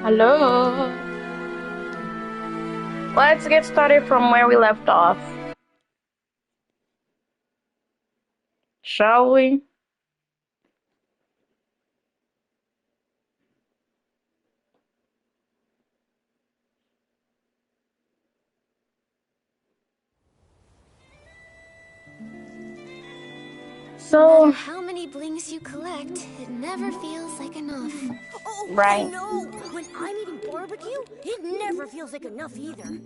Hello. Let's get started from where we left off. Shall we? No matter how many blings you collect, it never feels like enough. Oh, Right. I know. When I'm eating barbecue, it never feels like enough either.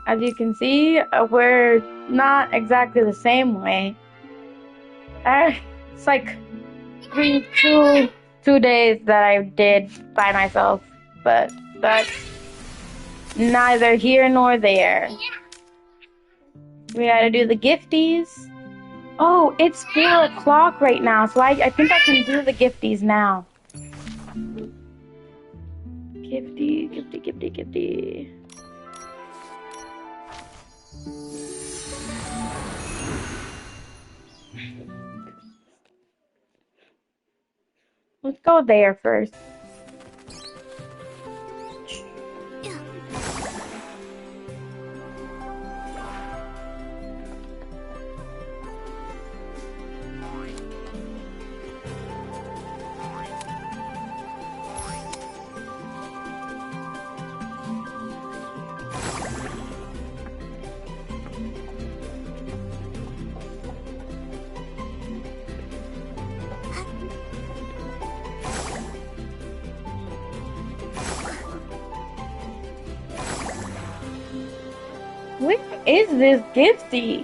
As you can see, we're not exactly the same way. It's like two days that I did by myself, but that's neither here nor there. We gotta do the gifties. Oh, it's 4 o'clock right now, so I think I can do the gifties now. Gifty. Let's go there first. Where is this gifty?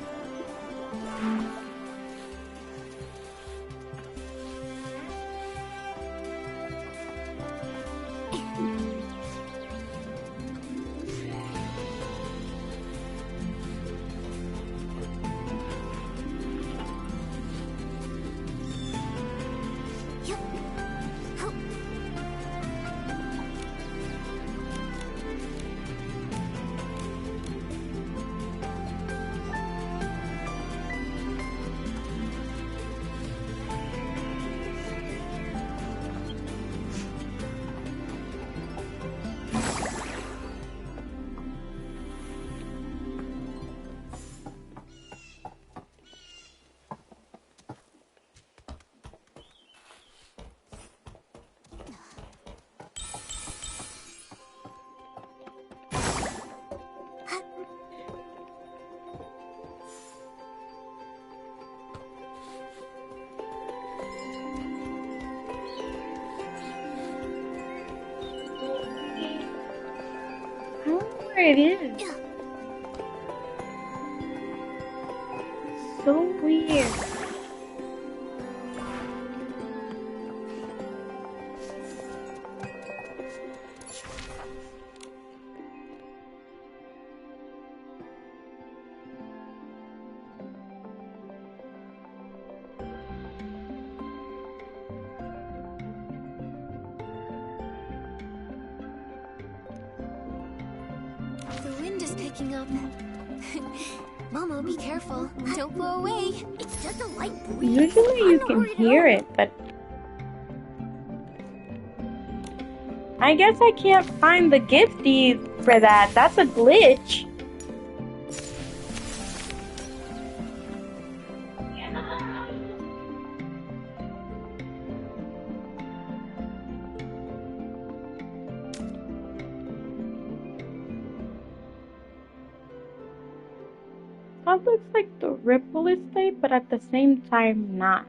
I don't know where it is. So weird. The wind is picking up. Mama, be careful. Don't blow away. It's just a light breeze. Usually you I'm not can worried at hear all. it, but I guess I can't find the gifty for that. That's a glitch. That looks like the ripple estate, but at the same time not.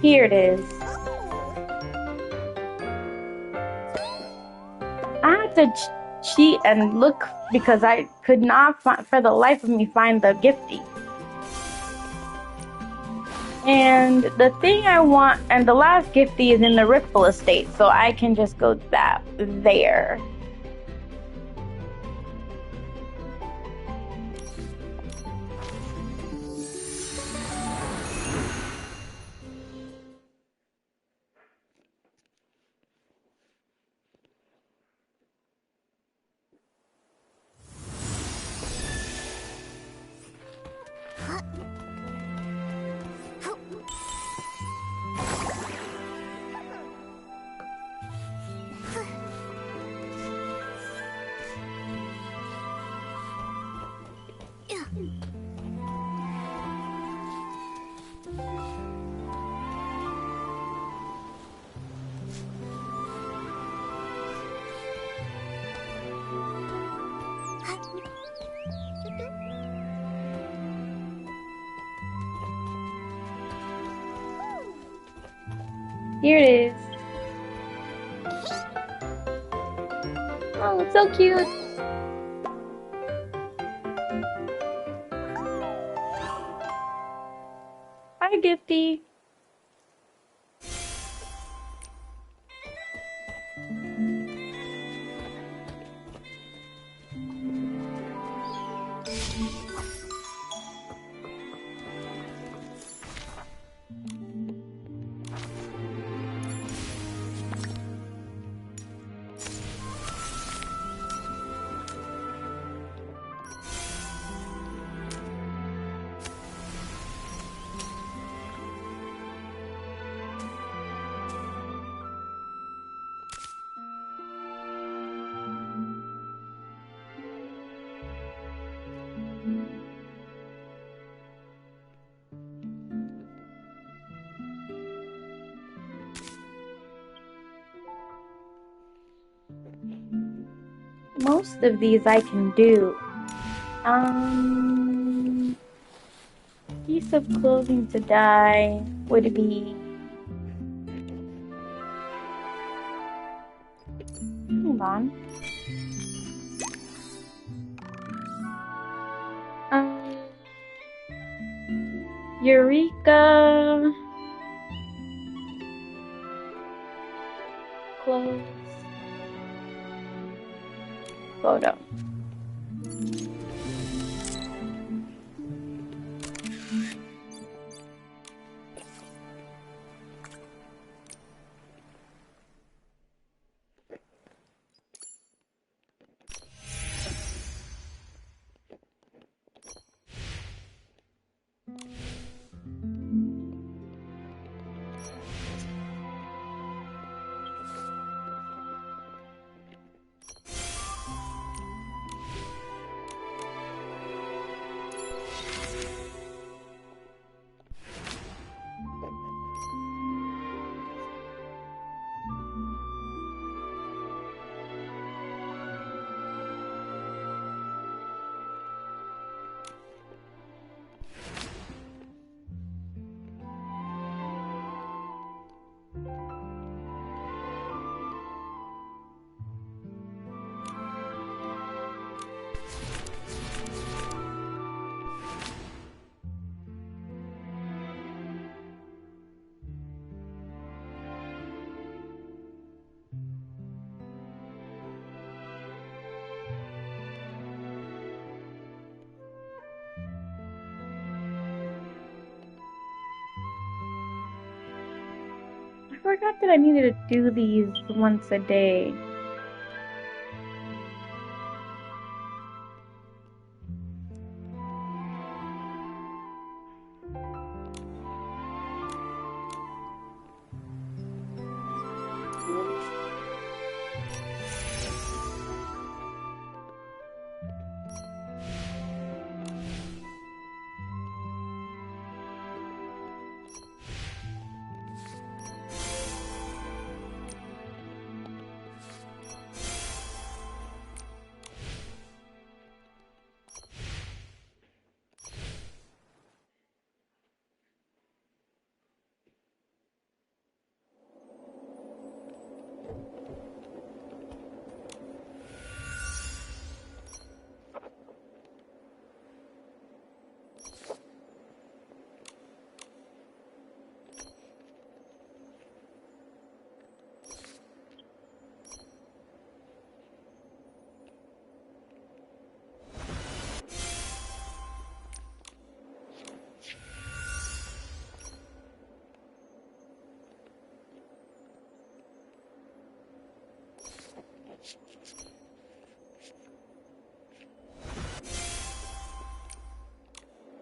Here it is. I had to cheat and look because I could not for the life of me find the gifty. And the thing I want, and the last gifty is in the Ripple Estate, so I can just go there. Here it is. Oh, it's so cute. Hi, Gifty. Most of these I can do. Piece of clothing to dye would be. Hold on. Eureka. Close. Photo. I forgot that I needed to do these once a day.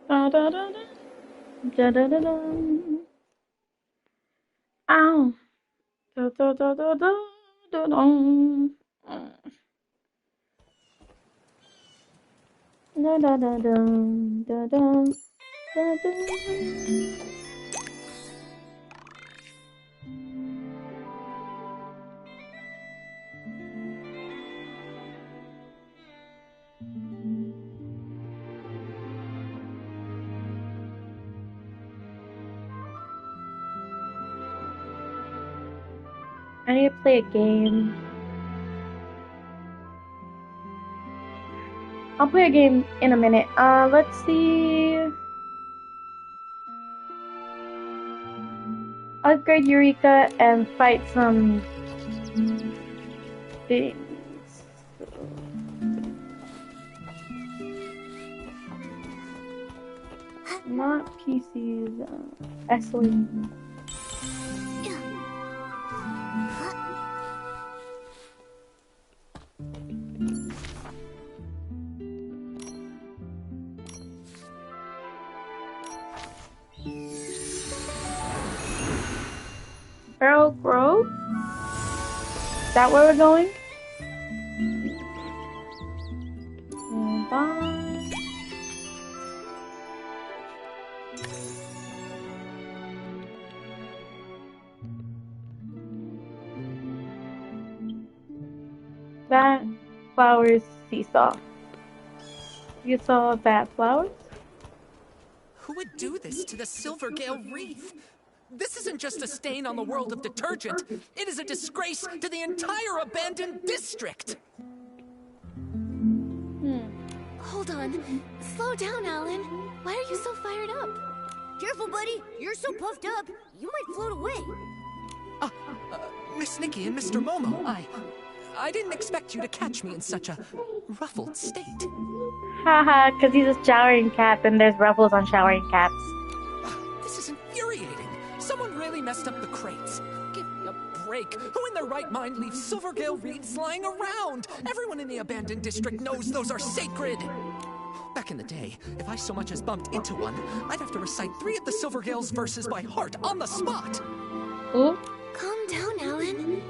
Da da da da. Da da da da. Ow. Da da da da da da da. Da da da da da da da da. I need to play a game. I'll play a game in a minute. Let's see. Upgrade Eureka and fight some things. Not PCs, S-Wing. Earl Grove? Is that where we're going? Hold on. That flowers seesaw. You saw that flowers? Who would do this to the Silvergale Reef? This isn't just a stain on the world of detergent. It is a disgrace to the entire abandoned district. Hold on. Slow down, Alan. Why are you so fired up? Careful, buddy. You're so puffed up, you might float away. Miss Nikki and Mr. Momo, I didn't expect you to catch me in such a ruffled state. Haha, because he's a showering cap and there's ruffles on showering caps. This is infuriating. Someone really messed up the crates. Give me a break. Who in their right mind leaves Silvergale wreaths lying around? Everyone in the abandoned district knows those are sacred. Back in the day, if I so much as bumped into one, I'd have to recite 3 of the Silvergale's verses by heart on the spot. Ooh. Calm down, Alan.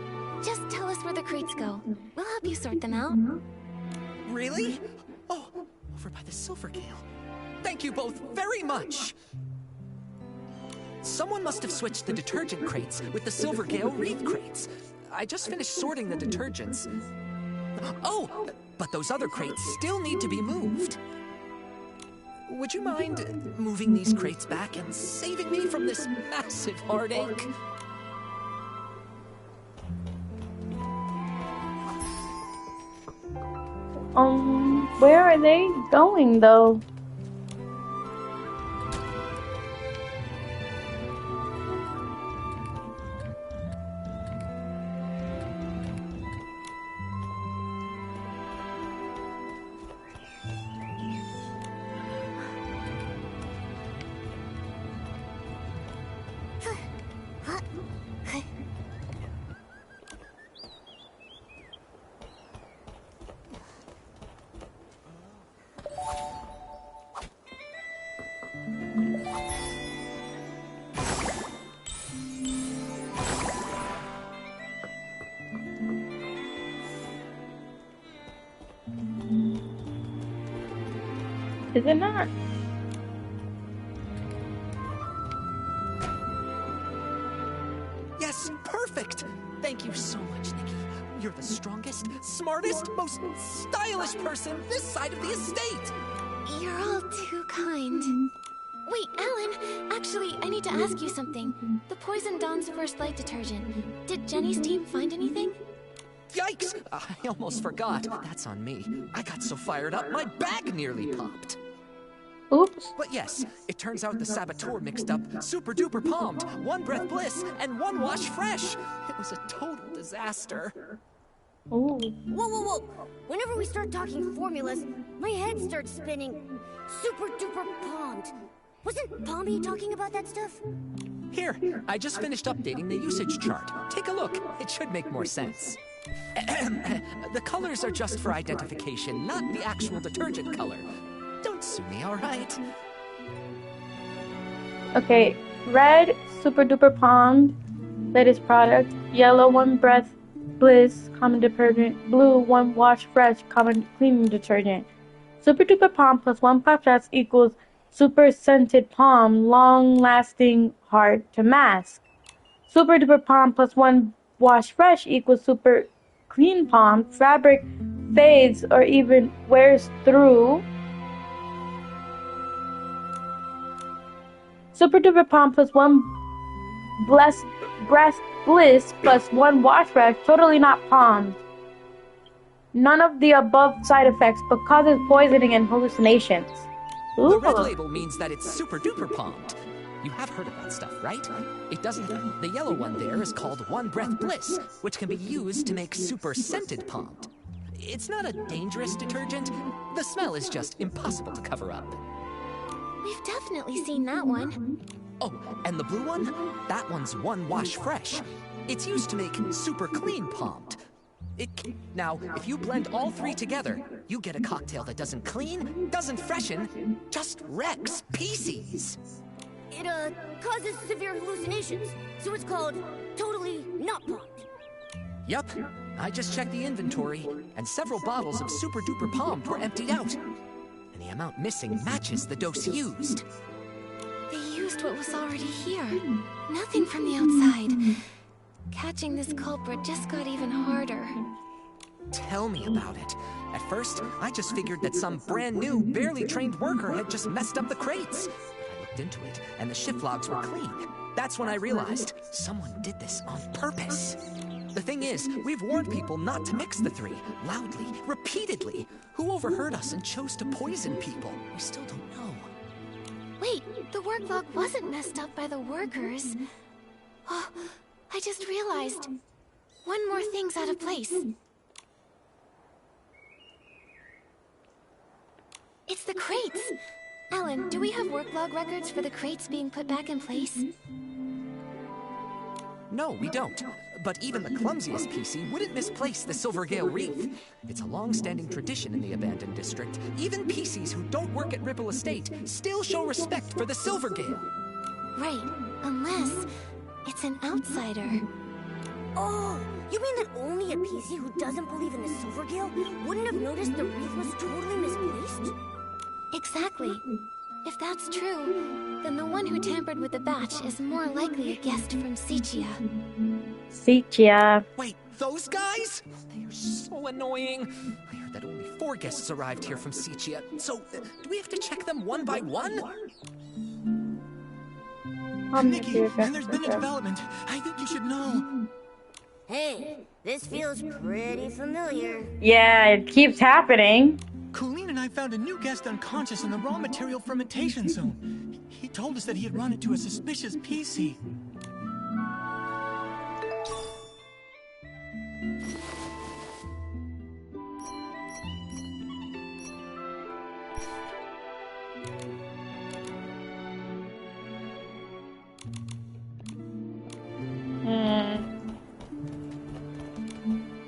Just tell us where the crates go. We'll help you sort them out. Really? Oh, over by the Silvergale. Thank you both very much. Someone must have switched the detergent crates with the Silvergale wreath crates. I just finished sorting the detergents. Oh, but those other crates still need to be moved. Would you mind moving these crates back and saving me from this massive heartache? Where are they going though? Is it not? Yes, perfect! Thank you so much, Nikki. You're the strongest, smartest, most stylish person this side of the estate! You're all too kind. Wait, Alan, actually, I need to ask you something. The Poison Dawn's first light detergent. Did Jenny's team find anything? Yikes! I almost forgot. That's on me. I got so fired up, my bag nearly popped. Oops. But yes, it turns out the saboteur mixed up Super Duper Palmed, One Breath Bliss, and One Wash Fresh. It was a total disaster. Ooh. Whoa. Whenever we start talking formulas, my head starts spinning. Super duper palmed. Wasn't Palmy talking about that stuff? Here, I just finished updating the usage chart. Take a look. It should make more sense. The colors are just for identification, not the actual detergent color. Don't sue me, alright? Okay, red, Super Duper Pond, latest product. Yellow, One Breath Bliss, common detergent. Blue, One Wash Fresh, common cleaning detergent. Super Duper Palm plus 1 puff shots equals Super Scented Palm, long-lasting, hard to mask. Super Duper Palm plus 1 Wash Fresh equals Super Clean Palm, fabric fades or even wears through. Super Duper Palm plus 1 Breath Bliss plus 1 Wash Fresh, totally not palmed. None of the above side effects, but causes poisoning and hallucinations. Ooh. The red label means that it's super duper palmed. You have heard of that stuff, right? It doesn't. The yellow one there is called One Breath Bliss, which can be used to make super scented palmed. It's not a dangerous detergent. The smell is just impossible to cover up. We've definitely seen that one. Oh, and the blue one? That one's One Wash Fresh. It's used to make super clean palmed. Now, if you blend all three together, you get a cocktail that doesn't clean, doesn't freshen, just wrecks PCs. It, causes severe hallucinations, so it's called totally not palmed. Yup, I just checked the inventory, and several bottles of Super Duper Palmed were emptied out. And the amount missing matches the dose used. They used what was already here. Nothing from the outside. Catching this culprit just got even harder. Tell me about it. At first, I just figured that some brand new, barely trained worker had just messed up the crates. But I looked into it, and the shift logs were clean. That's when I realized someone did this on purpose. The thing is, we've warned people not to mix the three, loudly, repeatedly. Who overheard us and chose to poison people? We still don't know. Wait, the work log wasn't messed up by the workers. Oh, I just realized. One more thing's out of place. It's the crates! Alan, do we have work log records for the crates being put back in place? No, we don't. But even the clumsiest PC wouldn't misplace the Silvergale wreath. It's a long-standing tradition in the abandoned district. Even PCs who don't work at Ripple Estate still show respect for the Silvergale. Right, unless it's an outsider. Oh, you mean that only a PC who doesn't believe in the Silvergale wouldn't have noticed the wreath was totally misplaced? Exactly. If that's true, then the one who tampered with the batch is more likely a guest from Sichia. Sichia. Wait, those guys? They are so annoying. I heard that only 4 guests arrived here from Sichia. So, do we have to check them one by one? Nikki, and there's been a development. I think you should know. Hey, this feels pretty familiar. Yeah, it keeps happening. Colleen and I found a new guest unconscious in the raw material fermentation zone. He told us that he had run into a suspicious PC.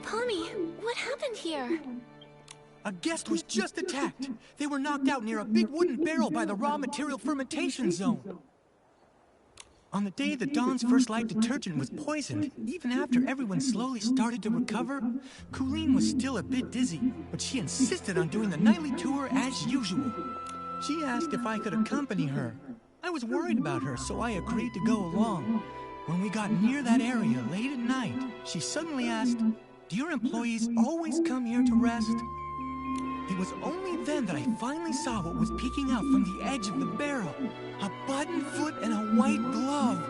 Tommy, what happened here? A guest was just attacked. They were knocked out near a big wooden barrel by the raw material fermentation zone. On the day the Dawn's First Light detergent was poisoned, even after everyone slowly started to recover, Colleen was still a bit dizzy, but she insisted on doing the nightly tour as usual. She asked if I could accompany her. I was worried about her, so I agreed to go along. When we got near that area late at night, she suddenly asked, "Do your employees always come here to rest?" It was only then that I finally saw what was peeking out from the edge of the barrel. A button foot and a white glove.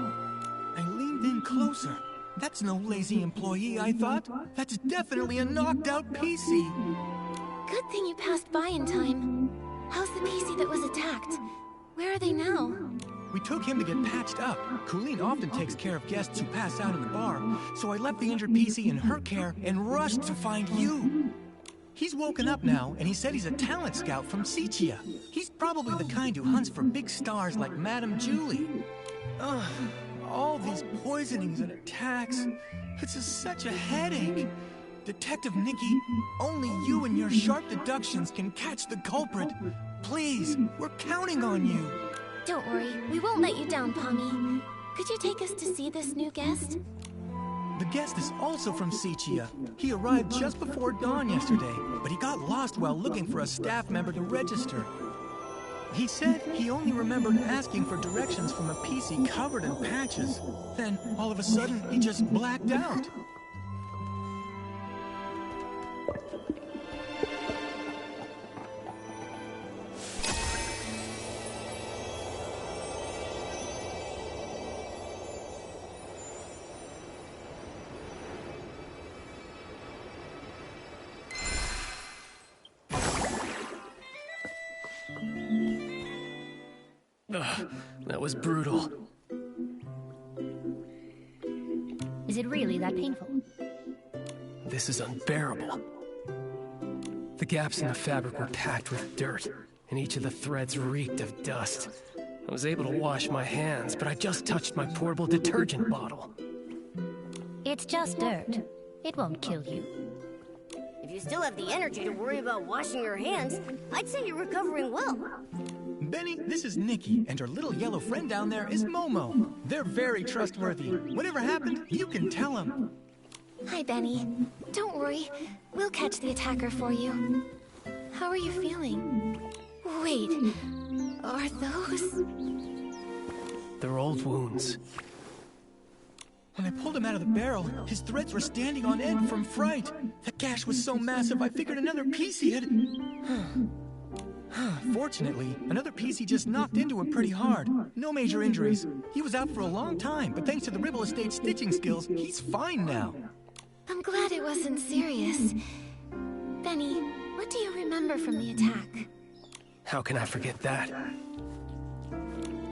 I leaned in closer. That's no lazy employee, I thought. That's definitely a knocked-out PC. Good thing you passed by in time. How's the PC that was attacked? Where are they now? We took him to get patched up. Colleen often takes care of guests who pass out in the bar, so I left the injured PC in her care and rushed to find you. He's woken up now, and he said he's a talent scout from Sichia. He's probably the kind who hunts for big stars like Madame Julie. Ugh, all these poisonings and attacks. It's just such a headache. Detective Nikki, only you and your sharp deductions can catch the culprit. Please, we're counting on you. Don't worry, we won't let you down, Pommy. Could you take us to see this new guest? The guest is also from Sichia. He arrived just before dawn yesterday, but he got lost while looking for a staff member to register. He said he only remembered asking for directions from a PC covered in patches. Then, all of a sudden, he just blacked out. Ugh, that was brutal. Is it really that painful? This is unbearable. The gaps in the fabric were packed with dirt, and each of the threads reeked of dust. I was able to wash my hands, but I just touched my portable detergent bottle. It's just dirt. It won't kill you. If you still have the energy to worry about washing your hands, I'd say you're recovering well. Benny, this is Nikki, and her little yellow friend down there is Momo. They're very trustworthy. Whatever happened, you can tell them. Hi, Benny. Don't worry, we'll catch the attacker for you. How are you feeling? Wait, are those... They're old wounds. When I pulled him out of the barrel, his threads were standing on end from fright. The gash was so massive, I figured another PC had... Fortunately, another PC just knocked into him pretty hard. No major injuries. He was out for a long time, but thanks to the Ribble Estate stitching skills, he's fine now. I'm glad it wasn't serious. Benny, what do you remember from the attack? How can I forget that?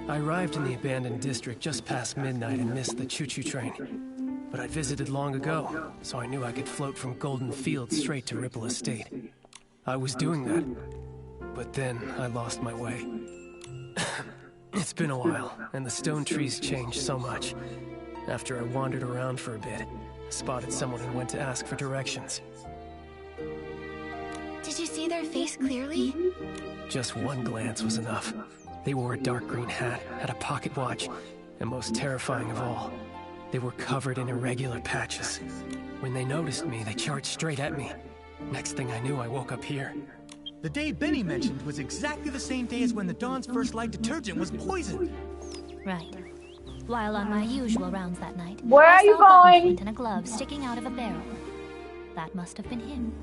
I arrived in the abandoned district just past midnight and missed the choo-choo train. But I'd visited long ago, so I knew I could float from Golden Fields straight to Ripple Estate. I was doing that, but then I lost my way. It's been a while, and the stone trees changed so much. After I wandered around for a bit, I spotted someone and went to ask for directions. Did you see their face clearly? Just one glance was enough. They wore a dark green hat, had a pocket watch, and most terrifying of all, they were covered in irregular patches. When they noticed me, they charged straight at me. Next thing I knew, I woke up here. The day Benny mentioned was exactly the same day as when the Dawn's First Light detergent was poisoned. Right. While on my usual rounds that night, Where I are you saw a button going? print and a glove sticking out of a barrel. That must have been him.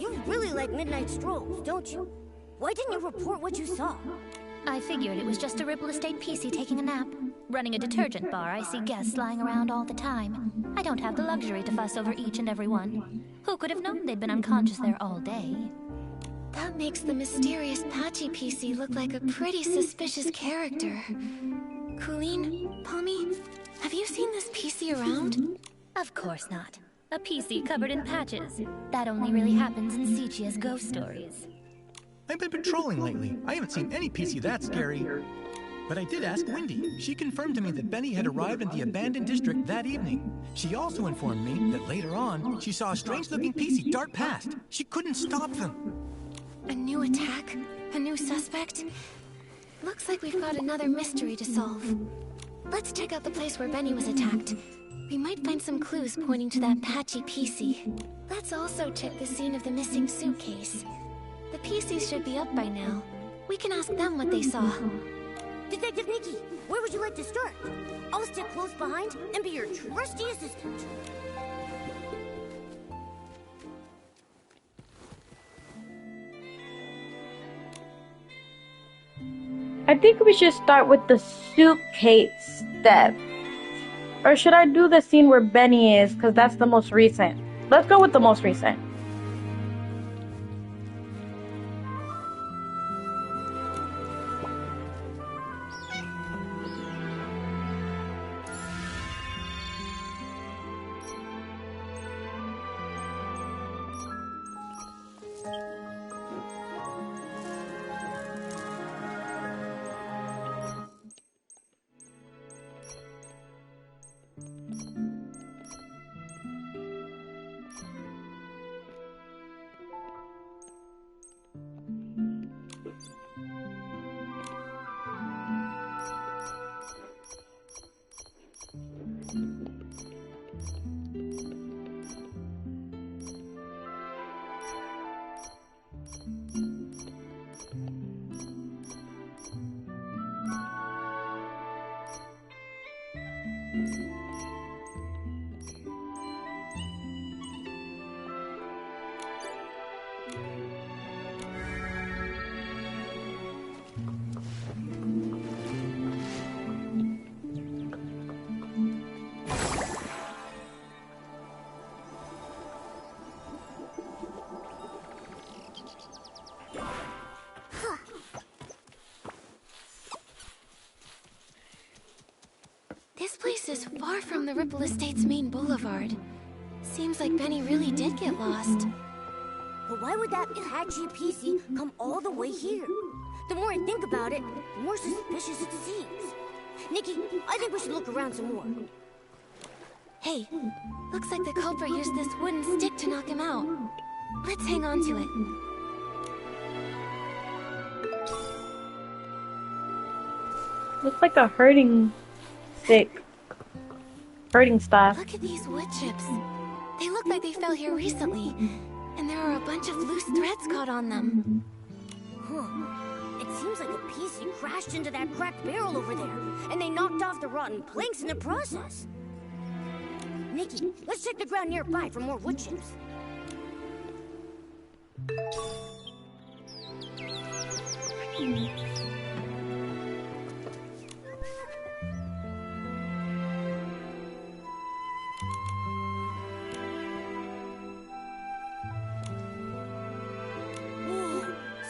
You really like midnight strolls, don't you? Why didn't you report what you saw? I figured it was just a Ripple Estate PC taking a nap. Running a detergent bar, I see guests lying around all the time. I don't have the luxury to fuss over each and every one. Who could have known they'd been unconscious there all day? That makes the mysterious Patchy PC look like a pretty suspicious character. Colleen, Pommy, have you seen this PC around? Of course not. A PC covered in patches. That only really happens in Sichia's ghost stories. I've been patrolling lately. I haven't seen any PC that scary. But I did ask Wendy. She confirmed to me that Benny had arrived in the abandoned district that evening. She also informed me that later on, she saw a strange-looking PC dart past. She couldn't stop them. A new attack? A new suspect? Looks like we've got another mystery to solve. Let's check out the place where Benny was attacked. We might find some clues pointing to that Patchy PC. Let's also check the scene of the missing suitcase. The PCs should be up by now. We can ask them what they saw. Detective Nikki, where would you like to start? I'll step close behind and be your trusty assistant. I think we should start with the suitcase step. Or should I do the scene where Benny is, because that's the most recent? Let's go with the most recent. This place is far from the Ripple Estate's main boulevard. Seems like Benny really did get lost. But why would that patchy PC come all the way here? The more I think about it, the more suspicious it seems. Nikki, I think we should look around some more. Hey, looks like the culprit used this wooden stick to knock him out. Let's hang on to it. Looks like a hurting stick. Hurting staff. Look at these wood chips. They look like they fell here recently. And there are a bunch of loose threads caught on them. Huh. It seems like a PC crashed into that cracked barrel over there, and they knocked off the rotten planks in the process. Nikki, let's check the ground nearby for more wood chips.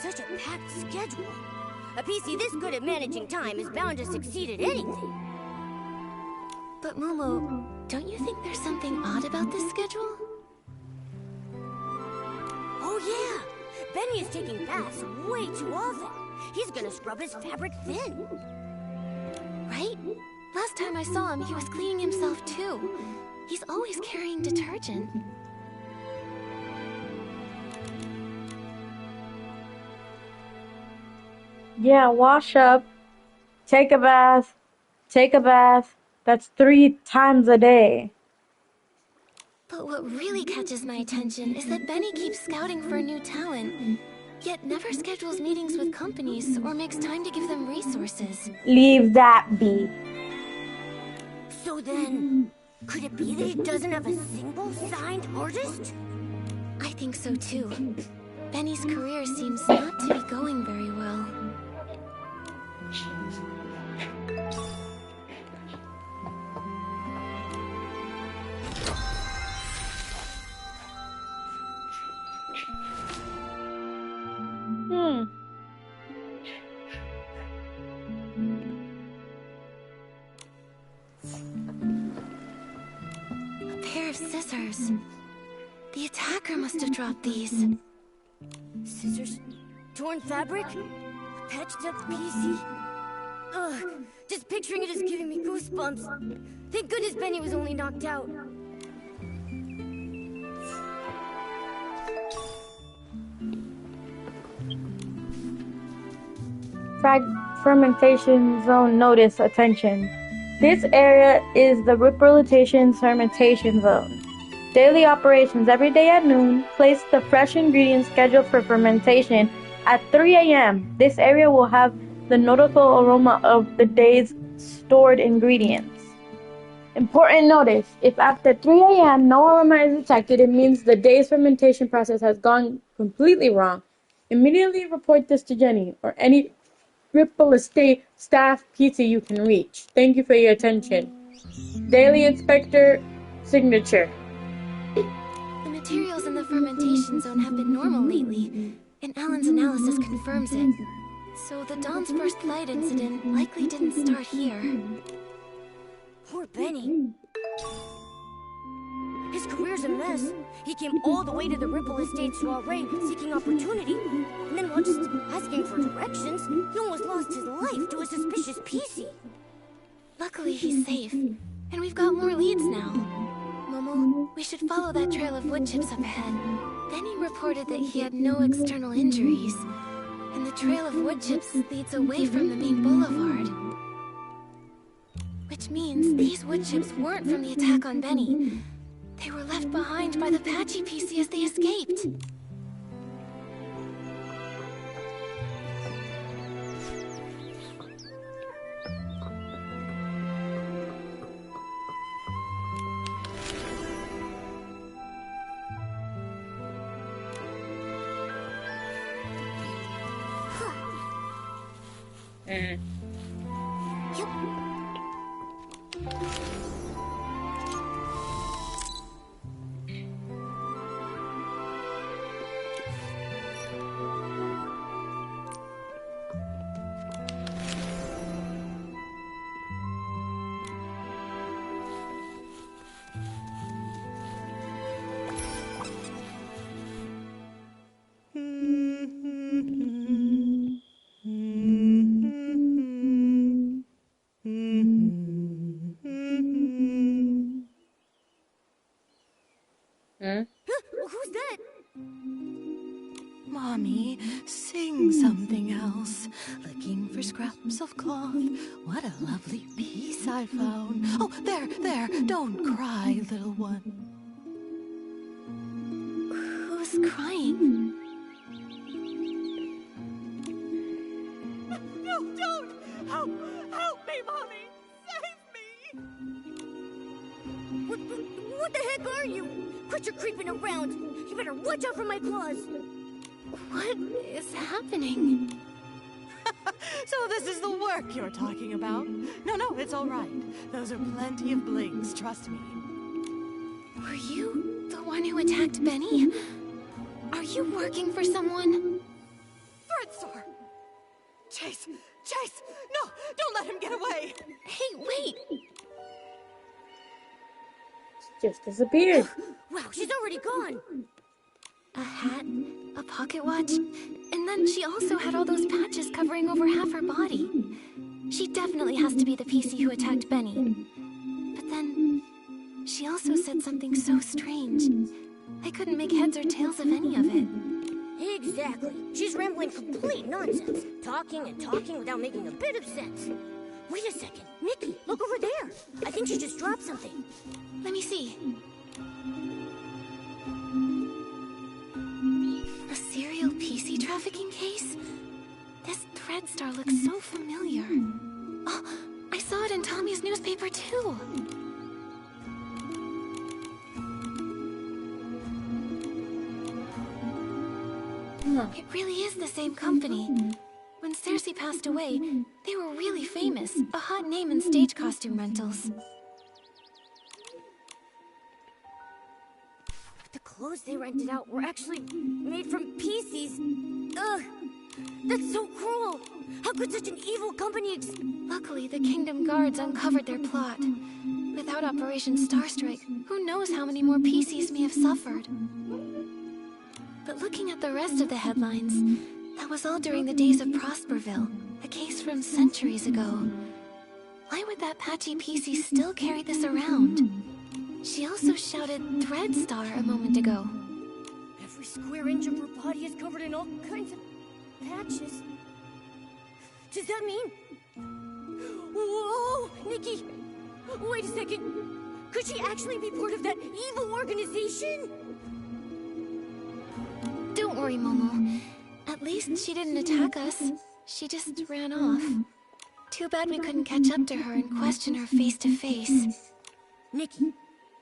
Such a packed schedule. A PC this good at managing time is bound to succeed at anything. But Momo, don't you think there's something odd about this schedule? Oh yeah! Benny is taking baths way too often. He's gonna scrub his fabric thin. Right? Last time I saw him, he was cleaning himself too. He's always carrying detergent. Yeah, wash up, take a bath, take a bath. That's 3 times a day. But what really catches my attention is that Benny keeps scouting for new talent, yet never schedules meetings with companies or makes time to give them resources. Leave that be. So then, could it be that he doesn't have a single signed artist? I think so too. Benny's career seems not to be going very well. A pair of scissors. The attacker must have dropped these. Scissors? Torn fabric? A patched up PC? Ugh, just picturing it is giving me goosebumps. Thank goodness Benny was only knocked out. Fermentation zone notice attention. This area is the Ripperlitation fermentation zone. Daily operations every day at noon. Place the fresh ingredients scheduled for fermentation at 3 a.m. This area will have the notable aroma of the day's stored ingredients. Important notice, if after 3 a.m. no aroma is detected, it means the day's fermentation process has gone completely wrong. Immediately report this to Jenny or any Ripple Estate staff PC you can reach. Thank you for your attention. Daily Inspector signature. The materials in the fermentation zone have been normal lately, and Alan's analysis confirms it. So the Dawn's first light incident likely didn't start here. Poor Benny. His career's a mess. He came all the way to the Ripple Estate soiree seeking opportunity, and then while just asking for directions, he almost lost his life to a suspicious PC. Luckily, he's safe, and we've got more leads now. Momo, we should follow that trail of wood chips up ahead. Benny reported that he had no external injuries, and the trail of wood chips leads away from the main boulevard. Which means these wood chips weren't from the attack on Benny. They were left behind by the Patchy PC as they escaped. Mm. Yep. Hmm? Who's that? Mommy, sing something else. Looking for scraps of cloth. What a lovely piece I found. Oh, there, don't cry, little one. Who's crying? No, don't! Help me, Mommy! Save me! What the heck are you? Quit your creeping around. You better watch out for my claws. What is happening? So this is the work you're talking about? No, it's all right. Those are plenty of blinks, trust me. Were you the one who attacked Benny? Are you working for someone? Threadstar! Chase! No, don't let him get away! Hey, wait! Just disappeared. Wow, she's already gone. A hat, a pocket watch, and then she also had all those patches covering over half her body. She definitely has to be the PC who attacked Benny. But then, she also said something so strange. I couldn't make heads or tails of any of it. Exactly. She's rambling complete nonsense. Talking and talking without making a bit of sense. Wait a second. Nikki, look over there. I think she just dropped something. Let me see. A serial PC trafficking case? This Threadstar looks so familiar. Oh, I saw it in Tommy's newspaper too. It really is the same company. When Cersei passed away, they were really famous, a hot name in stage costume rentals. The clothes they rented out were actually made from PCs. Ugh! That's so cruel! How could such an evil company Luckily, the Kingdom Guards uncovered their plot. Without Operation Starstrike, who knows how many more PCs may have suffered. But looking at the rest of the headlines, that was all during the days of Prosperville, a case from centuries ago. Why would that patchy PC still carry this around? She also shouted Threadstar a moment ago. Every square inch of her body is covered in all kinds of patches. Does that mean... Whoa! Nikki! Wait a second! Could she actually be part of that evil organization? Don't worry, Momo. At least she didn't attack us. She just ran off. Too bad we couldn't catch up to her and question her face to face. Nikki,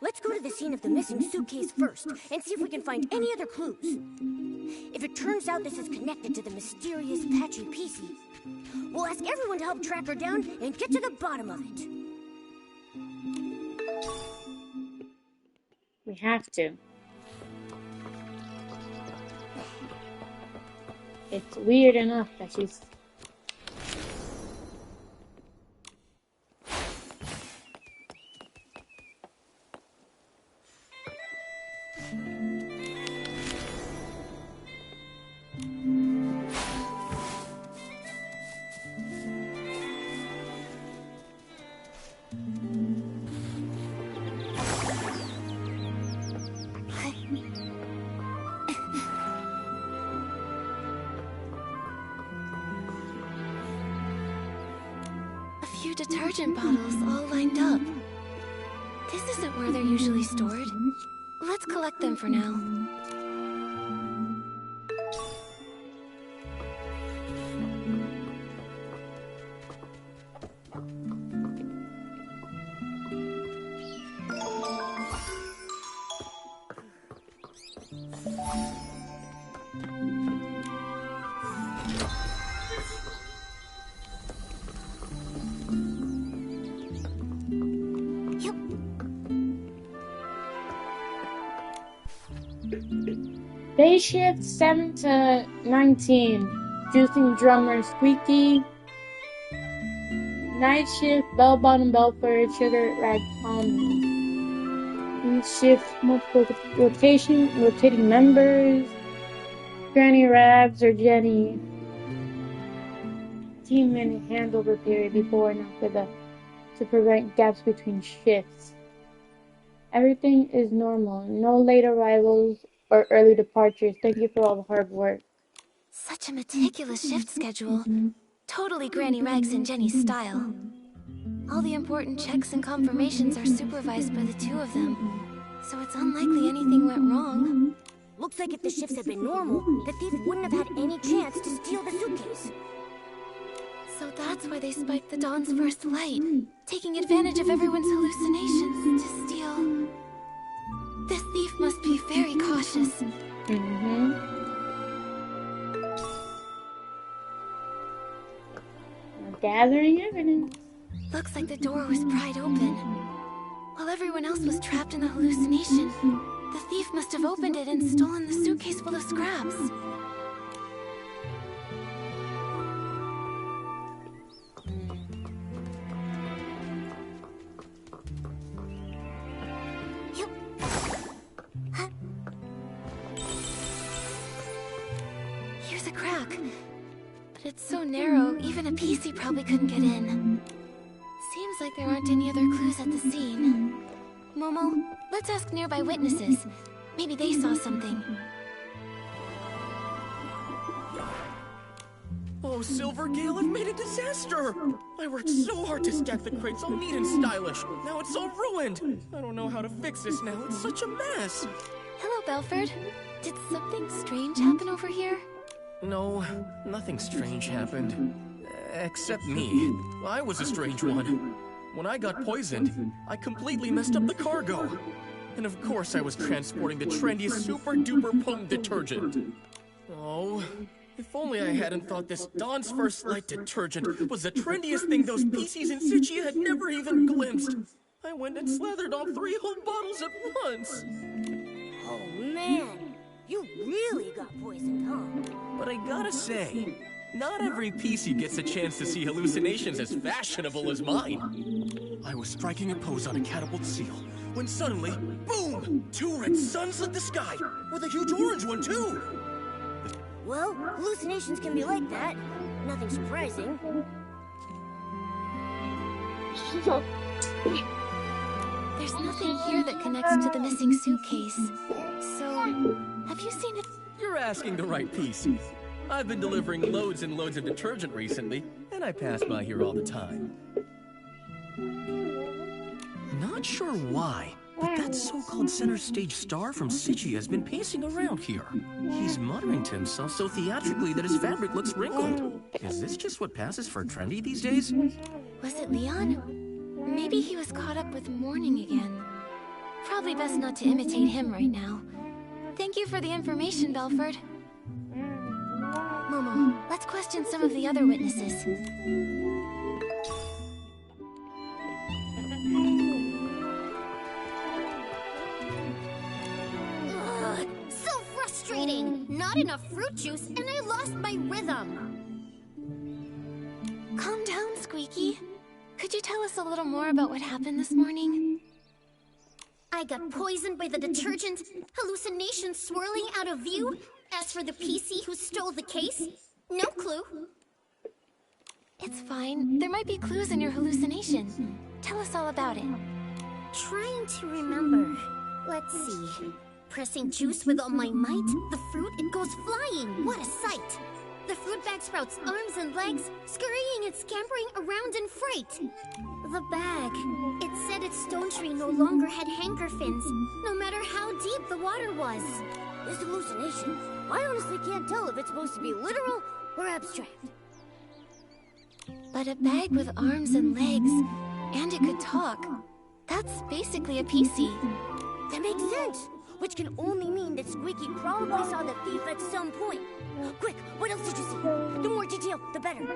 let's go to the scene of the missing suitcase first and see if we can find any other clues. If it turns out this is connected to the mysterious patchy PC, we'll ask everyone to help track her down and get to the bottom of it. We have to. It's weird enough that she's... Detergent bottles all lined up. This isn't where they're usually stored. Let's collect them for now. Day shift 7 to 19. Juicing drummer Squeaky. Night shift Bell Bottom Belford, Sugar Rag Tommy. Each shift multiple rotating members. Granny Rabs or Jenny. Team handle the period before and after to prevent gaps between shifts. Everything is normal. No late arrivals or early departures. Thank you for all the hard work. Such a meticulous shift schedule. Totally Granny Rags and Jenny's style. All the important checks and confirmations are supervised by the two of them, so it's unlikely anything went wrong. Looks like if the shifts had been normal, the thief wouldn't have had any chance to steal the suitcase. So that's why they spiked the Dawn's first light, taking advantage of everyone's hallucinations to steal. This thief must be very cautious. Gathering evidence. Looks like the door was pried open. While everyone else was trapped in the hallucination, the thief must have opened it and stolen the suitcase full of scraps. Here's a crack. But it's so narrow, even a PC probably couldn't get in. Seems like there aren't any other clues at the scene. Momo, let's ask nearby witnesses. Maybe they saw something. Oh, Silvergale, I've made a disaster! I worked so hard to stack the crates all neat and stylish. Now it's all ruined. I don't know how to fix this now. It's such a mess. Hello, Belford. Did something strange happen over here? No, nothing strange happened. Except me. I was a strange one. When I got poisoned, I completely messed up the cargo. And of course I was transporting the trendiest super-duper potent detergent. Oh, if only I hadn't thought this Dawn's First Light detergent was the trendiest thing those PCs in Sichi had never even glimpsed. I went and slathered on 3 whole bottles at once. Oh man, you really got poisoned, huh? But I gotta say, not every PC gets a chance to see hallucinations as fashionable as mine. I was striking a pose on a catapult seal, when suddenly, boom! 2 red suns lit the sky, with a huge orange one too! Well, hallucinations can be like that. Nothing surprising. There's nothing here that connects to the missing suitcase. So, have you seen it? You're asking the right PC. I've been delivering loads and loads of detergent recently, and I pass by here all the time. Not sure why, but that so-called center stage star from Sichi has been pacing around here. He's muttering to himself so theatrically that his fabric looks wrinkled. Is this just what passes for trendy these days? Was it Leon? Maybe he was caught up with mourning again. Probably best not to imitate him right now. Thank you for the information, Belford. Momo, let's question some of the other witnesses. Ugh, so frustrating! Not enough fruit juice, and I lost my rhythm! Calm down, Squeaky. Could you tell us a little more about what happened this morning? I got poisoned by the detergent, hallucinations swirling out of view. As for the PC who stole the case, no clue. It's fine. There might be clues in your hallucination. Tell us all about it. Trying to remember. Let's see. Pressing juice with all my might, the fruit, it goes flying. What a sight! The fruit bag sprouts arms and legs, scurrying and scampering around in fright. The bag. It said its stone tree no longer had hanker fins, no matter how deep the water was. This hallucination, I honestly can't tell if it's supposed to be literal or abstract. But a bag with arms and legs, and it could talk. That's basically a PC. That makes sense, which can only mean that Squeaky probably saw the thief at some point. Quick, what else did you see? The more detail, the better.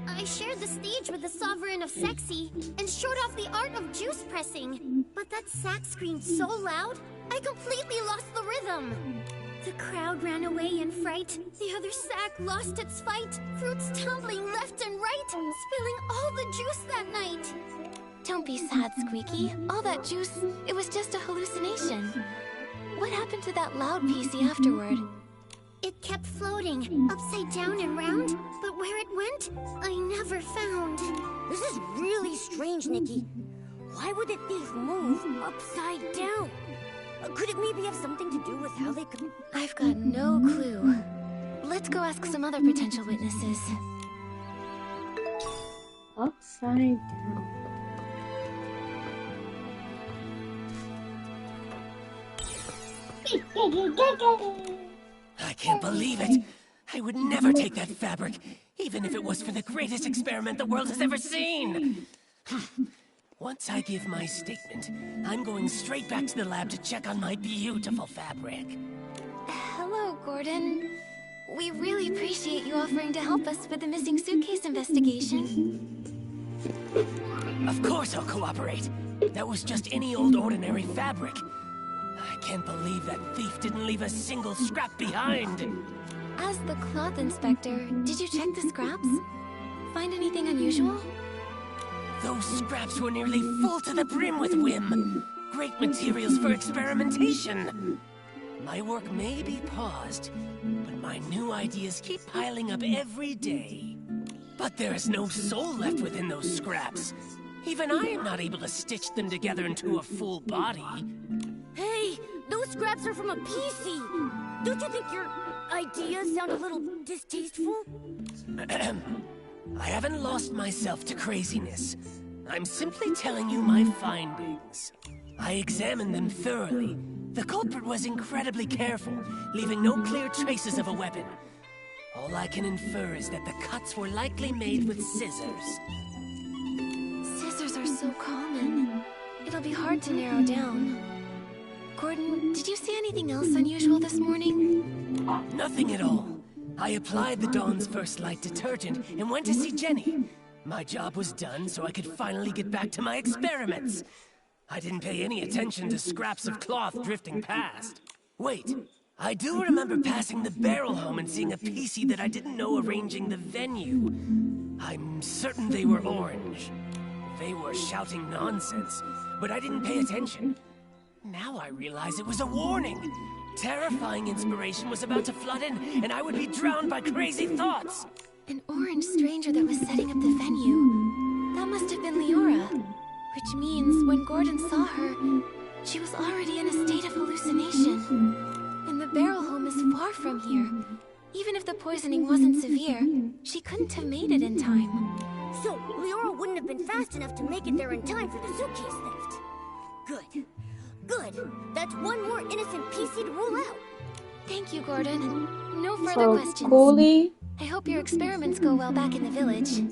I shared the stage with the Sovereign of Sexy and showed off the art of juice pressing. But that sack screamed so loud, I completely lost the rhythm. The crowd ran away in fright. The other sack lost its fight. Fruits tumbling left and right, spilling all the juice that night. Don't be sad, Squeaky. All that juice, it was just a hallucination. What happened to that loud PC afterward? It kept floating, upside down and round, but where it went, I never found. This is really strange, Nikki. Why would the thief move upside down? Could it maybe have something to do with how they could... I've got no clue. Let's go ask some other potential witnesses. Upside down. I can't believe it. I would never take that fabric, even if it was for the greatest experiment the world has ever seen. Once I give my statement, I'm going straight back to the lab to check on my beautiful fabric. Hello, Gordon. We really appreciate you offering to help us with the missing suitcase investigation. Of course I'll cooperate. That was just any old ordinary fabric. I can't believe that thief didn't leave a single scrap behind. As the cloth inspector, did you check the scraps? Find anything unusual? Those scraps were nearly full to the brim with whim. Great materials for experimentation. My work may be paused, but my new ideas keep piling up every day. But there is no soul left within those scraps. Even I am not able to stitch them together into a full body. Hey, those scraps are from a PC. Don't you think your ideas sound a little distasteful? I haven't lost myself to craziness. I'm simply telling you my findings. I examined them thoroughly. The culprit was incredibly careful, leaving no clear traces of a weapon. All I can infer is that the cuts were likely made with scissors. Scissors are so common. It'll be hard to narrow down. Gordon, did you see anything else unusual this morning? Nothing at all. I applied the Dawn's First Light detergent and went to see Jenny. My job was done, so I could finally get back to my experiments. I didn't pay any attention to scraps of cloth drifting past. Wait, I do remember passing the barrel home and seeing a PC that I didn't know arranging the venue. I'm certain they were orange. They were shouting nonsense, but I didn't pay attention. Now I realize it was a warning. Terrifying inspiration was about to flood in, and I would be drowned by crazy thoughts. An orange stranger that was setting up the venue. That must have been Leora. Which means when Gordon saw her, she was already in a state of hallucination. And the barrel home is far from here. Even if the poisoning wasn't severe, she couldn't have made it in time. So, Leora wouldn't have been fast enough to make it there in time for the suitcase theft. Good. Good. That's one more innocent PC to rule out. Thank you, Gordon. No further questions. Coolly. I hope your experiments go well back in the village.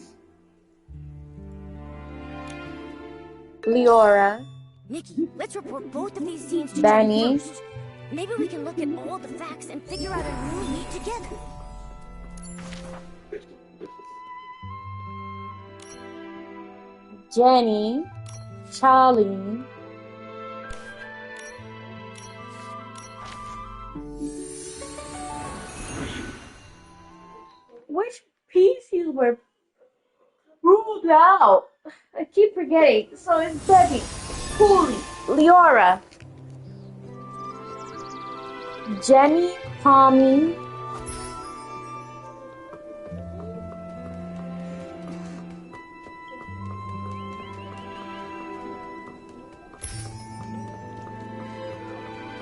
Leora. Nikki, let's report both of these scenes to Benny. Jenny first. Maybe we can look at all the facts and figure out a new lead together. Jenny. Charlie. Which pieces were ruled out? I keep forgetting. So it's Debbie, Cooley, Leora, Jenny, Tommy,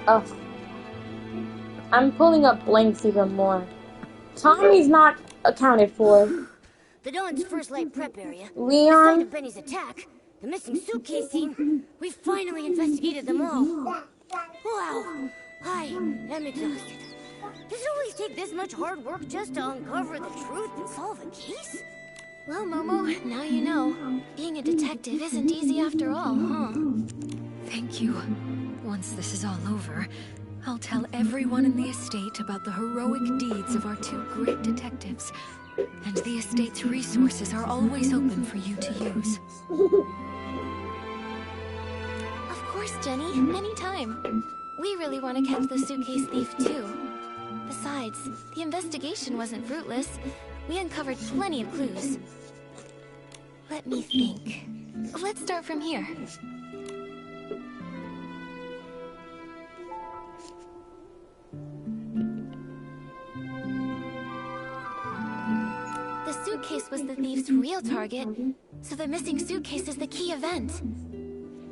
oh, I'm pulling up blanks even more. Tommy's not accounted for. The Dawn's First Light prep area. Leon. The site of Benny's attack. The missing suitcase scene. We finally investigated them all. Wow. I am exhausted. Does it always take this much hard work just to uncover the truth and solve a case? Well, Momo, now you know. Being a detective isn't easy after all, huh? Thank you. Once this is all over, I'll tell everyone in the estate about the heroic deeds of our two great detectives. And the estate's resources are always open for you to use. Of course, Jenny. Anytime. We really want to catch the suitcase thief, too. Besides, the investigation wasn't fruitless. We uncovered plenty of clues. Let me think. Let's start from here. The suitcase was the thief's real target, so the missing suitcase is the key event.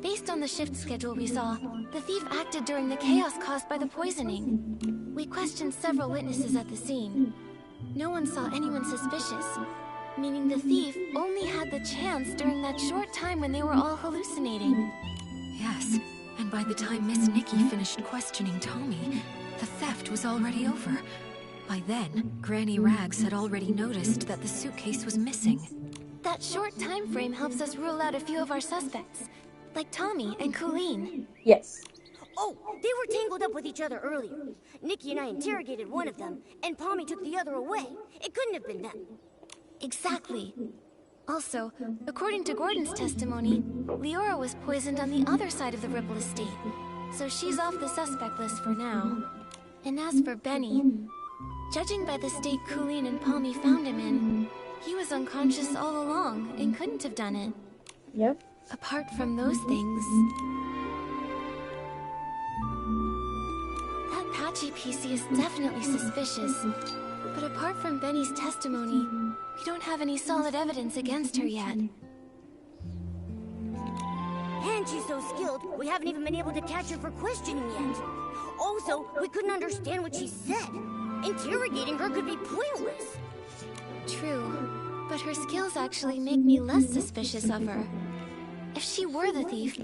Based on the shift schedule we saw, the thief acted during the chaos caused by the poisoning. We questioned several witnesses at the scene. No one saw anyone suspicious, meaning the thief only had the chance during that short time when they were all hallucinating. Yes, and by the time Miss Nikki finished questioning Tommy, the theft was already over. By then, Granny Rags had already noticed that the suitcase was missing. That short time frame helps us rule out a few of our suspects, like Tommy and Colleen. Yes. Oh, they were tangled up with each other earlier. Nikki and I interrogated one of them, and Palmy took the other away. It couldn't have been them. Exactly. Also, according to Gordon's testimony, Leora was poisoned on the other side of the Ripple estate, so she's off the suspect list for now. And as for Benny, judging by the state Colleen and Palmy found him in, he was unconscious all along and couldn't have done it. Yep. Apart from those things... That Patchy PC is definitely suspicious. But apart from Benny's testimony, we don't have any solid evidence against her yet. And she's so skilled, we haven't even been able to catch her for questioning yet. Also, we couldn't understand what she said. Interrogating her could be pointless. True, but her skills actually make me less suspicious of her. If she were the thief,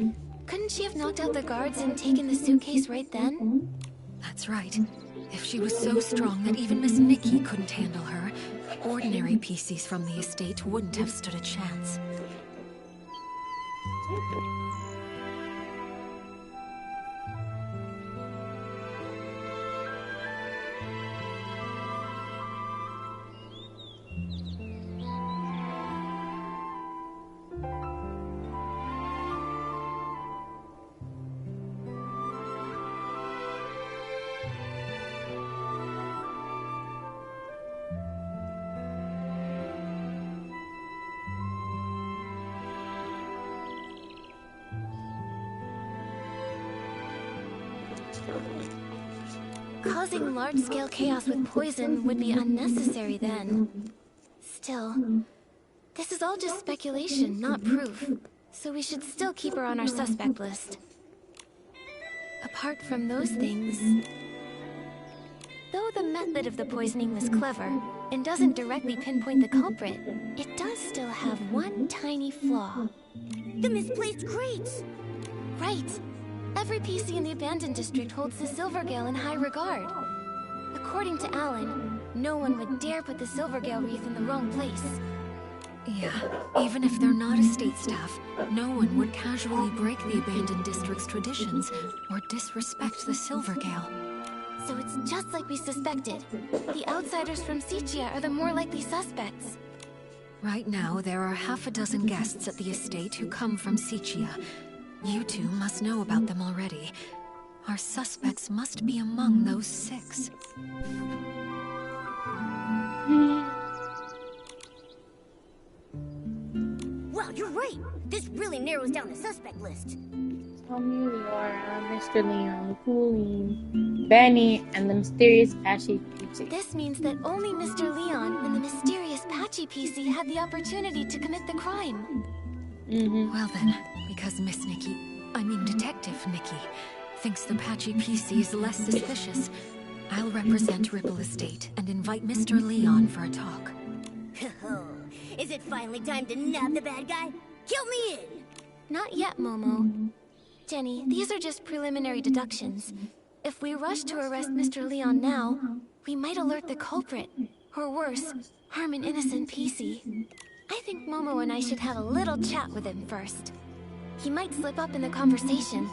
couldn't she have knocked out the guards and taken the suitcase right then? That's right. If she was so strong that even Miss Nikki couldn't handle her, ordinary PCs from the estate wouldn't have stood a chance. Causing large-scale chaos with poison would be unnecessary then. Still, this is all just speculation, not proof, so we should still keep her on our suspect list. Apart from those things... Though the method of the poisoning was clever, and doesn't directly pinpoint the culprit, it does still have one tiny flaw. The misplaced crates! Right! Every PC in the abandoned district holds the Silvergale in high regard. According to Alan, no one would dare put the Silvergale wreath in the wrong place. Yeah, even if they're not estate staff, no one would casually break the abandoned district's traditions or disrespect the Silvergale. So it's just like we suspected. The outsiders from Sichia are the more likely suspects. Right now, there are half a dozen guests at the estate who come from Sichia. You two must know about them already. Our suspects must be among those 6. Wow, you're right! This really narrows down the suspect list. Tommy, Leora, Mr. Leon, Colleen, Benny, and the mysterious Patchy PC. This means that only Mr. Leon and the mysterious Patchy PC had the opportunity to commit the crime. Well then, because Miss Nikki, I mean Detective Nikki, thinks the Patchy PC is less suspicious, I'll represent Ripple Estate and invite Mr. Leon for a talk. Is it finally time to nab the bad guy? Count me in! Not yet, Momo. Jenny, these are just preliminary deductions. If we rush to arrest Mr. Leon now, we might alert the culprit. Or worse, harm an innocent PC. I think Momo and I should have a little chat with him first. He might slip up in the conversation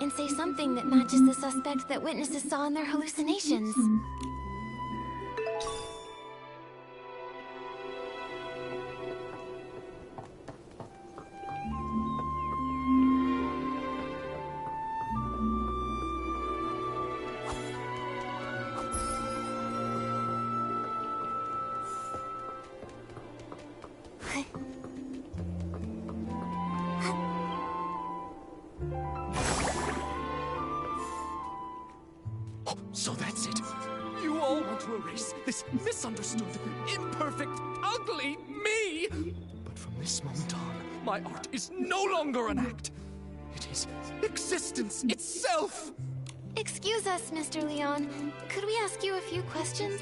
and say something that matches the suspect that witnesses saw in their hallucinations. So that's it. You all want to erase this misunderstood, imperfect, ugly me. But from this moment on, my art is no longer an act. It is existence itself. Excuse us, Mr. Leon. Could we ask you a few questions?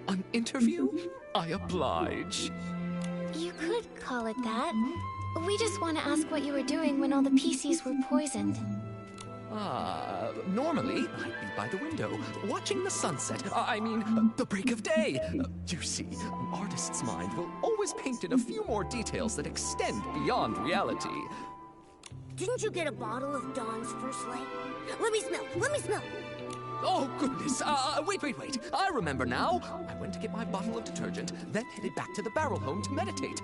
An interview? I oblige. You could call it that. We just want to ask what you were doing when all the PCs were poisoned. Normally, I'd be by the window, watching the sunset. I mean, the break of day. You see, an artist's mind will always paint in a few more details that extend beyond reality. Didn't you get a bottle of Dawn's first light? Let me smell! Let me smell! Oh, goodness. Wait. I remember now. I went to get my bottle of detergent, then headed back to the barrel home to meditate.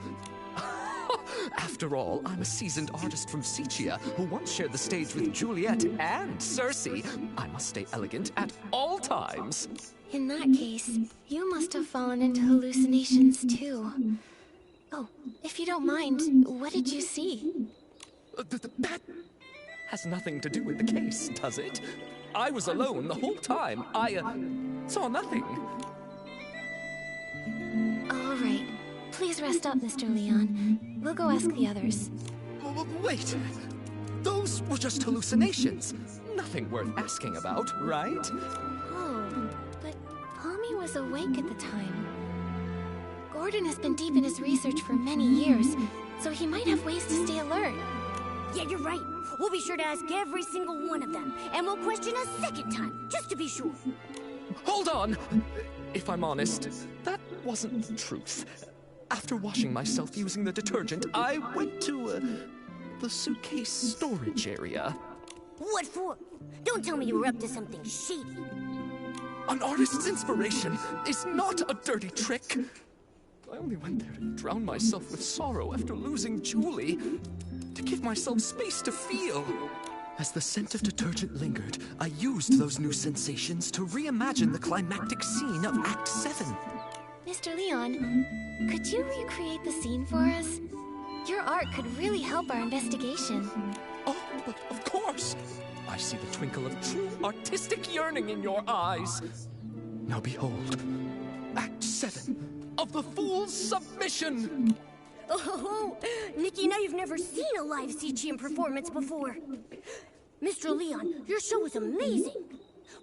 After all, I'm a seasoned artist from Sicia who once shared the stage with Juliet and Circe. I must stay elegant at all times. In that case, you must have fallen into hallucinations too. Oh, if you don't mind, what did you see? That has nothing to do with the case, does it? I was alone the whole time. I saw nothing. All right. Please rest up, Mr. Leon. We'll go ask the others. Wait. Those were just hallucinations. Nothing worth asking about, right? Oh, but Pommy was awake at the time. Gordon has been deep in his research for many years, so he might have ways to stay alert. Yeah, you're right. We'll be sure to ask every single one of them, and we'll question a second time, just to be sure. Hold on! If I'm honest, that wasn't the truth. After washing myself using the detergent, I went to, the suitcase storage area. What for? Don't tell me you were up to something shady. An artist's inspiration is not a dirty trick. I only went there to drown myself with sorrow after losing Julie, to give myself space to feel. As the scent of detergent lingered, I used those new sensations to reimagine the climactic scene of Act 7. Mr. Leon, could you recreate the scene for us? Your art could really help our investigation. Oh, but of course! I see the twinkle of true artistic yearning in your eyes. Now behold, Act 7 of the Fool's Submission! Oh, Nikki, now you've never seen a live Sichian performance before. Mr. Leon, your show was amazing.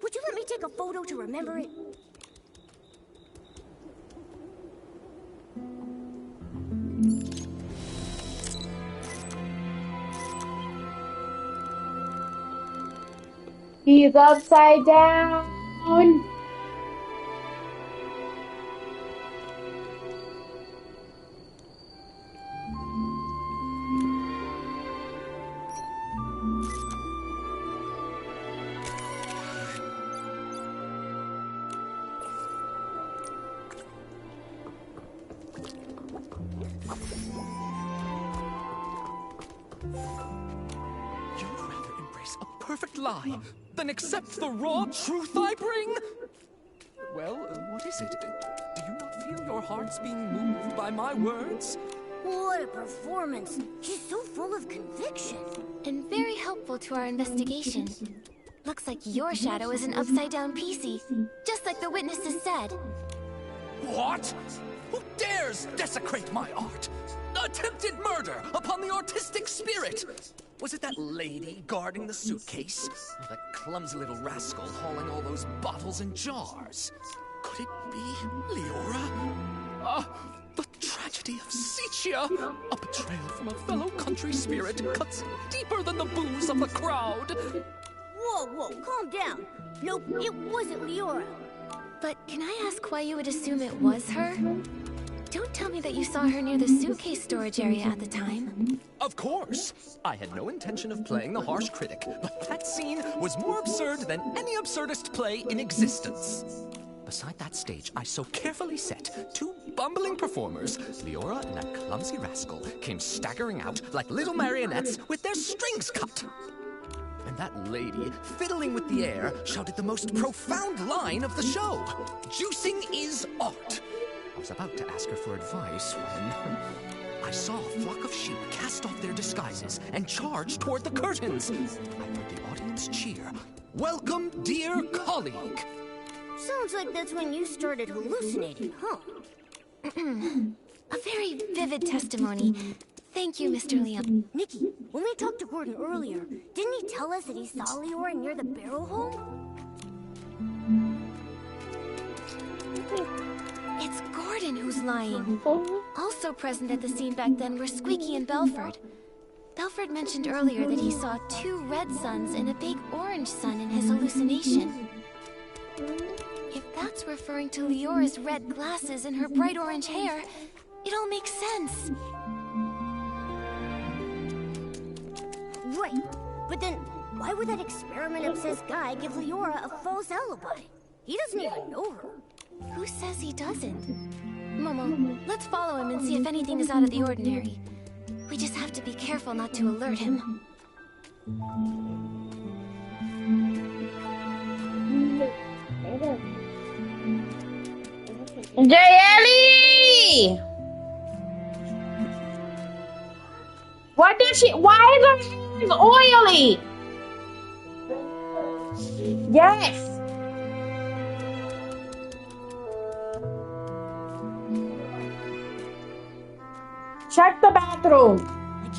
Would you let me take a photo to remember it? He's upside down. You'd rather embrace a perfect lie than accept the raw truth I bring? Well, what is it? Do you not feel your hearts being moved by my words? What a performance. She's so full of conviction. And very helpful to our investigation. Looks like your shadow is an upside-down PC, just like the witnesses said. What? Who dares desecrate my art? Attempted murder upon the artistic spirit! Was it that lady guarding the suitcase? Or that clumsy little rascal hauling all those bottles and jars? Could it be Leora? The tragedy of Sicia! A betrayal from a fellow country spirit cuts deeper than the booze of the crowd! Whoa, calm down. Nope, it wasn't Leora. But can I ask why you would assume it was her? Don't tell me that you saw her near the suitcase storage area at the time. Of course! I had no intention of playing the harsh critic, but that scene was more absurd than any absurdist play in existence. Beside that stage I so carefully set, two bumbling performers, Leora and that clumsy rascal, came staggering out like little marionettes with their strings cut. And that lady, fiddling with the air, shouted the most profound line of the show. Juicing is art. I was about to ask her for advice when I saw a flock of sheep cast off their disguises and charge toward the curtains. I heard the audience cheer, Welcome, dear colleague. Sounds like that's when you started hallucinating, huh? A very vivid testimony. Thank you, Mr. Leon. Nikki, when we talked to Gordon earlier, didn't he tell us that he saw Leora near the barrel hole? It's Gordon who's lying. Also present at the scene back then were Squeaky and Belford. Belford mentioned earlier that he saw 2 red suns and a big orange sun in his hallucination. If that's referring to Leora's red glasses and her bright orange hair, it all makes sense. Right, but then why would that experiment-obsessed guy give Leora a false alibi? He doesn't even know her. Who says he doesn't? Momo, let's follow him and see if anything is out of the ordinary. We just have to be careful not to alert him. Jayeli! What did she? Why is her hands oily? Yes. Check the bathroom. I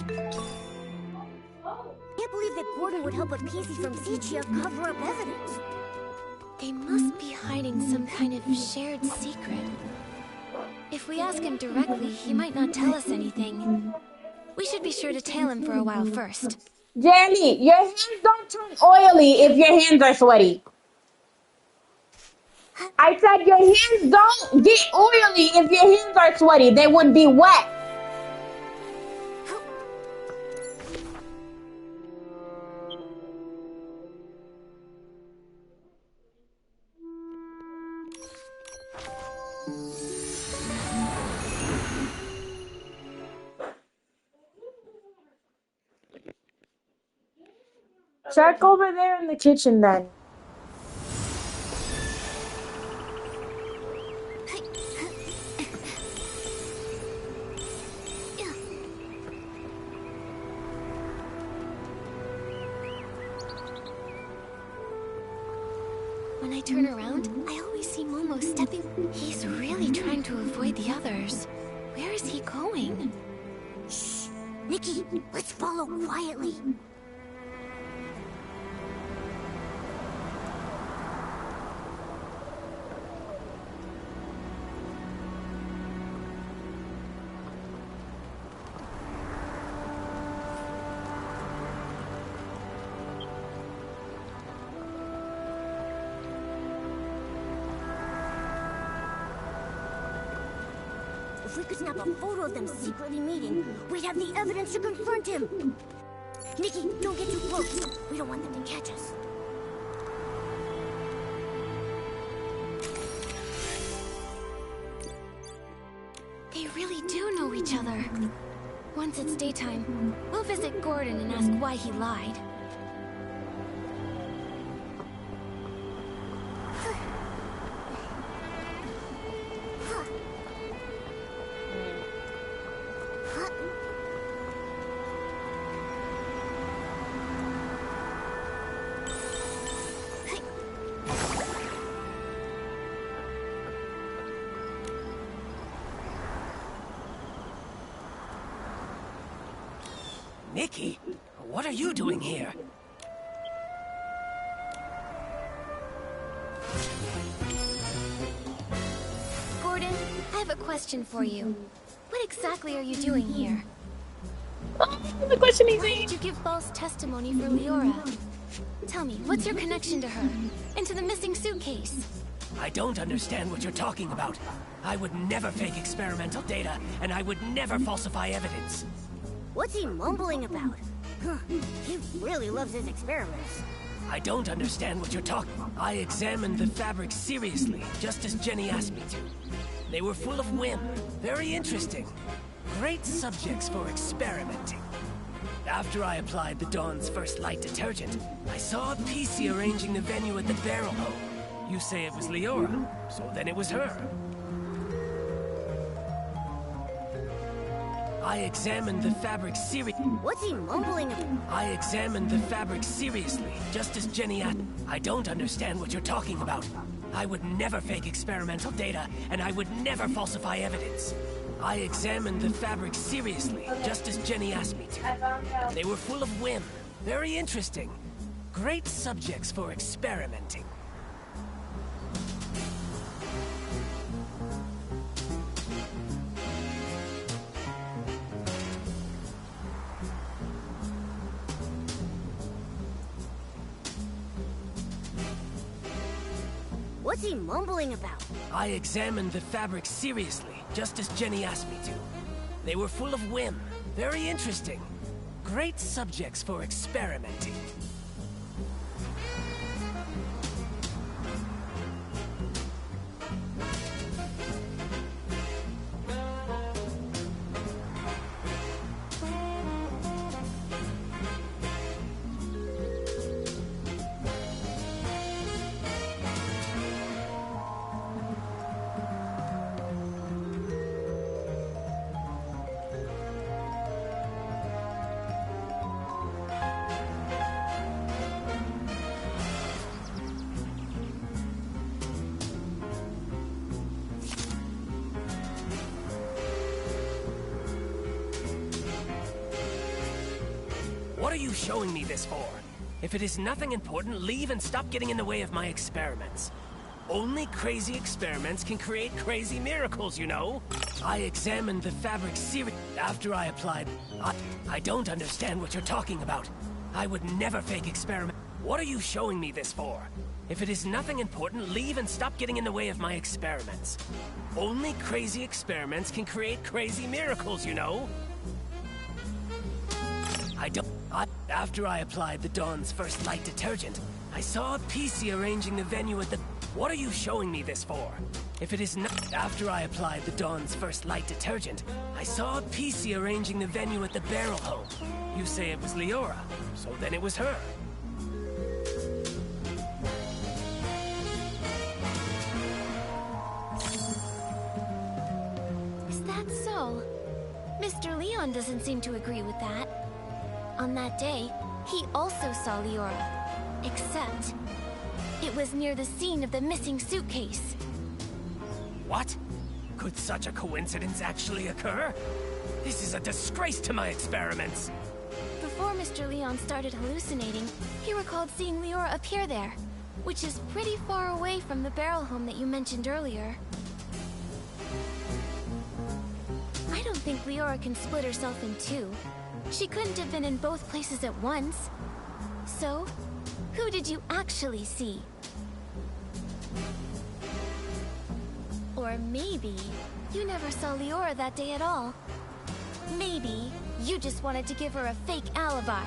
can't believe that Gordon would help a PC from Sichia cover up evidence. They must be hiding some kind of shared secret. If we ask him directly, he might not tell us anything. We should be sure to tail him for a while first. Jenny, your hands don't turn oily if your hands are sweaty. I said your hands don't get oily if your hands are sweaty. They would be wet. Check over there in the kitchen then. When I turn around, I always see Momo stepping. He's really trying to avoid the others. Where is he going? Shh! Nikki, let's follow quietly. If we could snap a photo of them secretly meeting, we'd have the evidence to confront him. Nikki, don't get too close. We don't want them to catch us. They really do know each other. Once it's daytime, we'll visit Gordon and ask why he lied. Nikki, what are you doing here? Gordon, I have a question for you. What exactly are you doing here? The question is, Why did you give false testimony for Leora? Tell me, what's your connection to her? And to the missing suitcase? I don't understand what you're talking about. I would never fake experimental data, and I would never falsify evidence. What's he mumbling about? He really loves his experiments. I don't understand what you're talking. I examined the fabrics seriously, just as Jenny asked me to. They were full of whim, very interesting. Great subjects for experimenting. After I applied the Dawn's first light detergent, I saw a PC arranging the venue at the barrel hole. You say it was Leora, so then it was her. I examined the fabric What's he mumbling about? I examined the fabric seriously, just as Jenny asked. I don't understand what you're talking about. I would never fake experimental data, and I would never falsify evidence. I examined the fabric seriously, just as Jenny asked me to. They were full of whim. Very interesting. Great subjects for experimenting. What's he mumbling about? I examined the fabric seriously, just as Jenny asked me to. They were full of whim. Very interesting. Great subjects for experimenting. What are you showing me this for? If it is nothing important, leave and stop getting in the way of my experiments. Only crazy experiments can create crazy miracles, you know? I examined the fabric after I applied. I don't understand what you're talking about. I would never fake experiment. What are you showing me this for? If it is nothing important, leave and stop getting in the way of my experiments. Only crazy experiments can create crazy miracles, you know? After I applied the Dawn's first light detergent, I saw a PC arranging the venue at the... What are you showing me this for? If it is not... After I applied the Dawn's first light detergent, I saw a PC arranging the venue at the barrel home. You say it was Leora, so then it was her. Is that so? Mr. Leon doesn't seem to agree with that. On that day, he also saw Leora. Except, it was near the scene of the missing suitcase. What? Could such a coincidence actually occur? This is a disgrace to my experiments. Before Mr. Leon started hallucinating, he recalled seeing Leora appear there, which is pretty far away from the barrel home that you mentioned earlier. I don't think Leora can split herself in two. She couldn't have been in both places at once. So, who did you actually see? Or maybe you never saw Leora that day at all. Maybe you just wanted to give her a fake alibi.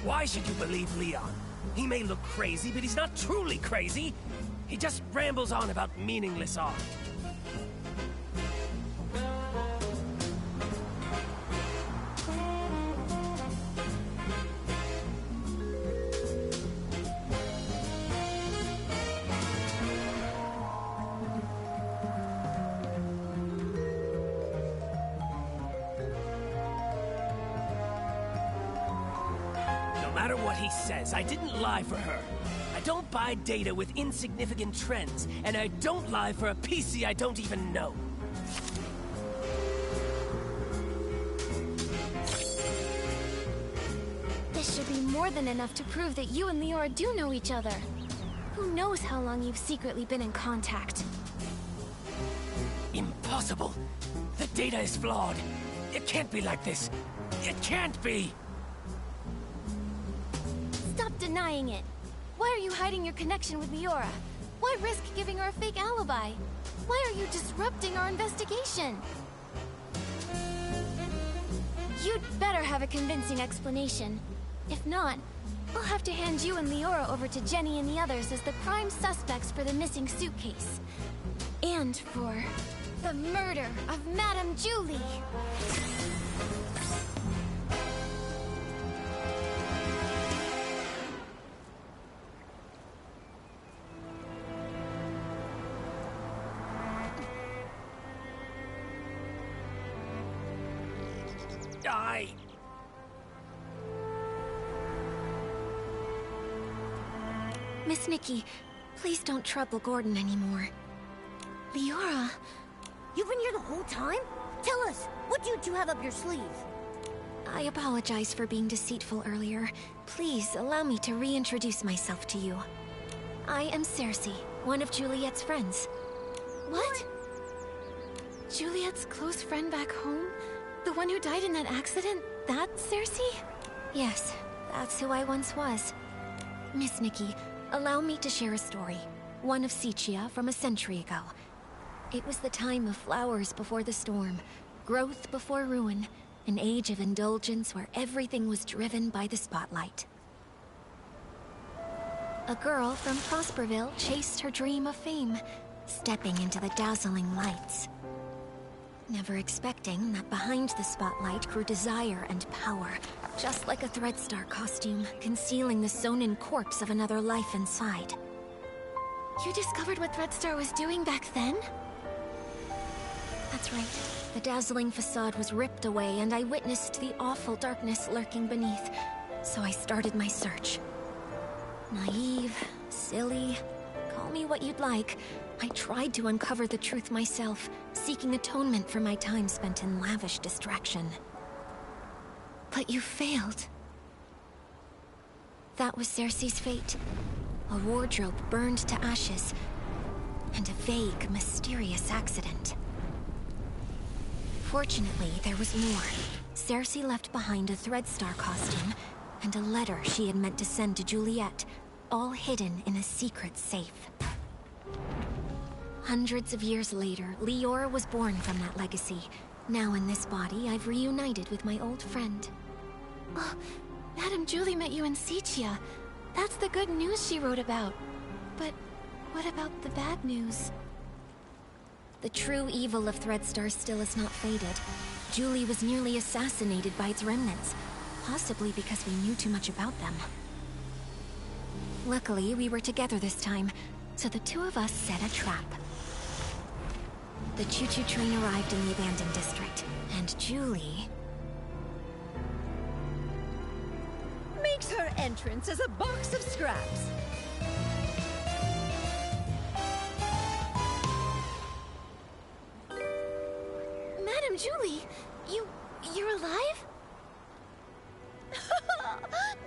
Why should you believe Leon? He may look crazy, but he's not truly crazy. He just rambles on about meaningless art. No matter what he says, I didn't lie for her. I don't buy data with insignificant trends, and I don't lie for a PC I don't even know. This should be more than enough to prove that you and Leora do know each other. Who knows how long you've secretly been in contact? Impossible. The data is flawed. It can't be like this. It can't be! Stop denying it. Why are you hiding your connection with Leora? Why risk giving her a fake alibi? Why are you disrupting our investigation? You'd better have a convincing explanation. If not, I'll have to hand you and Leora over to Jenny and the others as the prime suspects for the missing suitcase. And for the murder of Madame Julie. Miss Nikki, please don't trouble Gordon anymore. Leora... You've been here the whole time? Tell us, what do you two have up your sleeve? I apologize for being deceitful earlier. Please allow me to reintroduce myself to you. I am Cersei, one of Juliet's friends. What? Juliet's close friend back home? The one who died in that accident? That's Cersei? Yes, that's who I once was. Miss Nikki, allow me to share a story. One of Sichia from a century ago. It was the time of flowers before the storm, growth before ruin, an age of indulgence where everything was driven by the spotlight. A girl from Prosperville chased her dream of fame, stepping into the dazzling lights. Never expecting that behind the spotlight grew desire and power, just like a Threadstar costume, concealing the sewn-in corpse of another life inside. You discovered what Threadstar was doing back then? That's right. The dazzling facade was ripped away, and I witnessed the awful darkness lurking beneath, so I started my search. Naive, silly, call me what you'd like. I tried to uncover the truth myself, seeking atonement for my time spent in lavish distraction. But you failed. That was Cersei's fate. A wardrobe burned to ashes, and a vague, mysterious accident. Fortunately, there was more. Cersei left behind a Threadstar costume, and a letter she had meant to send to Juliet, all hidden in a secret safe. Hundreds of years later, Leora was born from that legacy. Now in this body, I've reunited with my old friend. Oh, Madame Julie met you in Sichia. That's the good news she wrote about. But what about the bad news? The true evil of Threadstar still has not faded. Julie was nearly assassinated by its remnants, possibly because we knew too much about them. Luckily, we were together this time, so the two of us set a trap. The choo-choo train arrived in the abandoned district, and Julie... makes her entrance as a box of scraps. Madame Julie, you're alive?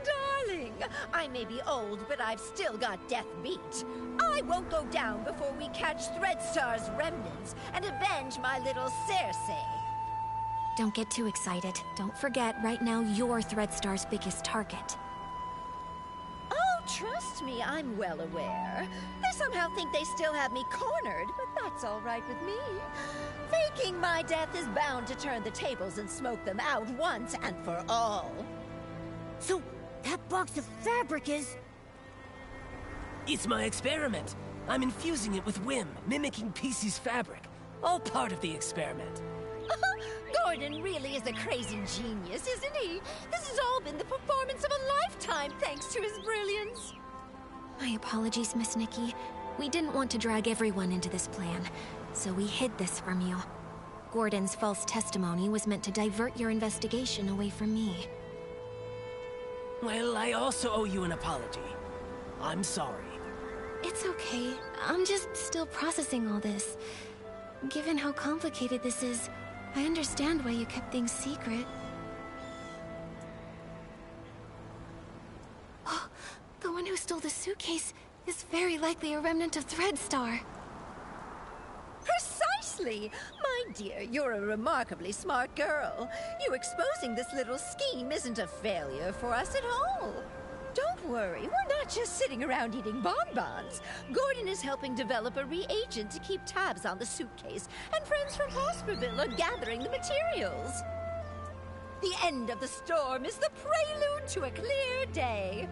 Darling, I may be old, but I've still got death beat. I won't go down before we catch Threadstar's remnants and avenge my little Cersei. Don't get too excited. Don't forget, right now you're Threadstar's biggest target. Oh, trust me, I'm well aware. They somehow think they still have me cornered, but that's all right with me. Faking my death is bound to turn the tables and smoke them out once and for all. So, that box of fabric is... It's my experiment. I'm infusing it with whim, mimicking PC's fabric. All part of the experiment. Gordon really is a crazy genius, isn't he? This has all been the performance of a lifetime, thanks to his brilliance. My apologies, Miss Nikki. We didn't want to drag everyone into this plan, so we hid this from you. Gordon's false testimony was meant to divert your investigation away from me. Well, I also owe you an apology. I'm sorry. It's okay. I'm just still processing all this. Given how complicated this is, I understand why you kept things secret. Oh, the one who stole the suitcase is very likely a remnant of Threadstar. Precisely! My dear, you're a remarkably smart girl. You exposing this little scheme isn't a failure for us at all. Don't worry, we're not just sitting around eating bonbons. Gordon is helping develop a reagent to keep tabs on the suitcase, and friends from Prosperville are gathering the materials. The end of the storm is the prelude to a clear day.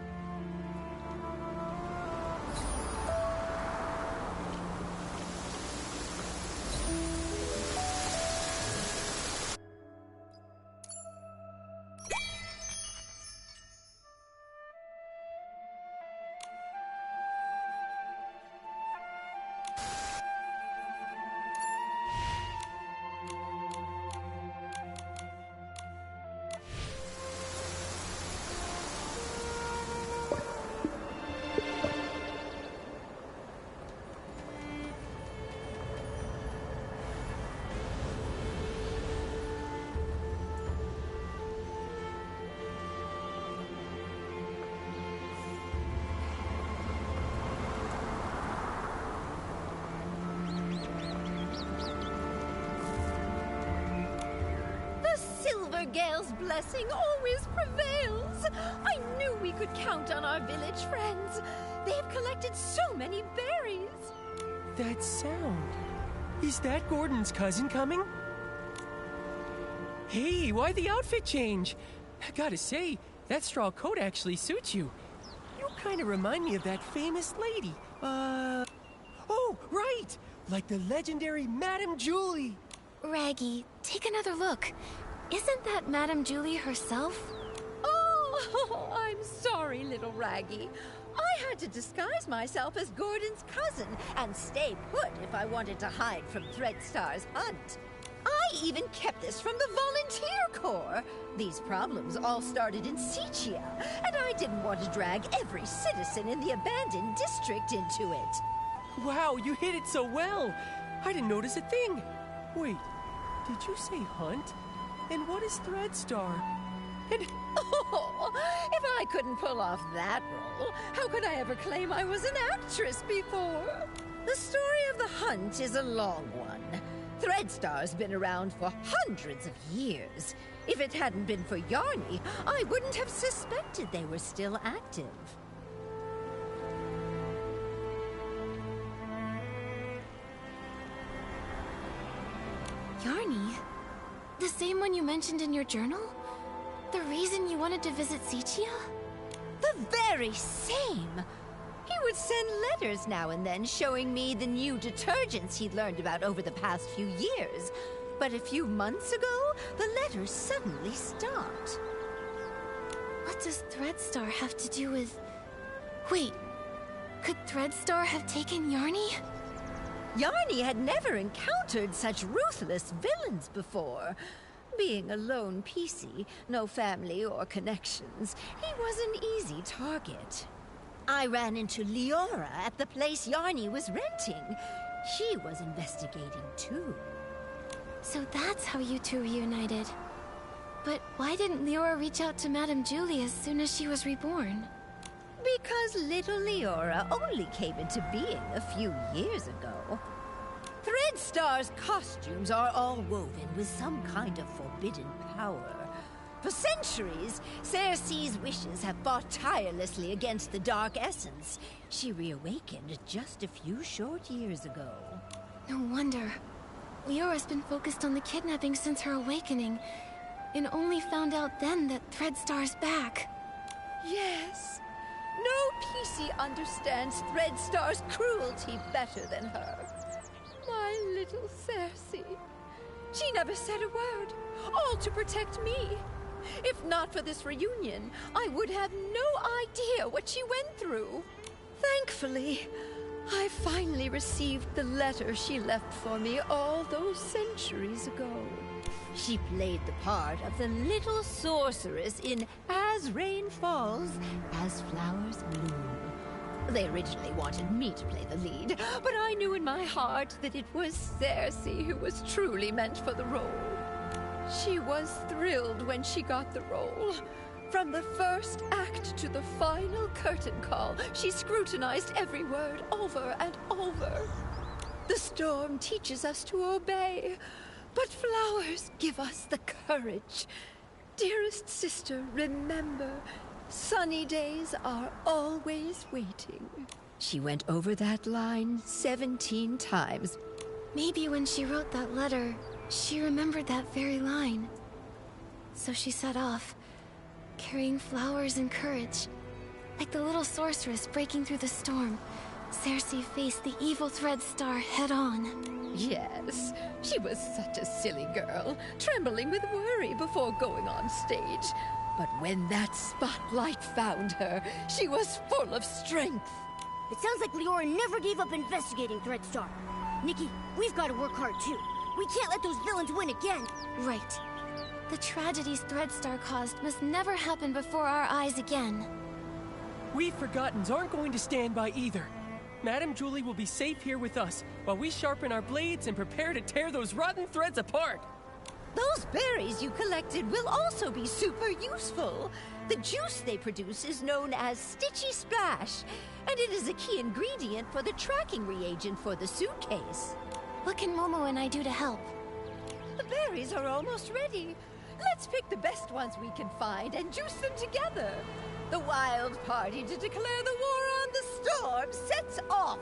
Gale's blessing always prevails. I knew we could count on our village friends. They've collected so many berries. That sound. Is that Gordon's cousin coming? Hey, why the outfit change? I gotta say, that straw coat actually suits you. You kind of remind me of that famous lady. Oh, right! Like the legendary Madame Julie. Raggy, take another look. Isn't that Madame Julie herself? Oh, I'm sorry, little Raggy. I had to disguise myself as Gordon's cousin and stay put if I wanted to hide from Threadstar's hunt. I even kept this from the volunteer corps. These problems all started in Sichia, and I didn't want to drag every citizen in the abandoned district into it. Wow, you hit it so well. I didn't notice a thing. Wait, did you say hunt? And what is Threadstar? And Oh, if I couldn't pull off that role, how could I ever claim I was an actress before? The story of the hunt is a long one. Threadstar's been around for hundreds of years. If it hadn't been for Yarny, I wouldn't have suspected they were still active. Yarny? The same one you mentioned in your journal? The reason you wanted to visit Sichia? The very same! He would send letters now and then showing me the new detergents he'd learned about over the past few years. But a few months ago, the letters suddenly stopped. What does Threadstar have to do with... Wait, could Threadstar have taken Yarny? Yarny had never encountered such ruthless villains before. Being a lone PC, no family or connections, he was an easy target. I ran into Leora at the place Yarny was renting. She was investigating too. So that's how you two reunited. But why didn't Leora reach out to Madame Julie as soon as she was reborn? Because little Leora only came into being a few years ago. Threadstar's costumes are all woven with some kind of forbidden power. For centuries, Cersei's wishes have fought tirelessly against the Dark Essence. She reawakened just a few short years ago. No wonder. Leora's been focused on the kidnapping since her awakening, and only found out then that Threadstar's back. Yes. No PC understands Threadstar's cruelty better than her. My little Cersei. She never said a word, all to protect me. If not for this reunion, I would have no idea what she went through. Thankfully, I finally received the letter she left for me all those centuries ago. She played the part of the little sorceress in As Rain Falls, As Flowers Bloom. They originally wanted me to play the lead, but I knew in my heart that it was Cersei who was truly meant for the role. She was thrilled when she got the role. From the first act to the final curtain call, she scrutinized every word over and over. The storm teaches us to obey, but flowers give us the courage. Dearest sister, remember, sunny days are always waiting. She went over that line 17 times. Maybe when she wrote that letter, she remembered that very line. So she set off, carrying flowers and courage. Like the little sorceress breaking through the storm, Cersei faced the evil Threadstar head-on. Yes, she was such a silly girl, trembling with worry before going on stage. But when that spotlight found her, she was full of strength. It sounds like Leora never gave up investigating Threadstar. Nikki, we've got to work hard too. We can't let those villains win again. Right. The tragedies Threadstar caused must never happen before our eyes again. We Forgottens aren't going to stand by either. Madame Julie will be safe here with us, while we sharpen our blades and prepare to tear those rotten threads apart. Those berries you collected will also be super useful. The juice they produce is known as Stitchy Splash, and it is a key ingredient for the tracking reagent for the suitcase. What can Momo and I do to help? The berries are almost ready. Let's pick the best ones we can find and juice them together. The wild party to declare the war on the storm sets off.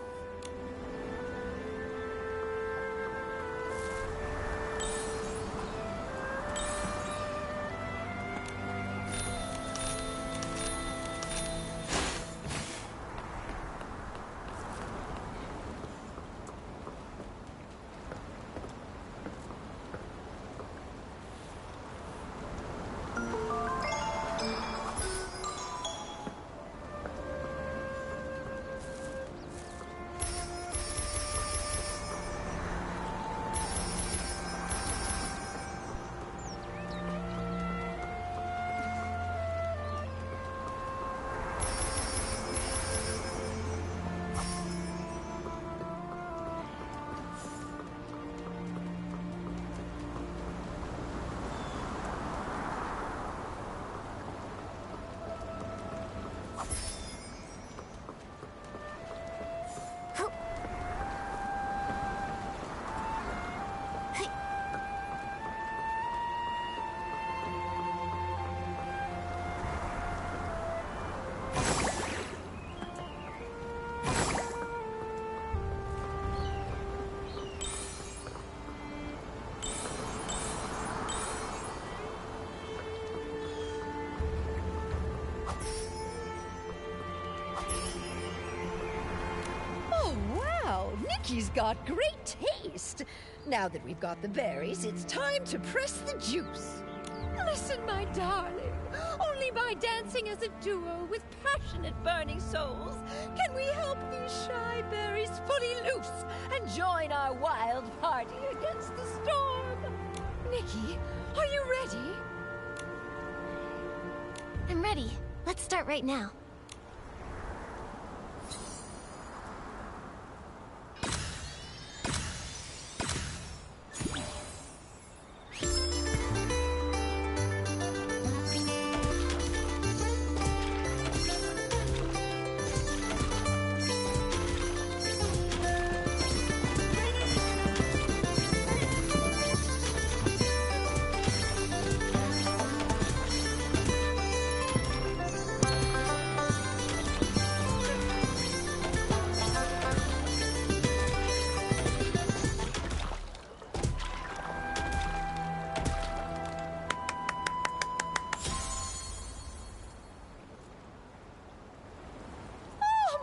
Nikki's got great taste. Now that we've got the berries, it's time to press the juice. Listen, my darling. Only by dancing as a duo with passionate burning souls can we help these shy berries fully loose and join our wild party against the storm. Nikki, are you ready? I'm ready. Let's start right now.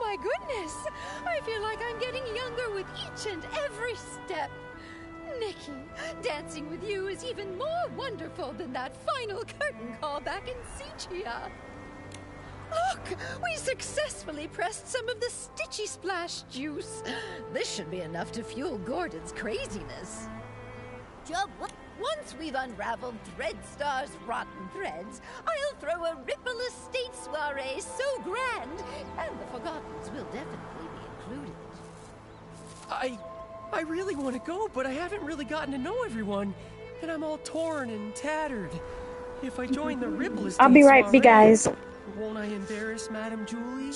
My goodness! I feel like I'm getting younger with each and every step. Nikki, dancing with you is even more wonderful than that final curtain call back in Sichia. Look! We successfully pressed some of the Stitchy Splash juice. This should be enough to fuel Gordon's craziness. Job, what? Once we've unraveled Threadstar's rotten threads, I'll throw a Ripple Estate soiree so grand, and the Forgottens will definitely be included. I really want to go, but I haven't really gotten to know everyone, and I'm all torn and tattered. If I join the Ripple Estate I'll be right soiree, back, guys. won't I embarrass Madame Julie?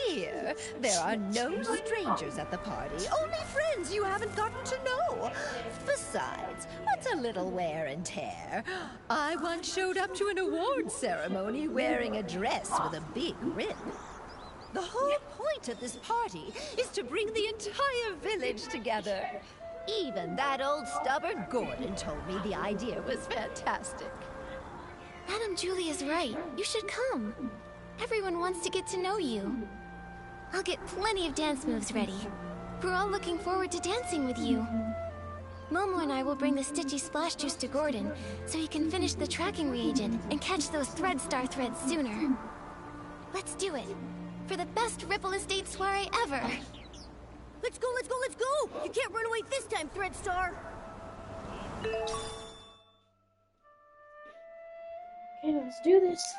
Dear, there are no strangers at the party, only friends you haven't gotten to know. Besides, what's a little wear and tear? I once showed up to an award ceremony wearing a dress with a big rip. The whole point of this party is to bring the entire village together. Even that old stubborn Gordon told me the idea was fantastic. Madame Julie is right. You should come. Everyone wants to get to know you. I'll get plenty of dance moves ready. We're all looking forward to dancing with you. Momo and I will bring the Stitchy Splash Juice to Gordon so he can finish the tracking reagent and catch those Threadstar threads sooner. Let's do it. For the best Ripple Estate soiree ever. Let's go, let's go, let's go! You can't run away this time, Threadstar! Okay, let's do this.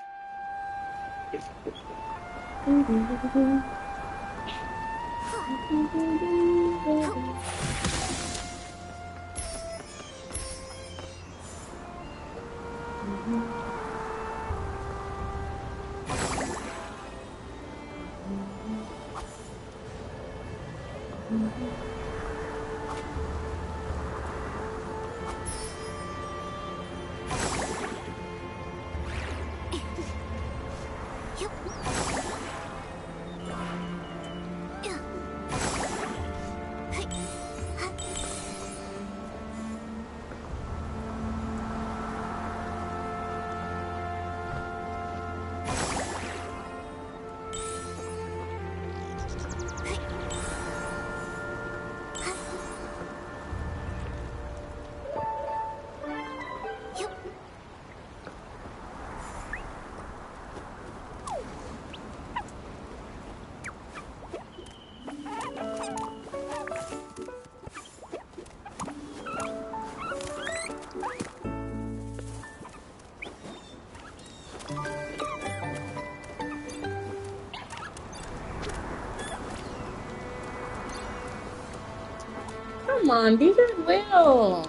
Come on, these are Will.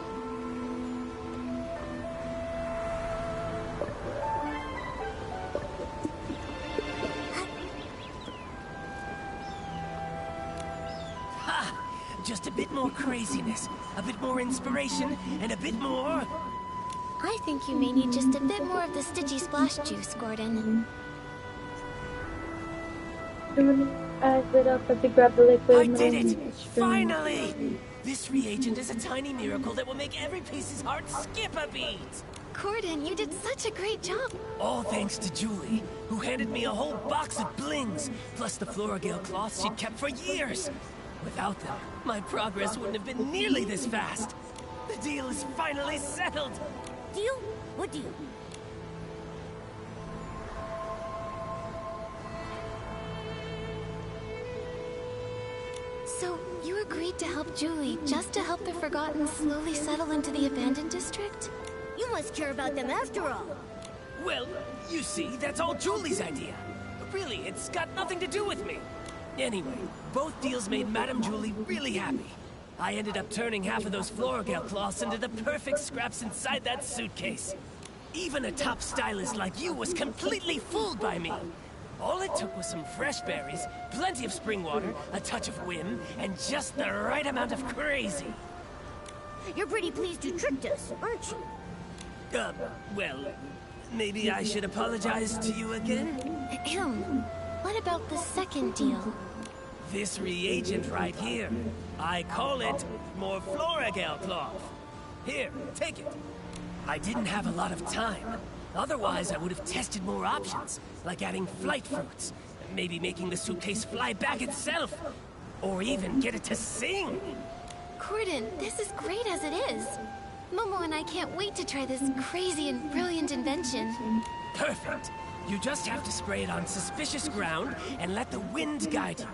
Just a bit more craziness, a bit more inspiration, and a bit more... I think you may need just a bit more of the Stitchy Splash juice, Gordon. I lit up as he grabbed the liquid. I did it! Finally! This reagent is a tiny miracle that will make every piece's heart skip a beat! Gordon, you did such a great job. All thanks to Julie, who handed me a whole box of blings, plus the Floragale cloths she'd kept for years. Without them, my progress wouldn't have been nearly this fast. The deal is finally settled. Deal? What deal? So, you agreed to help Julie just to help the Forgotten slowly settle into the abandoned district? You must care about them after all. Well, you see, that's all Julie's idea. Really, it's got nothing to do with me. Anyway, both deals made Madame Julie really happy. I ended up turning half of those Floragale cloths into the perfect scraps inside that suitcase. Even a top stylist like you was completely fooled by me. All it took was some fresh berries, plenty of spring water, a touch of whim, and just the right amount of crazy. You're pretty pleased you tricked us, aren't you? Well, maybe I should apologize to you again? What about the second deal? This reagent right here. I call it more Floragale cloth. Here, take it. I didn't have a lot of time. Otherwise, I would have tested more options, like adding flight fruits, maybe making the suitcase fly back itself, or even get it to sing. Gordon, this is great as it is. Momo and I can't wait to try this crazy and brilliant invention. Perfect. You just have to spray it on suspicious ground and let the wind guide you.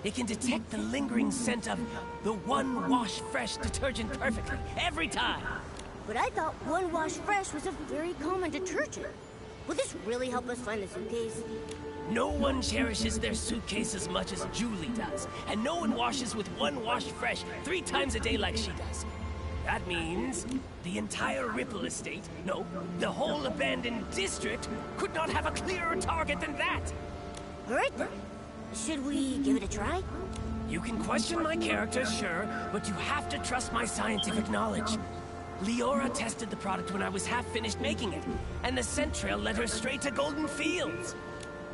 It can detect the lingering scent of the One Wash Fresh detergent perfectly, every time. But I thought One Wash Fresh was a very common detergent. Will this really help us find the suitcase? No one cherishes their suitcase as much as Julie does, and no one washes with One Wash Fresh 3 times a day like she does. That means the entire Ripple estate, no, the whole abandoned district, could not have a clearer target than that. All right then. Should we give it a try? You can question my character, sure, but you have to trust my scientific knowledge. Leora tested the product when I was half finished making it, and the scent trail led her straight to Golden Fields.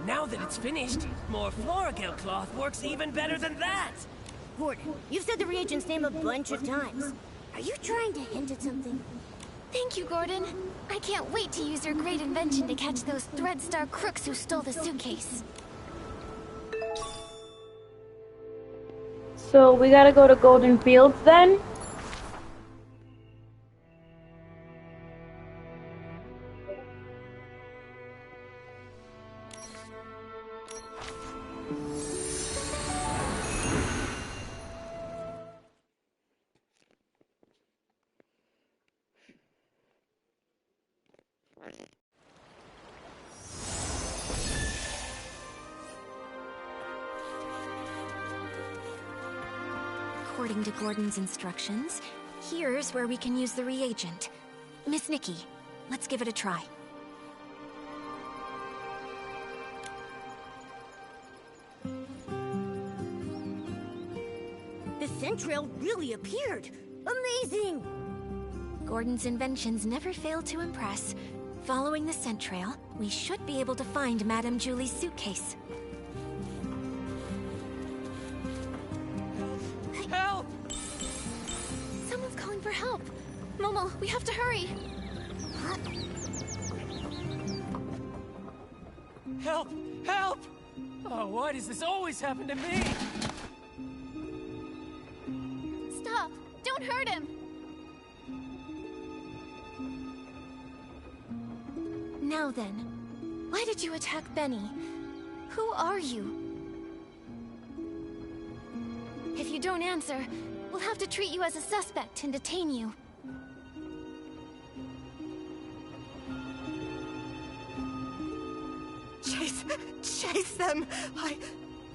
Now that it's finished, more Floragale cloth works even better than that. Gordon, you've said the reagent's name a bunch of times. Are you trying to hint at something? Thank you, Gordon. I can't wait to use your great invention to catch those Threadstar crooks who stole the suitcase. So we gotta go to Golden Fields then? According to Gordon's instructions, here's where we can use the reagent. Miss Nikki, let's give it a try. The scent trail really appeared. Amazing! Gordon's inventions never fail to impress. Following the scent trail, we should be able to find Madame Julie's suitcase. Help! Someone's calling for help. Momo, we have to hurry. Help! Help! Oh, why does this always happen to me? Stop! Don't hurt him! Now then, why did you attack Benny? Who are you? If you don't answer, we'll have to treat you as a suspect and detain you. Chase them!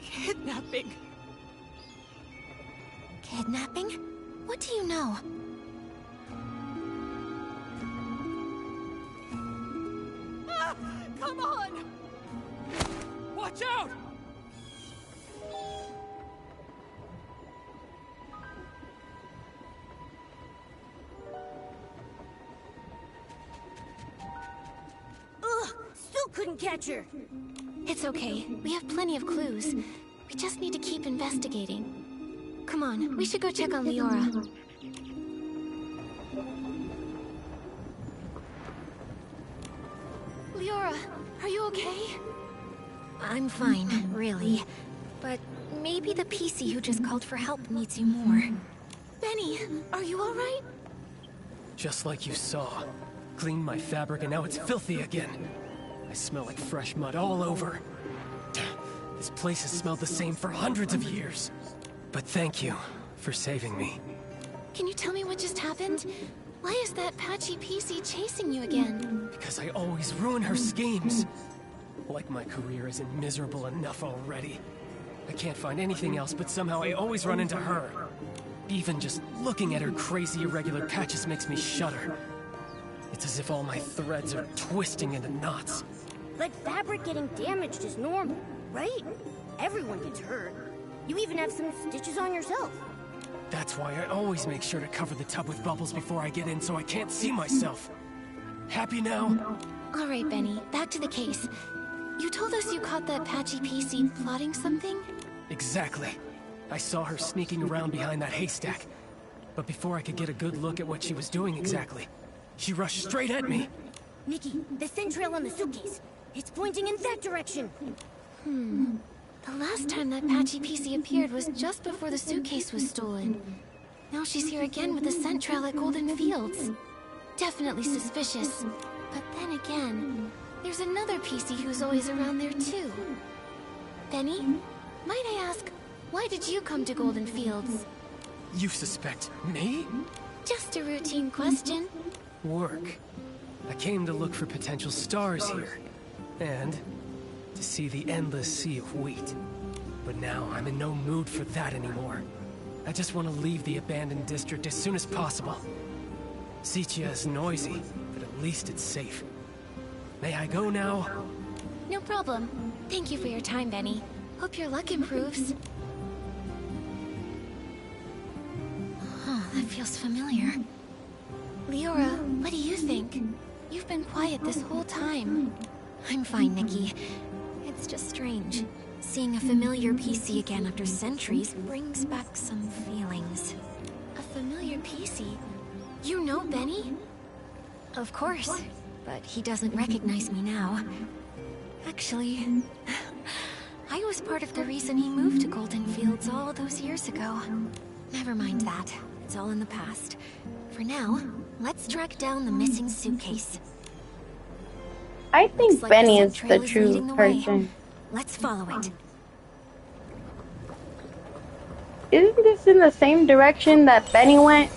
Kidnapping. Kidnapping? What do you know? Ah, come on! Watch out! Ugh, still couldn't catch her. It's okay. We have plenty of clues. We just need to keep investigating. Come on, we should go check on Leora. Leora, are you okay? I'm fine, really. But maybe the PC who just called for help needs you more. Benny, are you alright? Just like you saw. Cleaned my fabric and now it's filthy again. I smell like fresh mud all over. This place has smelled the same for hundreds of years. But thank you for saving me. Can you tell me what just happened? Why is that patchy PC chasing you again? Because I always ruin her schemes. Like my career isn't miserable enough already. I can't find anything else, but somehow I always run into her. Even just looking at her crazy irregular patches makes me shudder. It's as if all my threads are twisting into knots. Like fabric getting damaged is normal, right? Everyone gets hurt. You even have some stitches on yourself. That's why I always make sure to cover the tub with bubbles before I get in so I can't see myself. Happy now? Alright, Benny, back to the case. You told us you caught that patchy PC plotting something? Exactly. I saw her sneaking around behind that haystack. But before I could get a good look at what she was doing exactly, she rushed straight at me. Nikki, the scent trail on the suitcase. It's pointing in that direction. The last time that patchy PC appeared was just before the suitcase was stolen. Now she's here again with the scent trail at Golden Fields. Definitely suspicious. But then again, there's another PC who's always around there too. Benny, might I ask, why did you come to Golden Fields? You suspect me? Just a routine question. Work. I came to look for potential stars here. And to see the endless sea of wheat. But now I'm in no mood for that anymore. I just want to leave the abandoned district as soon as possible. Sitia is noisy, but at least it's safe. May I go now? No problem. Thank you for your time, Benny. Hope your luck improves. Huh, that feels familiar. Leora, what do you think? You've been quiet this whole time. I'm fine, Nikki. It's just strange. Seeing a familiar PC again after centuries brings back some feelings. A familiar PC? You know Benny? Of course, but he doesn't recognize me now. Actually, I was part of the reason he moved to Golden Fields all those years ago. Never mind that. It's all in the past. For now, let's track down the missing suitcase. I think Looks like Benny the is scent the trail is true leading the way. person. Let's follow it. Isn't this in the same direction that Benny went?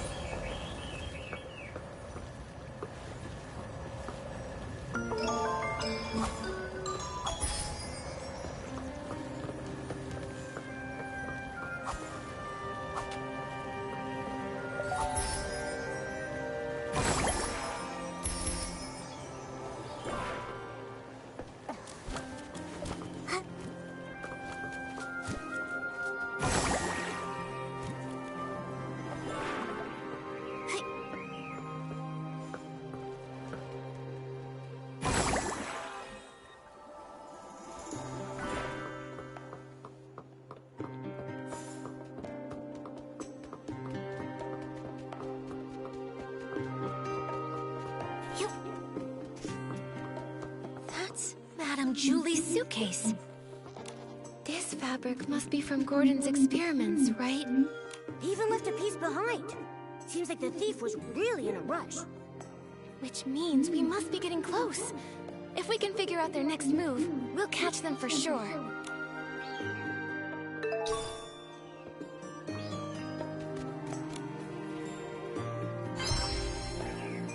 That's Madame Julie's suitcase. This fabric must be from Gordon's experiments, right? He even left a piece behind. Seems like the thief was really in a rush. Which means we must be getting close. If we can figure out their next move, we'll catch them for sure.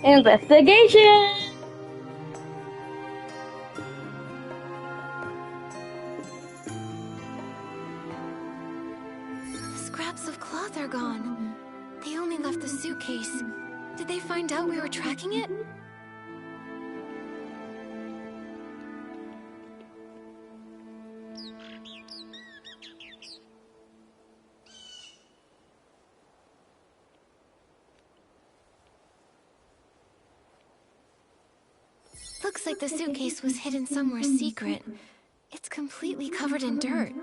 Investigation! The scraps of cloth are gone. They only the suitcase. Did they find out we were tracking it? Looks like the suitcase was hidden somewhere secret. It's completely covered in dirt.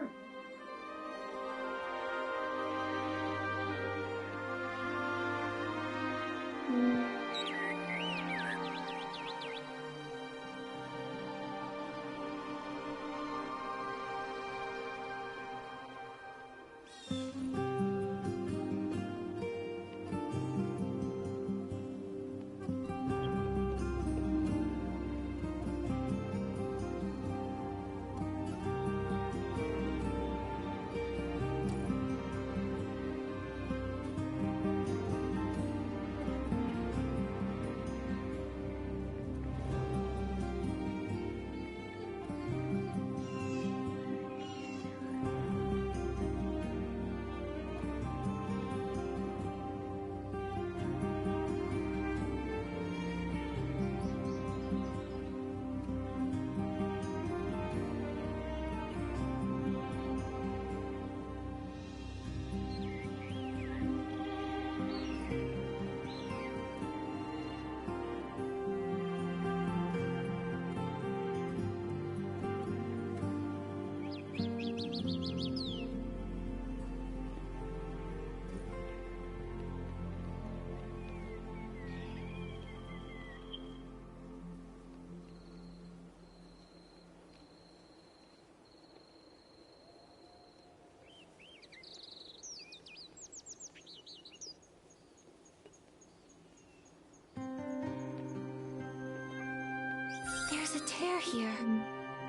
There's a tear here.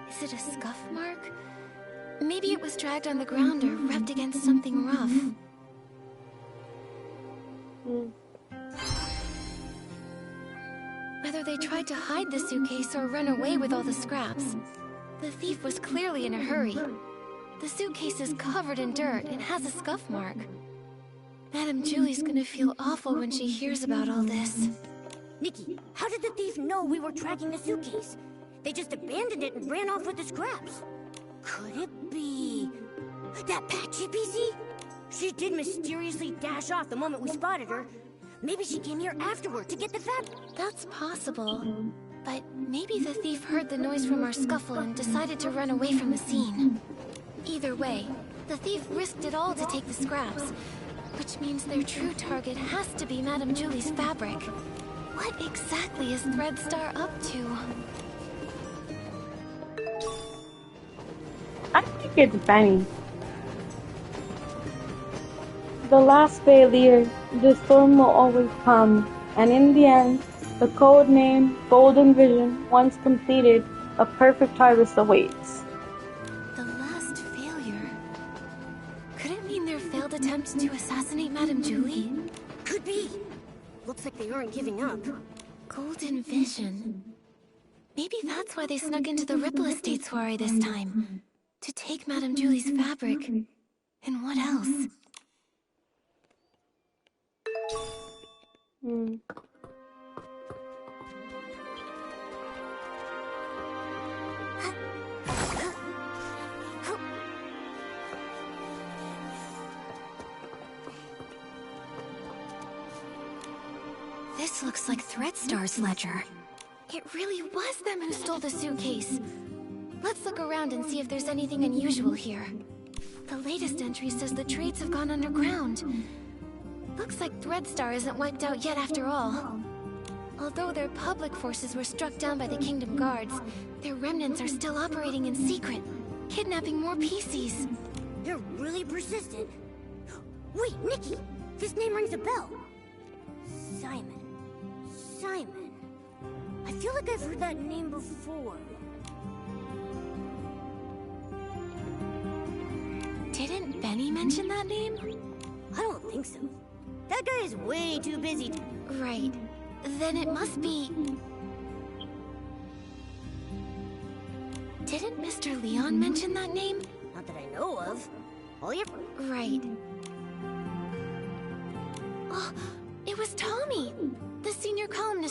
Is it a scuff mark? Maybe it was dragged on the ground or rubbed against something rough. Whether they tried to hide the suitcase or run away with all the scraps, the thief was clearly in a hurry. The suitcase is covered in dirt and has a scuff mark. Madame Julie's gonna feel awful when she hears about all this. Nikki, how did the thief know we were tracking the suitcase? They just abandoned it and ran off with the scraps. Could it be that Patchy PC? She did mysteriously dash off the moment we spotted her. Maybe she came here afterward to get the fab. That's possible. But maybe the thief heard the noise from our scuffle and decided to run away from the scene. Either way, the thief risked it all to take the scraps, which means their true target has to be Madame Julie's fabric. What exactly is Threadstar up to? I think it's Benny. The last failure, the storm will always come, and in the end, the code name Golden Vision, once completed, a perfect harvest awaits. The last failure? Could it mean their failed attempt to assassinate Madame Julie? Could be. Looks like they aren't giving up. Golden Vision. Maybe that's why they snuck into the Ripple Estate soiree this time. To take Madame Julie's fabric. And what else? This looks like Threadstar's ledger. It really was them who stole the suitcase. Let's look around and see if there's anything unusual here. The latest entry says the trades have gone underground. Looks like Threadstar isn't wiped out yet after all. Although their public forces were struck down by the Kingdom Guards, their remnants are still operating in secret, kidnapping more PCs. They're really persistent. Wait, Nikki! This name rings a bell. Simon. Simon. I feel like I've heard that name before. Didn't Benny mention that name? I don't think so. That guy is way too busy. Right. Then it must be... Didn't Mr. Leon mention that name? Not that I know of. All you... Right. Oh, it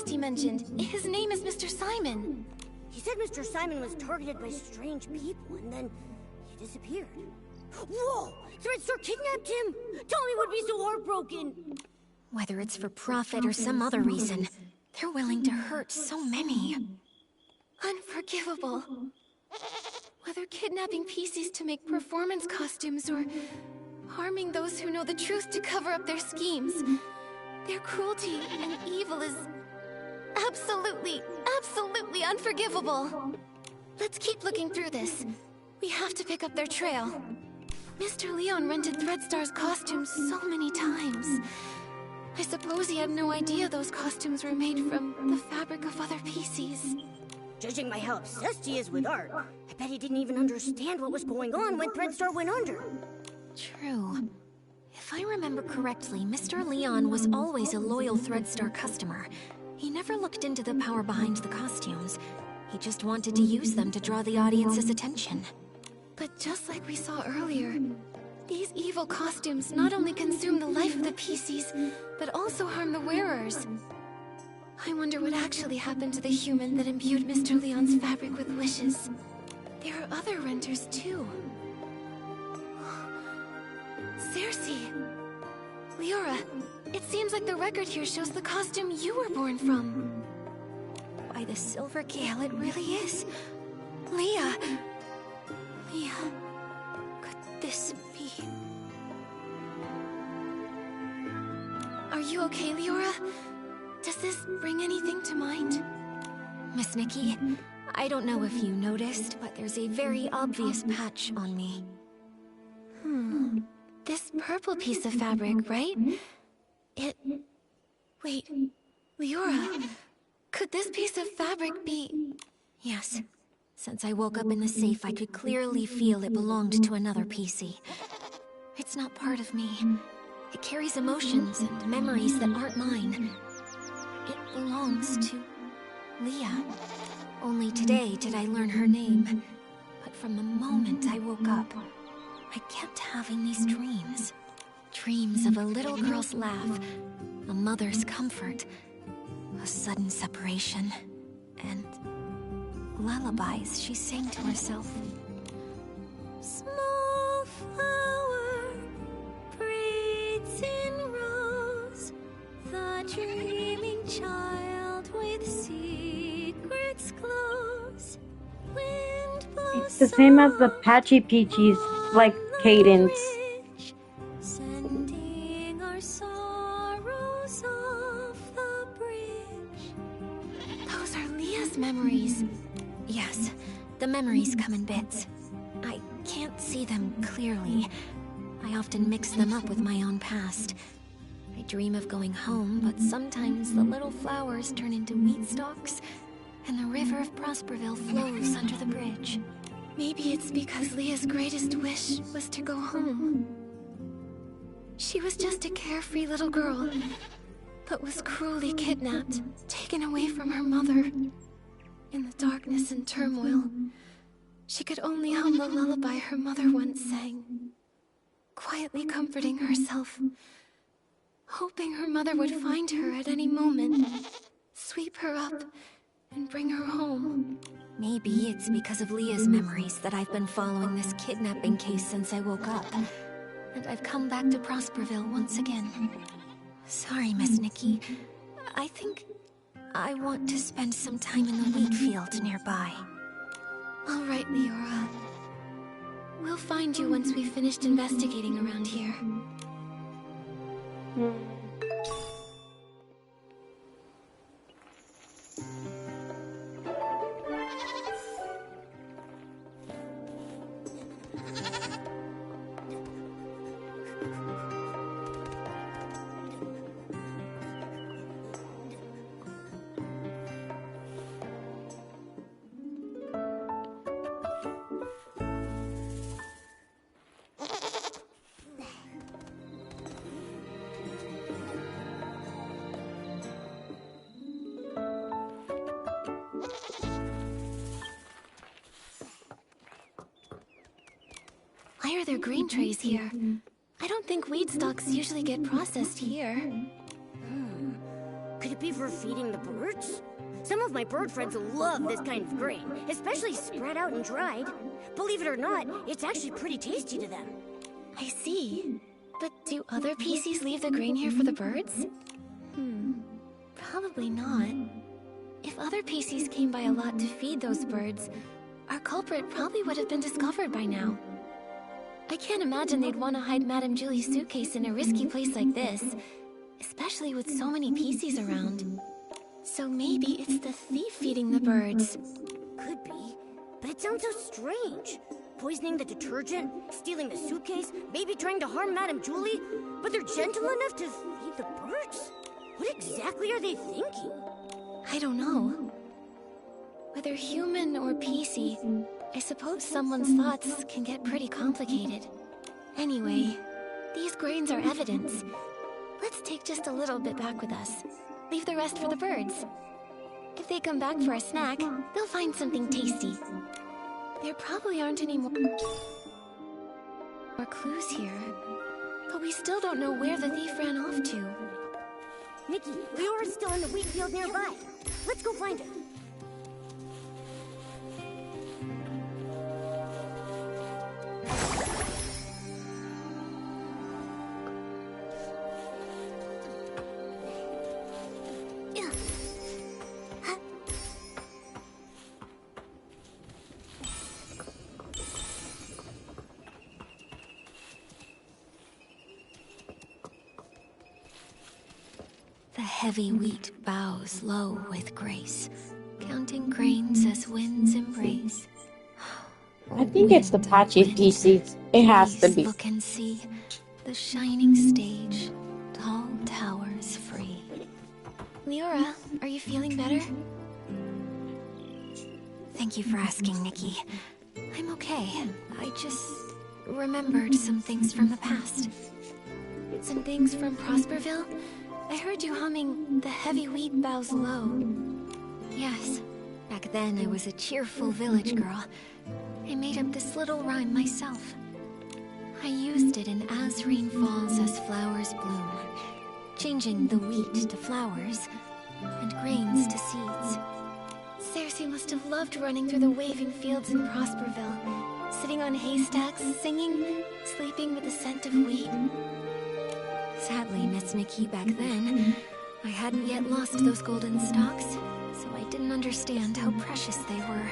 artist he mentioned. His name is Mr. Simon. He said Mr. Simon was targeted by strange people, and then he disappeared. Whoa! Threadstar kidnapped him! Tommy would be so heartbroken! Whether it's for profit or some other reason, they're willing to hurt so many. Unforgivable. Whether kidnapping PCs to make performance costumes or harming those who know the truth to cover up their schemes, their cruelty and evil is absolutely unforgivable. Let's keep looking through this. We have to pick up their trail. Mr. Leon rented Threadstar's costumes so many times. I suppose he had no idea those costumes were made from the fabric of other PCs. Judging by how obsessed he is with art, I bet he didn't even understand what was going on when Threadstar went under. True. If I remember correctly, Mr. Leon was always a loyal Threadstar customer. He never looked into the power behind the costumes. He just wanted to use them to draw the audience's attention. But just like we saw earlier, these evil costumes not only consume the life of the PCs, but also harm the wearers. I wonder what actually happened to the human that imbued Mr. Leon's fabric with wishes. There are other renters too. Circe! Leora, it seems like the record here shows the costume you were born from. By the silver gale, it really is. Leah! Leah, could this be... Are you okay, Leora? Does this bring anything to mind? Miss Nikki, I don't know if you noticed, but there's a very obvious patch on me. This purple piece of fabric, right? Wait, Leora, could this piece of fabric be... Yes. Since I woke up in the safe, I could clearly feel it belonged to another PC. It's not part of me. It carries emotions and memories that aren't mine. It belongs to Leah. Only today did I learn her name. But from the moment I woke up, I kept having these dreams. Dreams of a little girl's laugh, a mother's comfort, a sudden separation, and lullabies she sang to herself. Small flower breathes in rose, the dreaming child with secrets close. Wind blows It's the same as the Patchy Peaches, like, cadence. Sending our sorrows off the bridge. Those are Leah's memories. Yes, the memories come in bits. I can't see them clearly. I often mix them up with my own past. I dream of going home, but sometimes the little flowers turn into wheat stalks, and the river of Prosperville flows under the bridge. Maybe it's because Leah's greatest wish was to go home. She was just a carefree little girl, but was cruelly kidnapped, taken away from her mother. In the darkness and turmoil, she could only hum the lullaby her mother once sang, quietly comforting herself, hoping her mother would find her at any moment, sweep her up, and bring her home. Maybe it's because of Leah's memories that I've been following this kidnapping case since I woke up. And I've come back to Prosperville once again. Sorry, Miss Nikki. I think I want to spend some time in the wheat field nearby. All right, Leora. We'll find you once we've finished investigating around here. Why are there green trays here? I don't think weed stalks usually get processed here. Could it recipe for feeding the birds? Some of my bird friends love this kind of grain, especially spread out and dried. Believe it or not, it's actually pretty tasty to them. I see. But do other PCs leave the grain here for the birds? Probably not. If other PCs came by a lot to feed those birds, our culprit probably would have been discovered by now. I can't imagine they'd want to hide Madame Julie's suitcase in a risky place like this, especially with so many PCs around. So maybe it's the thief feeding the birds. Could be, but it sounds so strange. Poisoning the detergent, stealing the suitcase, maybe trying to harm Madame Julie, but they're gentle enough to feed the birds? What exactly are they thinking? I don't know. Whether human or PC, I suppose someone's thoughts can get pretty complicated. Anyway, these grains are evidence. Let's take just a little bit back with us. Leave the rest for the birds. If they come back for a snack, they'll find something tasty. There probably aren't any more clues here. But we still don't know where the thief ran off to. Nikki, Leora's still in the wheat field nearby. Let's go find her. The heavy wheat bows low with grace, counting grains as winds embrace. I think it's the patchy PCs. It has to be. Look and see the shining stage, tall towers free. Leora, are you feeling better? Thank you for asking, Nikki. I'm okay. I just remembered some things from the past. Some things from Prosperville? I heard you humming The Heavy Wheat Bows Low. Yes, back then I was a cheerful village girl. I made up this little rhyme myself. I used it in As Rain Falls As Flowers Bloom, changing the wheat to flowers and grains to seeds. Cersei must have loved running through the waving fields in Prosperville, sitting on haystacks, singing, sleeping with the scent of wheat. Sadly, Miss Nikki, back then, I hadn't yet lost those golden stalks, so I didn't understand how precious they were.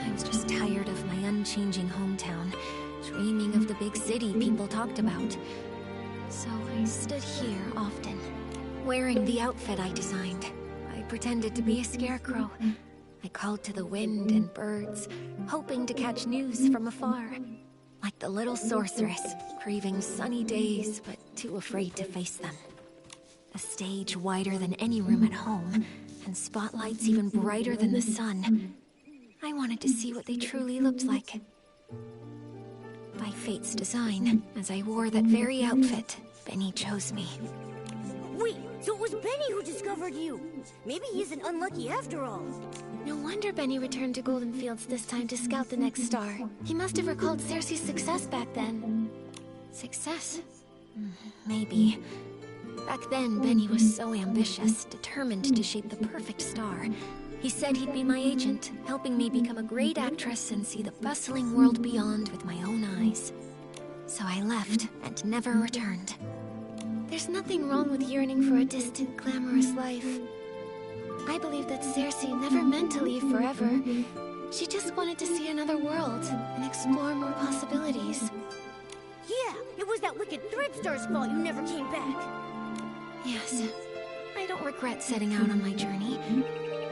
I was just tired of my unchanging hometown, dreaming of the big city people talked about. So I stood here often, wearing the outfit I designed. I pretended to be a scarecrow. I called to the wind and birds, hoping to catch news from afar. Like the little sorceress, craving sunny days, but too afraid to face them. A stage wider than any room at home, and spotlights even brighter than the sun. I wanted to see what they truly looked like. By fate's design, as I wore that very outfit, Benny chose me. Wait, so it was Benny who discovered you. Maybe he isn't unlucky after all. No wonder Benny returned to Golden Fields this time to scout the next star. He must have recalled Cersei's success back then. Success? Maybe. Back then, Benny was so ambitious, determined to shape the perfect star. He said he'd be my agent, helping me become a great actress and see the bustling world beyond with my own eyes. So I left and never returned. There's nothing wrong with yearning for a distant, glamorous life. I believe that Cersei never meant to leave forever. She just wanted to see another world and explore more possibilities. Yeah, it was that wicked Threadstar's fault you never came back. Yes, I don't regret setting out on my journey,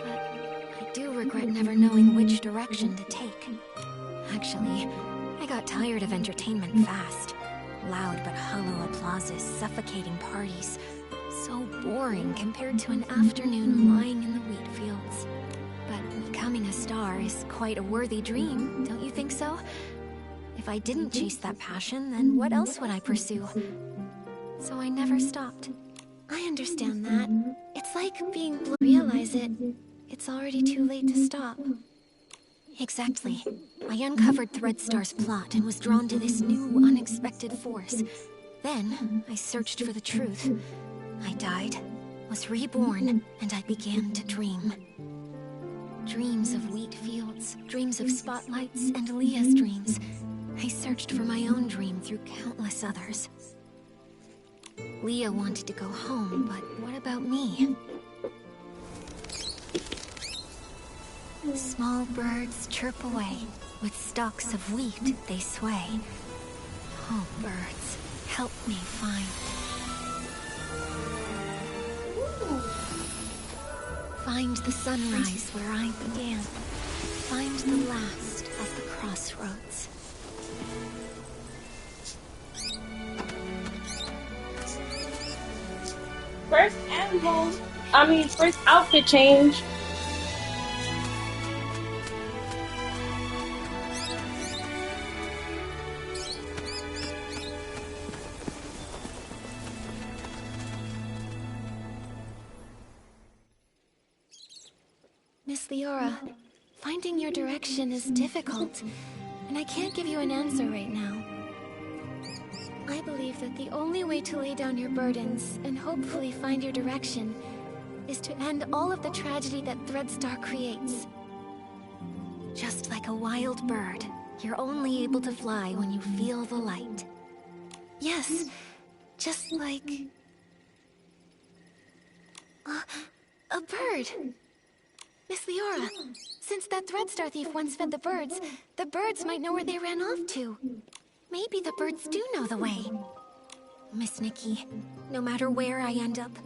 but I do regret never knowing which direction to take. Actually, I got tired of entertainment fast. Loud but hollow applauses, suffocating parties. So boring compared to an afternoon lying in the wheat fields. But becoming a star is quite a worthy dream, don't you think so? If I didn't chase that passion, then what else would I pursue? So I never stopped. I understand that. It's like being realize it. It's already too late to stop. Exactly. I uncovered Threadstar's plot and was drawn to this new, unexpected force. Then, I searched for the truth. I died, was reborn, and I began to dream. Dreams of wheat fields, dreams of spotlights, and Leah's dreams. I searched for my own dream through countless others. Leah wanted to go home, but what about me? Small birds chirp away. With stalks of wheat, they sway. Oh, birds, help me find. Find the sunrise where I began. Find the last of the crossroads. First outfit change. Miss Leora, finding your direction is difficult, and I can't give you an answer right now. I believe that the only way to lay down your burdens and hopefully find your direction is to end all of the tragedy that Threadstar creates. Just like a wild bird, you're only able to fly when you feel the light. Yes, just like... a bird. Miss Leora, since that Threadstar thief once fed the birds might know where they ran off to. Maybe the birds do know the way. Miss Nikki, no matter where I end up,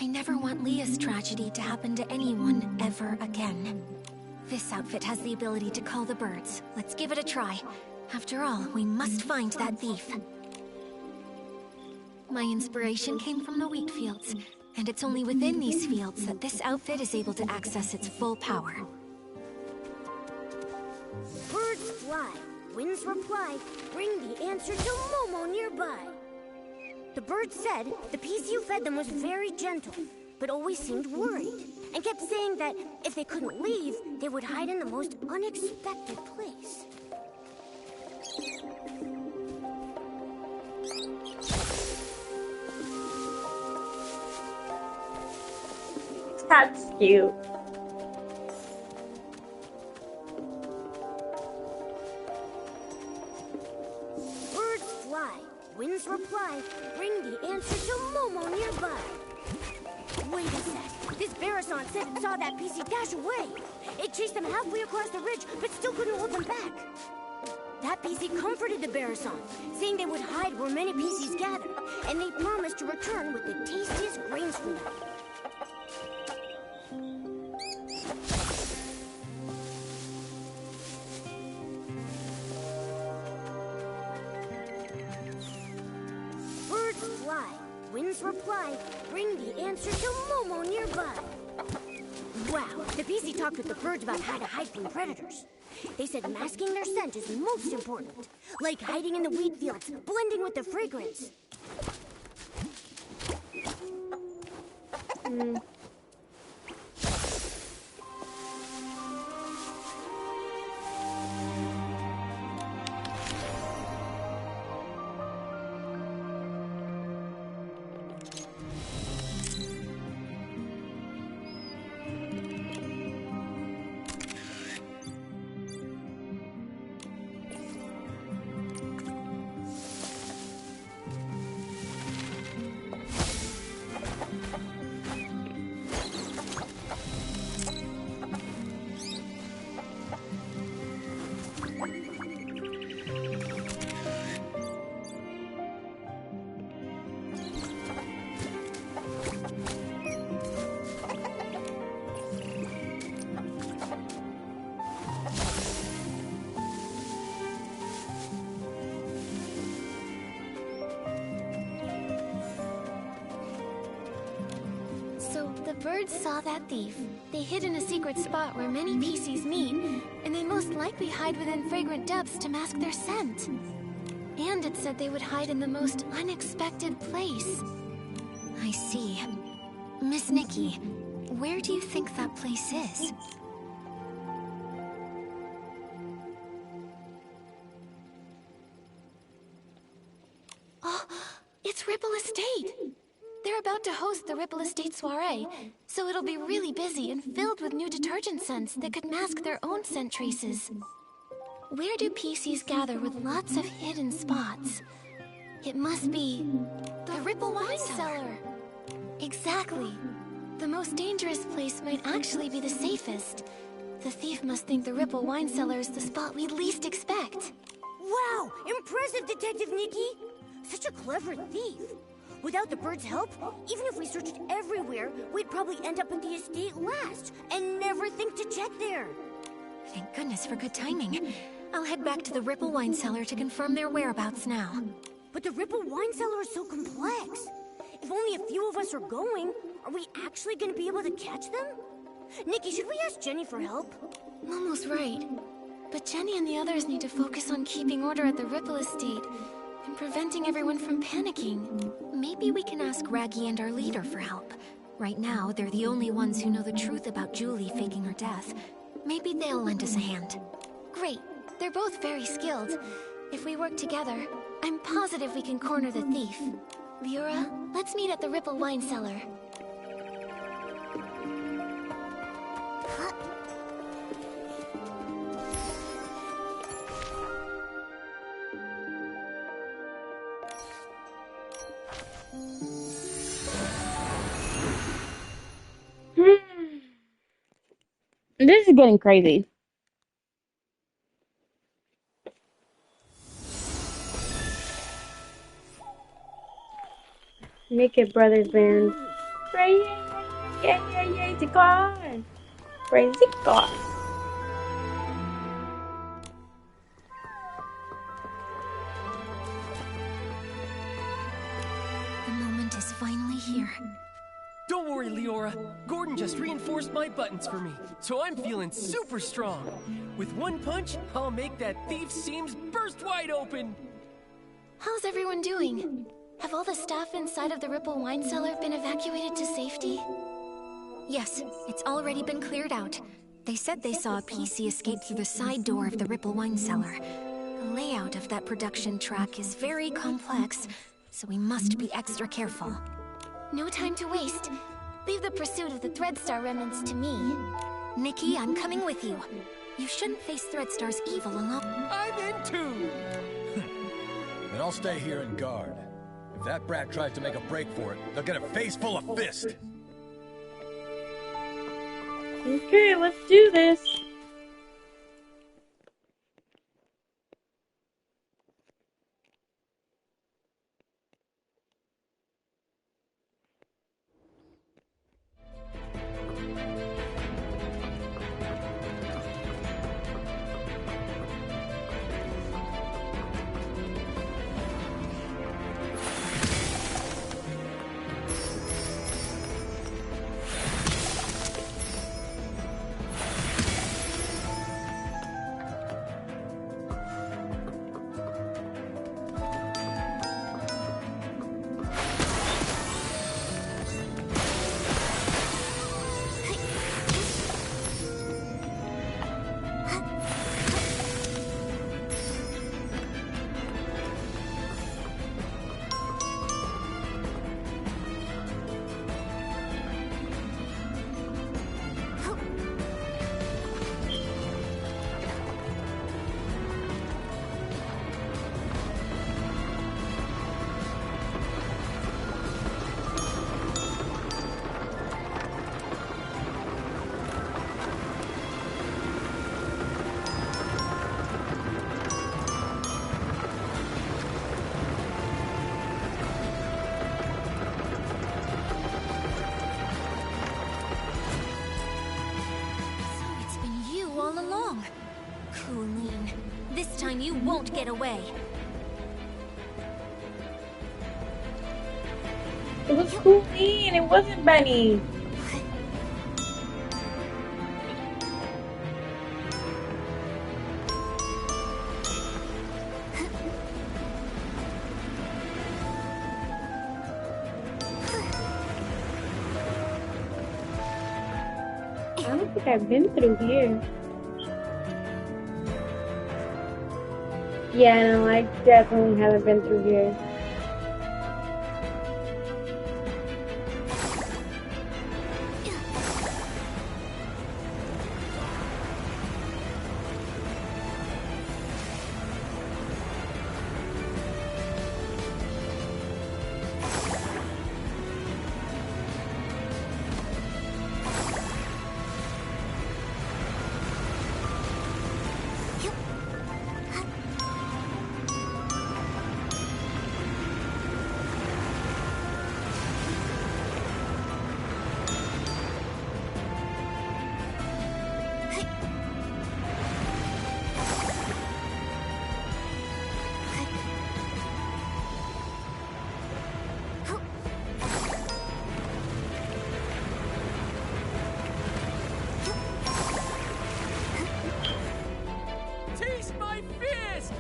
I never want Leah's tragedy to happen to anyone ever again. This outfit has the ability to call the birds. Let's give it a try. After all, we must find that thief. My inspiration came from the wheat fields, and it's only within these fields that this outfit is able to access its full power. Birds fly, winds reply, bring the answer to Momo nearby. The birds said the piece you fed them was very gentle, but always seemed worried, and kept saying that if they couldn't leave, they would hide in the most unexpected place. That's cute. Birds fly, winds reply, bring the answer to Momo nearby. Wait a sec. This Barasson said it saw that PC dash away. It chased them halfway across the ridge, but still couldn't hold them back. That PC comforted the Barasson, saying they would hide where many PCs gather, and they promised to return with the tastiest grains for them. Birds fly, winds reply, bring the answer to Momo nearby. Wow, the PC talked with the birds about how to hide from predators. They said masking their scent is most important, like hiding in the wheat fields, blending with the fragrance. The birds saw that thief. They hid in a secret spot where many PCs meet, and they most likely hide within fragrant depths to mask their scent. And it said they would hide in the most unexpected place. I see. Miss Nikki, where do you think that place is? Oh, it's Ripple Estate! They're about about to host the Ripple Estate soiree, so it'll be really busy and filled with new detergent scents that could mask their own scent traces. Where do PCs gather with lots of hidden spots? It must be the Ripple Wine Cellar. Exactly. The most dangerous place might actually be the safest. The thief must think the Ripple Wine Cellar is the spot we'd least expect. Wow! Impressive, Detective Nikki! Such a clever thief. Without the bird's help, even if we searched everywhere, we'd probably end up at the estate last and never think to check there. Thank goodness for good timing. I'll head back to the Ripple Wine Cellar to confirm their whereabouts now. But the Ripple Wine Cellar is so complex. If only a few of us are going, are we actually going to be able to catch them? Nikki, should we ask Jenny for help? Momo's right. But Jenny and the others need to focus on keeping order at the Ripple Estate and preventing everyone from panicking. Maybe we can ask Raggy and our leader for help. Right now, they're the only ones who know the truth about Julie faking her death. Maybe they'll lend us a hand. Great. They're both very skilled. If we work together, I'm positive we can corner the thief. Leora, let's meet at the Ripple Wine Cellar. This is getting crazy. Naked Brothers Band. Yay, the car. Praise the car. The moment is finally here. Don't worry, Leora. Gordon just reinforced my buttons for me, so I'm feeling super strong. With one punch, I'll make that thief's seams burst wide open. How's everyone doing? Have all the staff inside of the Ripple Wine Cellar been evacuated to safety? Yes, it's already been cleared out. They said they saw a PC escape through the side door of the Ripple Wine Cellar. The layout of that production track is very complex, so we must be extra careful. No time to waste. Leave the pursuit of the Threadstar remnants to me. Nikki, I'm coming with you. You shouldn't face Threadstar's evil alone. I'm in too! Then I'll stay here and guard. If that brat tries to make a break for it, they'll get a face full of fist. Okay, let's do this. This time you won't get away. It was Colleen, it wasn't Benny. I don't think I've been through here. Yeah, no, I definitely haven't been through here. Taste my fist!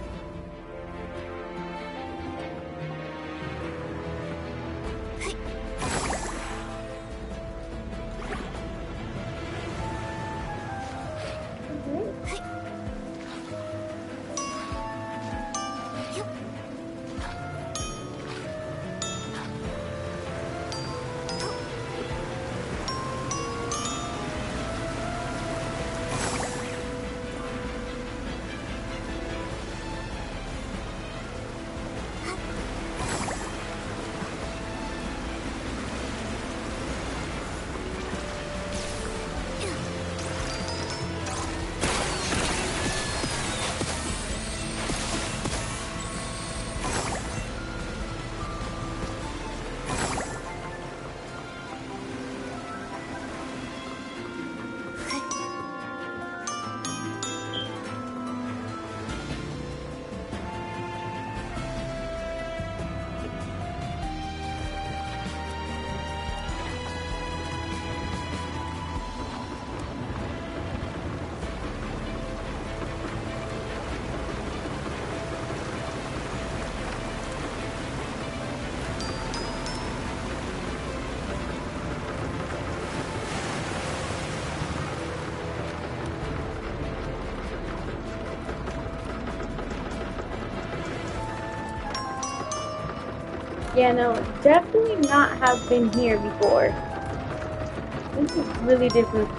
Yeah, no, definitely not have been here before. This is really different.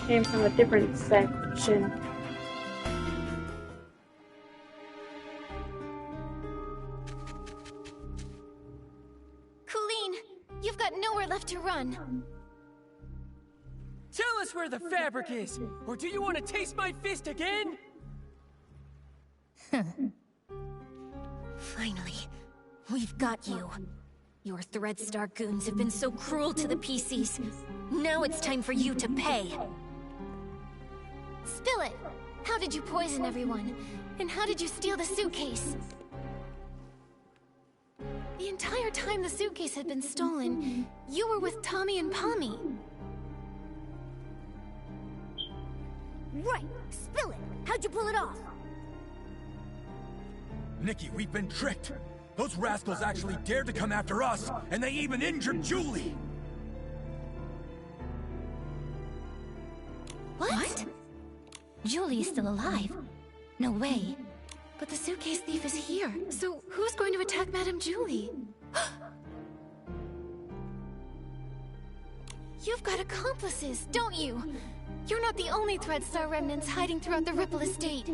Came from a different section. Colleen, you've got nowhere left to run. Tell us where the fabric is, or do you want to taste my fist again? Finally, we've got you. Your Threadstar goons have been so cruel to the PCs. Now it's time for you to pay. Spill it! How did you poison everyone? And how did you steal the suitcase? The entire time the suitcase had been stolen, you were with Tommy and Pommy. Right! Spill it! How'd you pull it off? Nikki, we've been tricked. Those rascals actually dared to come after us, and they even injured Julie! What? Julie is still alive. No way. But the suitcase thief is here, so who's going to attack Madame Julie? You've got accomplices, don't you? You're not the only Threadstar remnants hiding throughout the Ripple Estate.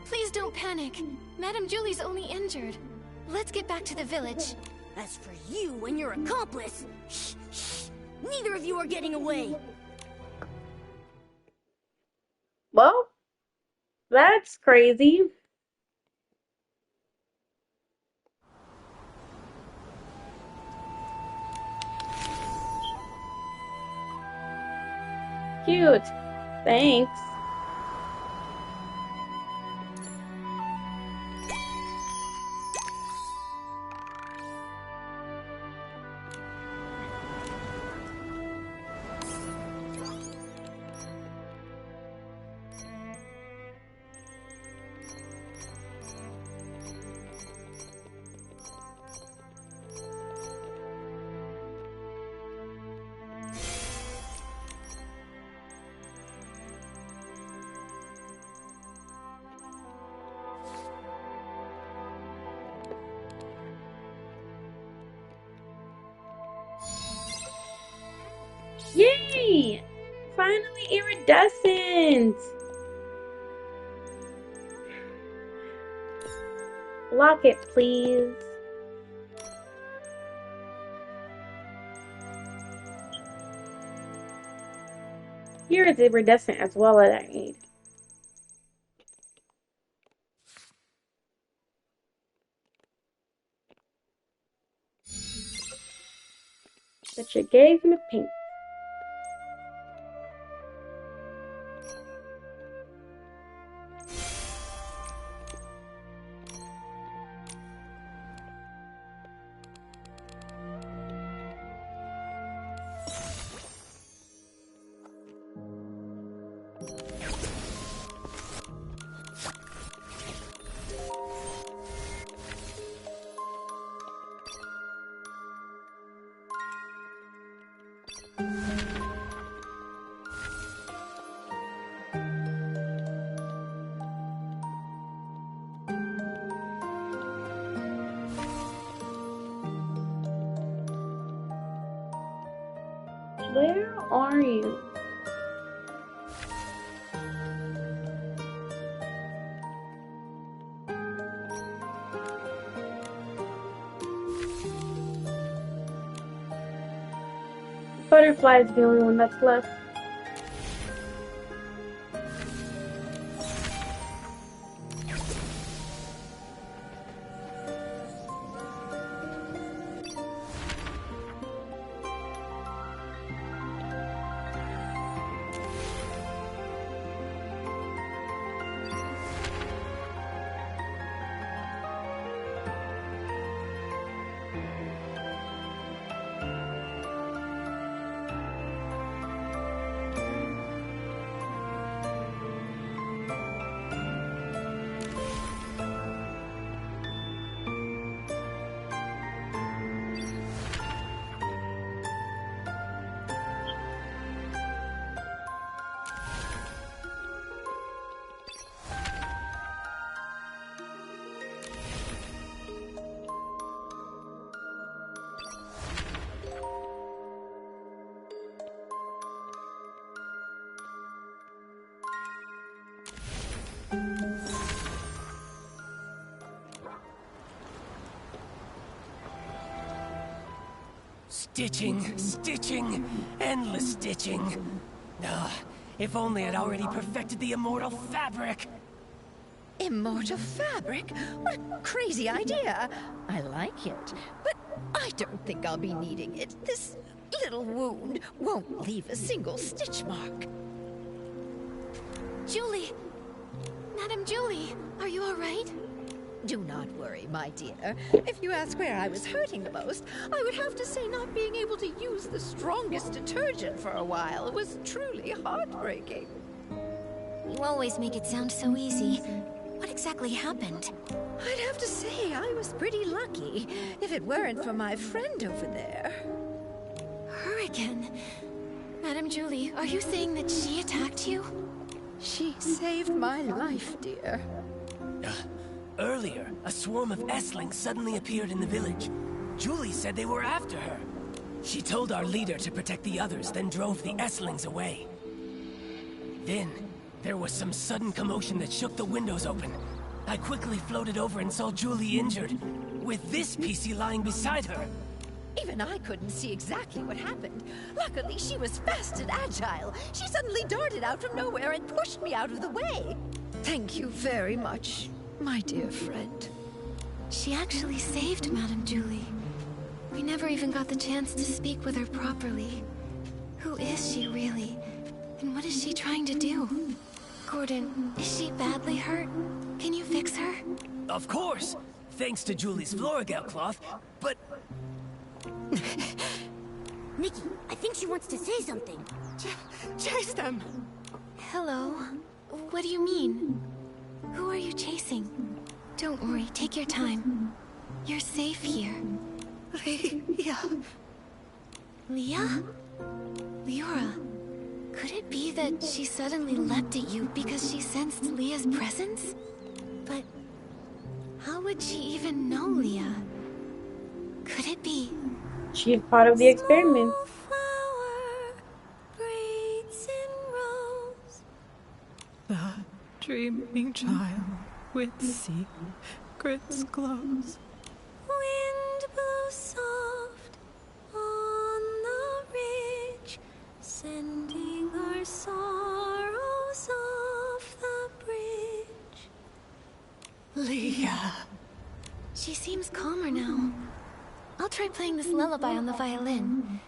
Please don't panic. Madame Julie's only injured. Let's get back to the village. As for you and your accomplice, shh, shh. Neither of you are getting away. Well, that's crazy. Cute. Thanks. Yay! Finally iridescent! Lock it, please. Here is iridescent as well as I need. But you gave me pink. Where are you? Butterfly is the only one that's left. Stitching, stitching, endless stitching. If only I'd already perfected the immortal fabric. Immortal fabric? What a crazy idea. I like it, but I don't think I'll be needing it. This little wound won't leave a single stitch mark. Julie! Madam Julie, are you all right? Do not worry, my dear. If you ask where I was hurting the most, I would have to say not being able to use the strongest detergent for a while was truly heartbreaking. You always make it sound so easy. What exactly happened? I'd have to say I was pretty lucky, if it weren't for my friend over there. Her again? Madam Julie, are you saying that she attacked you? She saved my life, dear. Earlier, a swarm of Esslings suddenly appeared in the village. Julie said they were after her. She told our leader to protect the others, then drove the Esslings away. Then, there was some sudden commotion that shook the windows open. I quickly floated over and saw Julie injured, with this PC lying beside her. Even I couldn't see exactly what happened. Luckily, she was fast and agile. She suddenly darted out from nowhere and pushed me out of the way. Thank you very much, my dear friend. She actually saved Madam Julie. We never even got the chance to speak with her properly. Who is she really? And what is she trying to do? Gordon, is she badly hurt? Can you fix her? Of course! Thanks to Julie's Floragel cloth, but... Nikki, I think she wants to say something. Chase them! Hello? What do you mean? Who are you chasing? Don't worry, take your time. You're safe here. Leah. Leah? Leora, could it be that she suddenly leapt at you because she sensed Leah's presence? But how would she even know Leah? Could it be? She's part of the experiment. The dreaming child with secrets glows. Wind blows soft on the ridge, sending our song. Leah. She seems calmer now. I'll try playing this lullaby on the violin.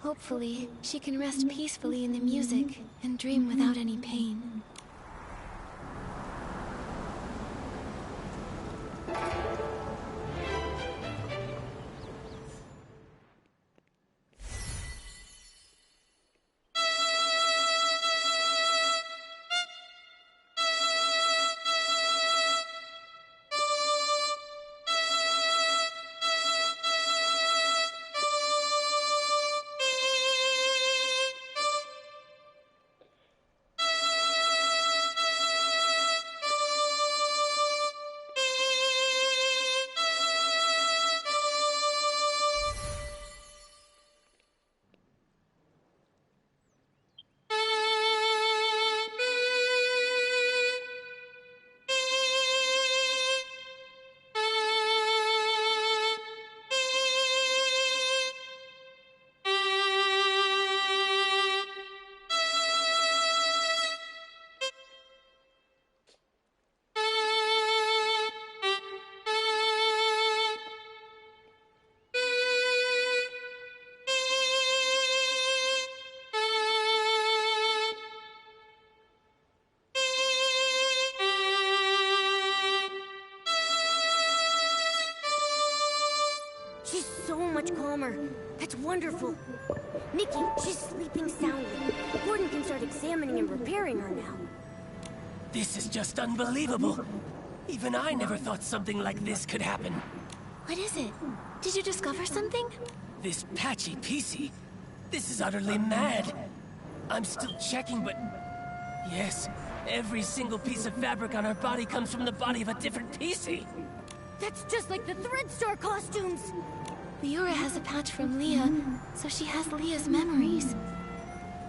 Hopefully, she can rest peacefully in the music and dream without any pain. She's so much calmer. That's wonderful. Nikki, she's sleeping soundly. Gordon can start examining and repairing her now. This is just unbelievable. Even I never thought something like this could happen. What is it? Did you discover something? This patchy PC. This is utterly mad. I'm still checking, but... Yes, every single piece of fabric on her body comes from the body of a different PC. That's just like the Thread Star costumes! Leora has a patch from Leah, so she has Leah's memories.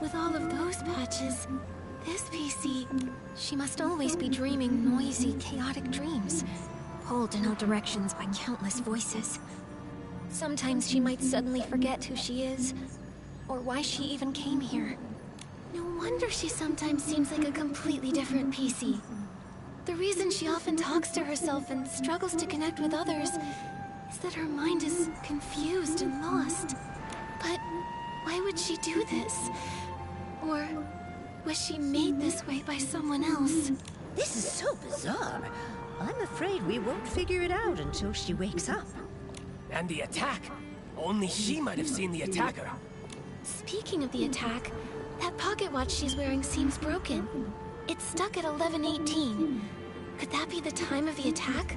With all of those patches, this PC... She must always be dreaming noisy, chaotic dreams, pulled in all directions by countless voices. Sometimes she might suddenly forget who she is, or why she even came here. No wonder she sometimes seems like a completely different PC. The reason she often talks to herself and struggles to connect with others is that her mind is confused and lost. But why would she do this? Or was she made this way by someone else? This is so bizarre. I'm afraid we won't figure it out until she wakes up. And the attack. Only she might have seen the attacker. Speaking of the attack, that pocket watch she's wearing seems broken. It's stuck at 11:18. Could that be the time of the attack?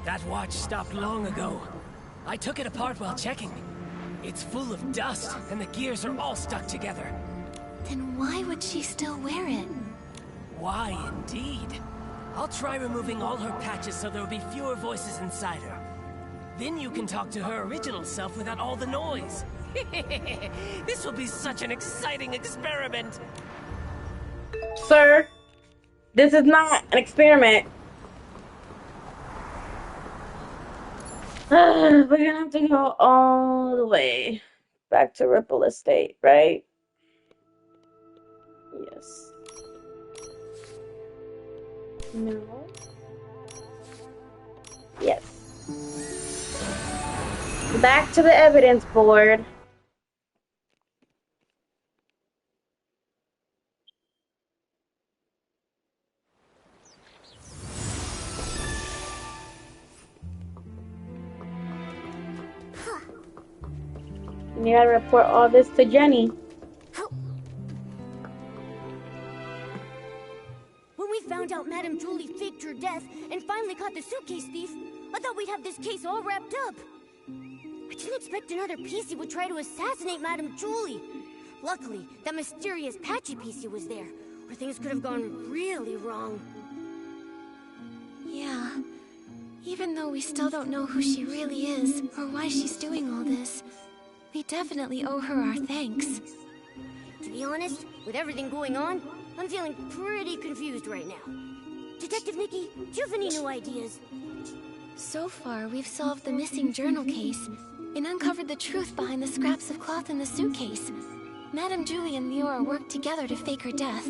That watch stopped long ago. I took it apart while checking. It's full of dust, and the gears are all stuck together. Then why would she still wear it? Why, indeed. I'll try removing all her patches so there'll be fewer voices inside her. Then you can talk to her original self without all the noise. This will be such an exciting experiment. Sir, this is not an experiment. We're gonna have to go all the way back to Ripple Estate, right? Yes. No. Yes. Back to the evidence board. You gotta report all this to Jenny. When we found out Madame Julie faked her death and finally caught the suitcase thief, I thought we'd have this case all wrapped up. I didn't expect another PC would try to assassinate Madame Julie. Luckily, that mysterious patchy PC was there, or things could have gone really wrong. Yeah. Even though we still don't know who she really is, or why she's doing all this, we definitely owe her our thanks. To be honest, with everything going on, I'm feeling pretty confused right now. Detective Nikki, do you have any new ideas? So far, we've solved the missing journal case and uncovered the truth behind the scraps of cloth in the suitcase. Madame Julie and Leora worked together to fake her death,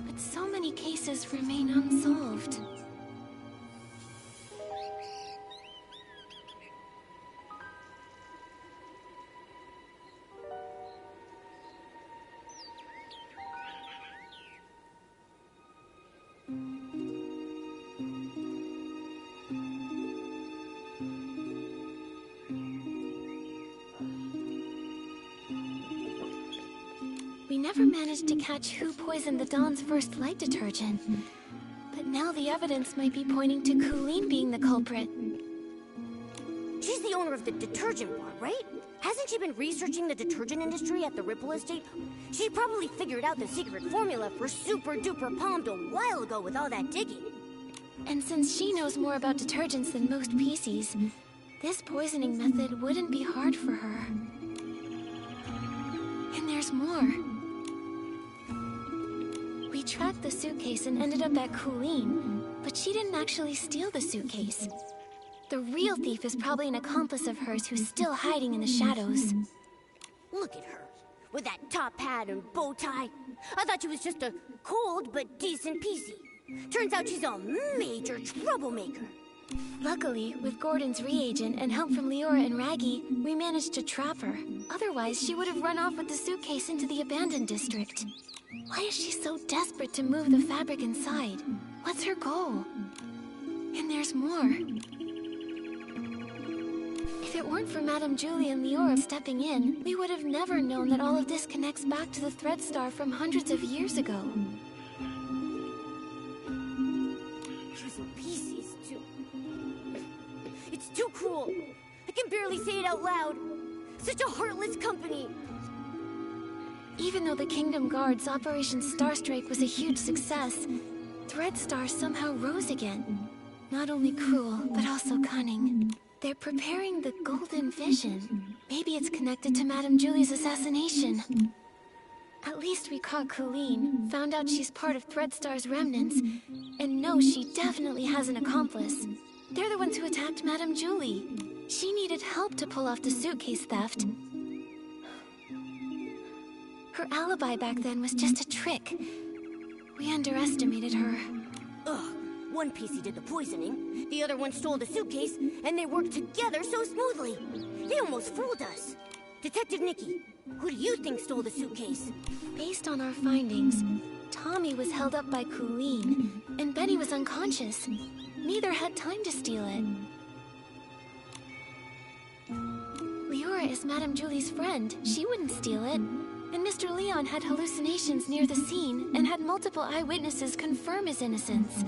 but so many cases remain unsolved. We never managed to catch who poisoned the Dawn's first light detergent. But now the evidence might be pointing to Colleen being the culprit. She's the owner of the detergent bar, right? Hasn't she been researching the detergent industry at the Ripple Estate? She probably figured out the secret formula for Super Duper Palmed a while ago with all that digging. And since she knows more about detergents than most PCs, this poisoning method wouldn't be hard for her. And there's more. We tracked the suitcase and ended up at Colleen, but she didn't actually steal the suitcase. The real thief is probably an accomplice of hers who's still hiding in the shadows. Look at her, with that top hat and bow tie. I thought she was just a cold but decent PC. Turns out she's a major troublemaker. Luckily, with Gordon's reagent and help from Leora and Raggy, we managed to trap her. Otherwise, she would have run off with the suitcase into the abandoned district. Why is she so desperate to move the fabric inside? What's her goal? And there's more. If it weren't for Madame Julie and Leora stepping in, we would have never known that all of this connects back to the Thread Star from hundreds of years ago. Using PCs, too. It's too cruel. I can barely say it out loud. Such a heartless company. Even though the Kingdom Guard's Operation Starstrike was a huge success, Thread Star somehow rose again. Not only cruel, but also cunning. They're preparing the Golden Vision. Maybe it's connected to Madame Julie's assassination. At least we caught Colleen, found out she's part of Threadstar's remnants, and know she definitely has an accomplice. They're the ones who attacked Madame Julie. She needed help to pull off the suitcase theft. Her alibi back then was just a trick. We underestimated her. Ugh. One PC did the poisoning, the other one stole the suitcase, and they worked together so smoothly. They almost fooled us. Detective Nikki, who do you think stole the suitcase? Based on our findings, Tommy was held up by Colleen, and Benny was unconscious. Neither had time to steal it. Leora is Madame Julie's friend. She wouldn't steal it. And Mr. Leon had hallucinations near the scene and had multiple eyewitnesses confirm his innocence.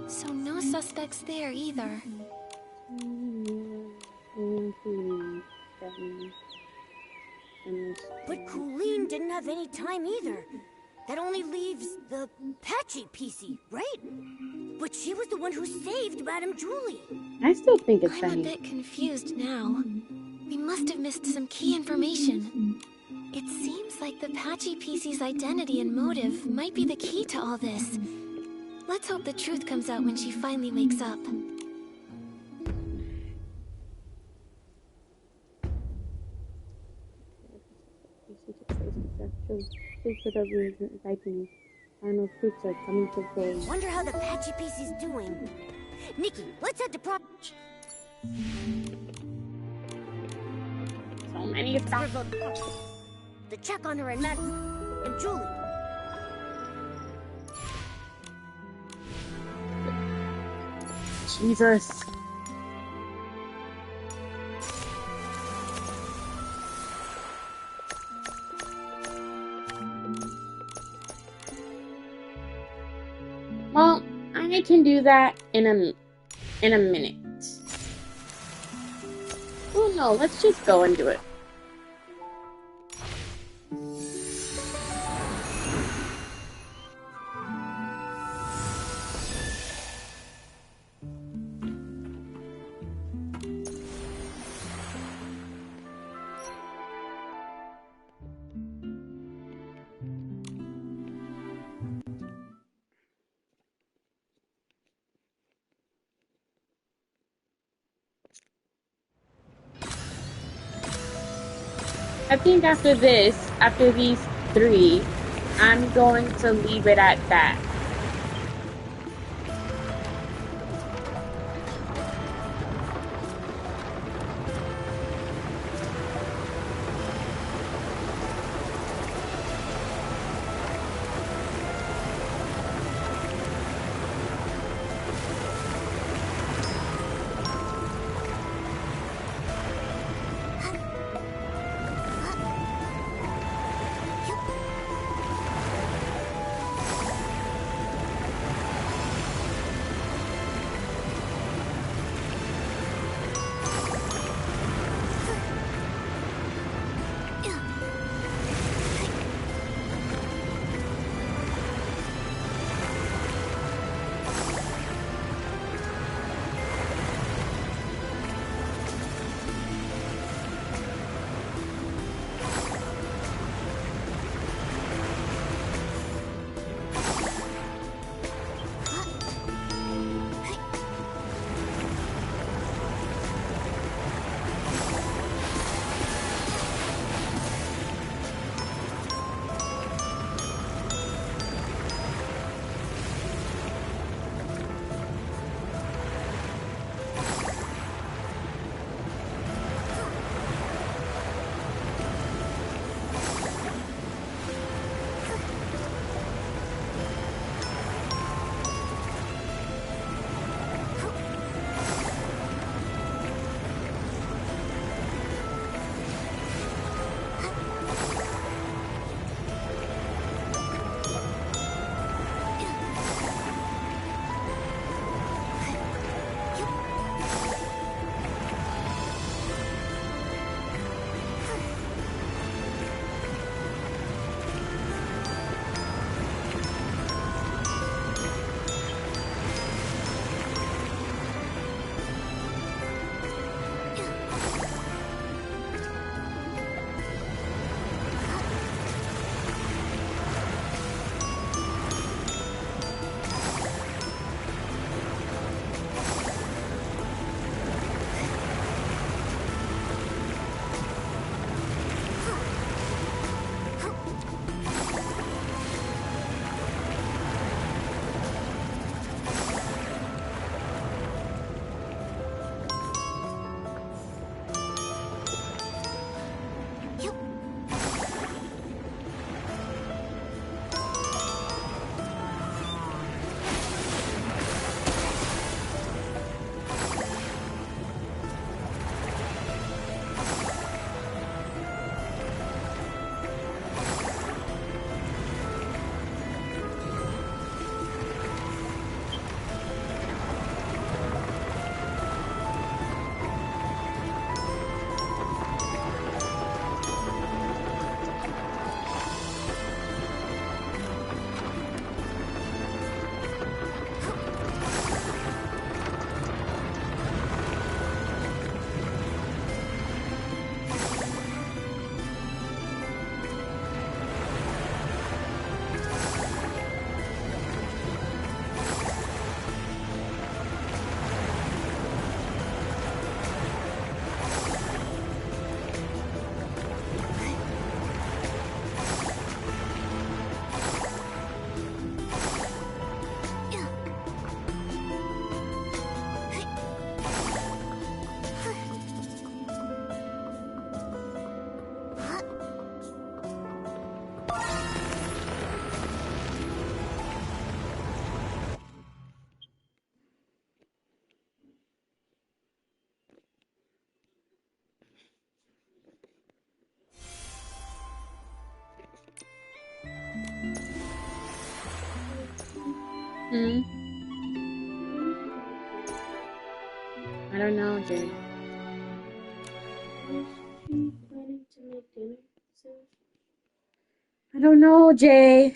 So no suspects there either. But Colleen didn't have any time either. That only leaves the Patchy PC, right? But she was the one who saved Madame Julie. I still think it's I'm a bit confused now. We must have missed some key information. It seems like the Patchy PC's identity and motive might be the key to all this. Let's hope the truth comes out when she finally wakes up. Wonder how the Patchy PC's doing. Nikki, let's head to so many stuff. To check on her and Matt and Julie. Jesus. Well, I can do that in a minute. Oh no, let's just go and do it. I think after these three, I'm going to leave it at that. Hmm. I don't know, Jay. I don't know, Jay.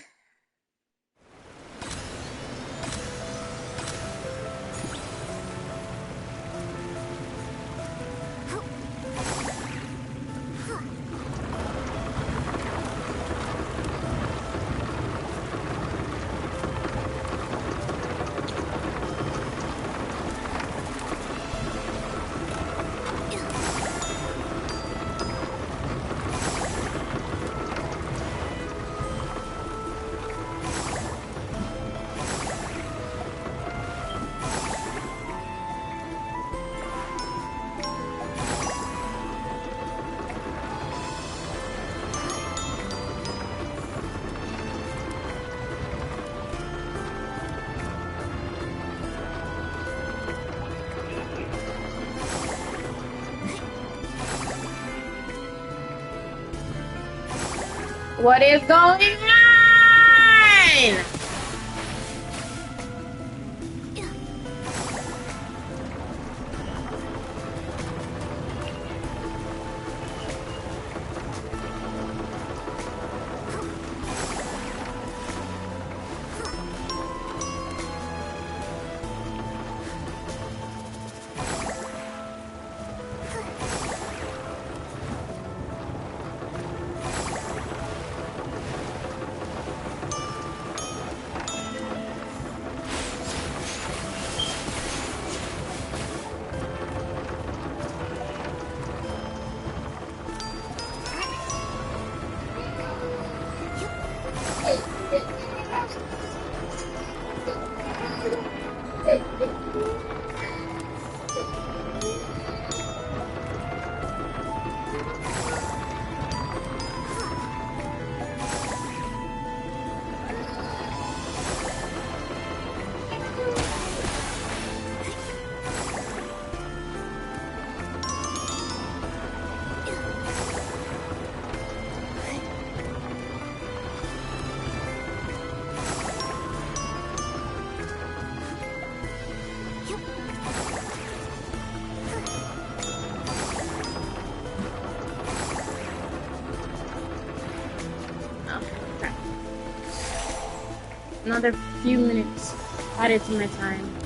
What is going on? Another few minutes added to my time.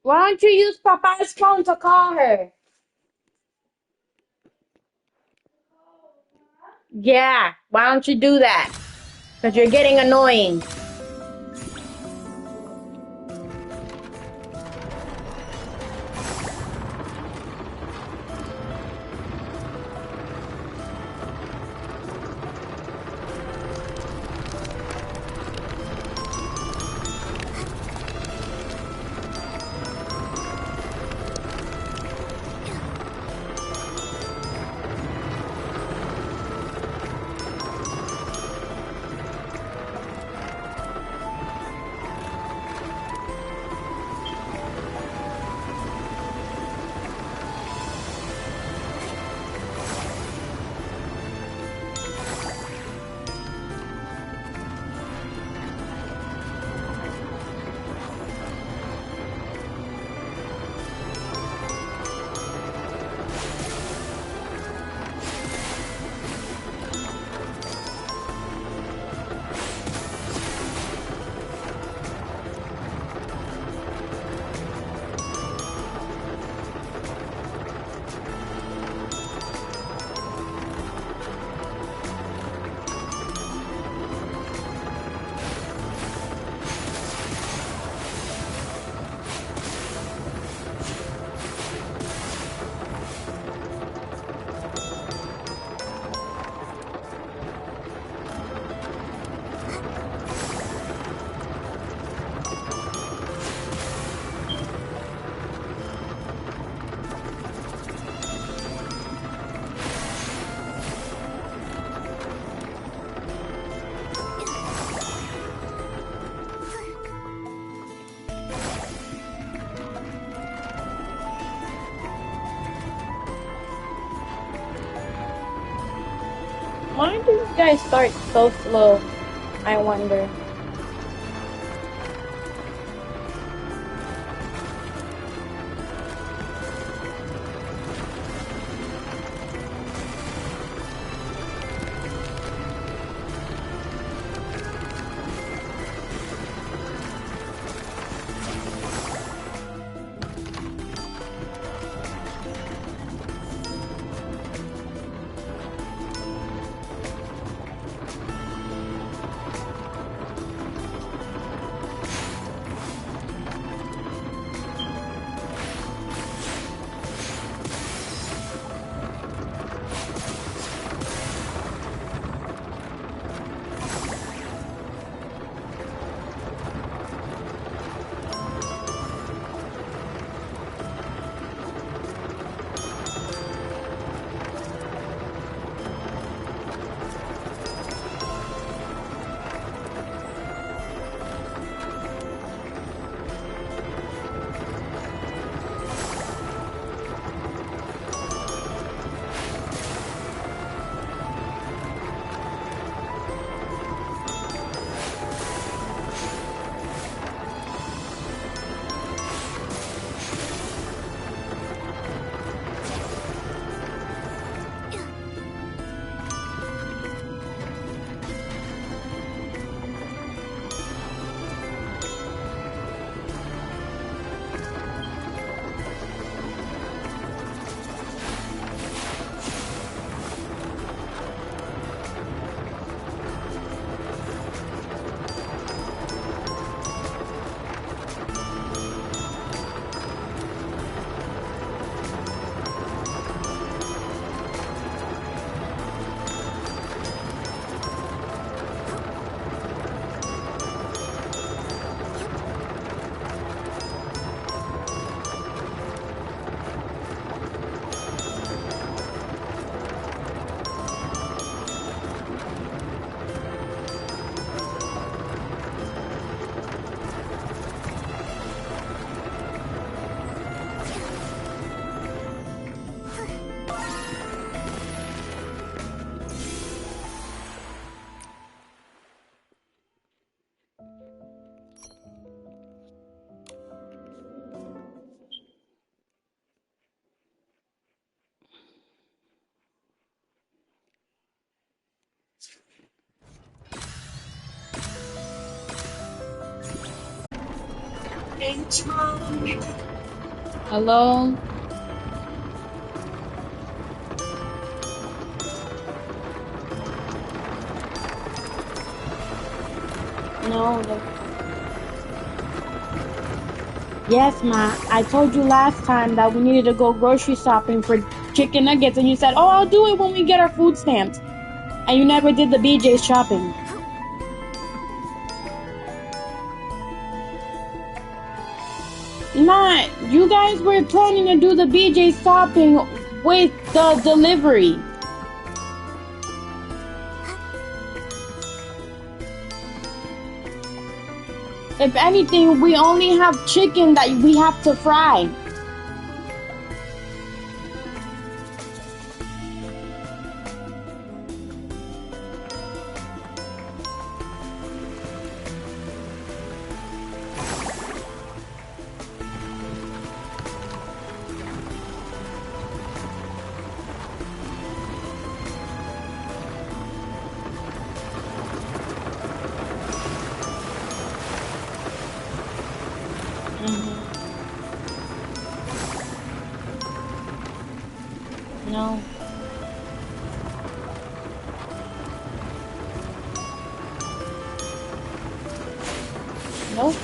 Why don't you use Papa's phone to call her? Yeah, why don't you do that? Because you're getting annoying. Why do you guys start so slow? I wonder. H-Mom. Hello? No. Yes, Ma. I told you last time that we needed to go grocery shopping for chicken nuggets, and you said, "Oh, I'll do it when we get our food stamps." And you never did the BJ's shopping. Ma, you guys were planning to do the BJ's shopping with the delivery. If anything, we only have chicken that we have to fry. No. Nope.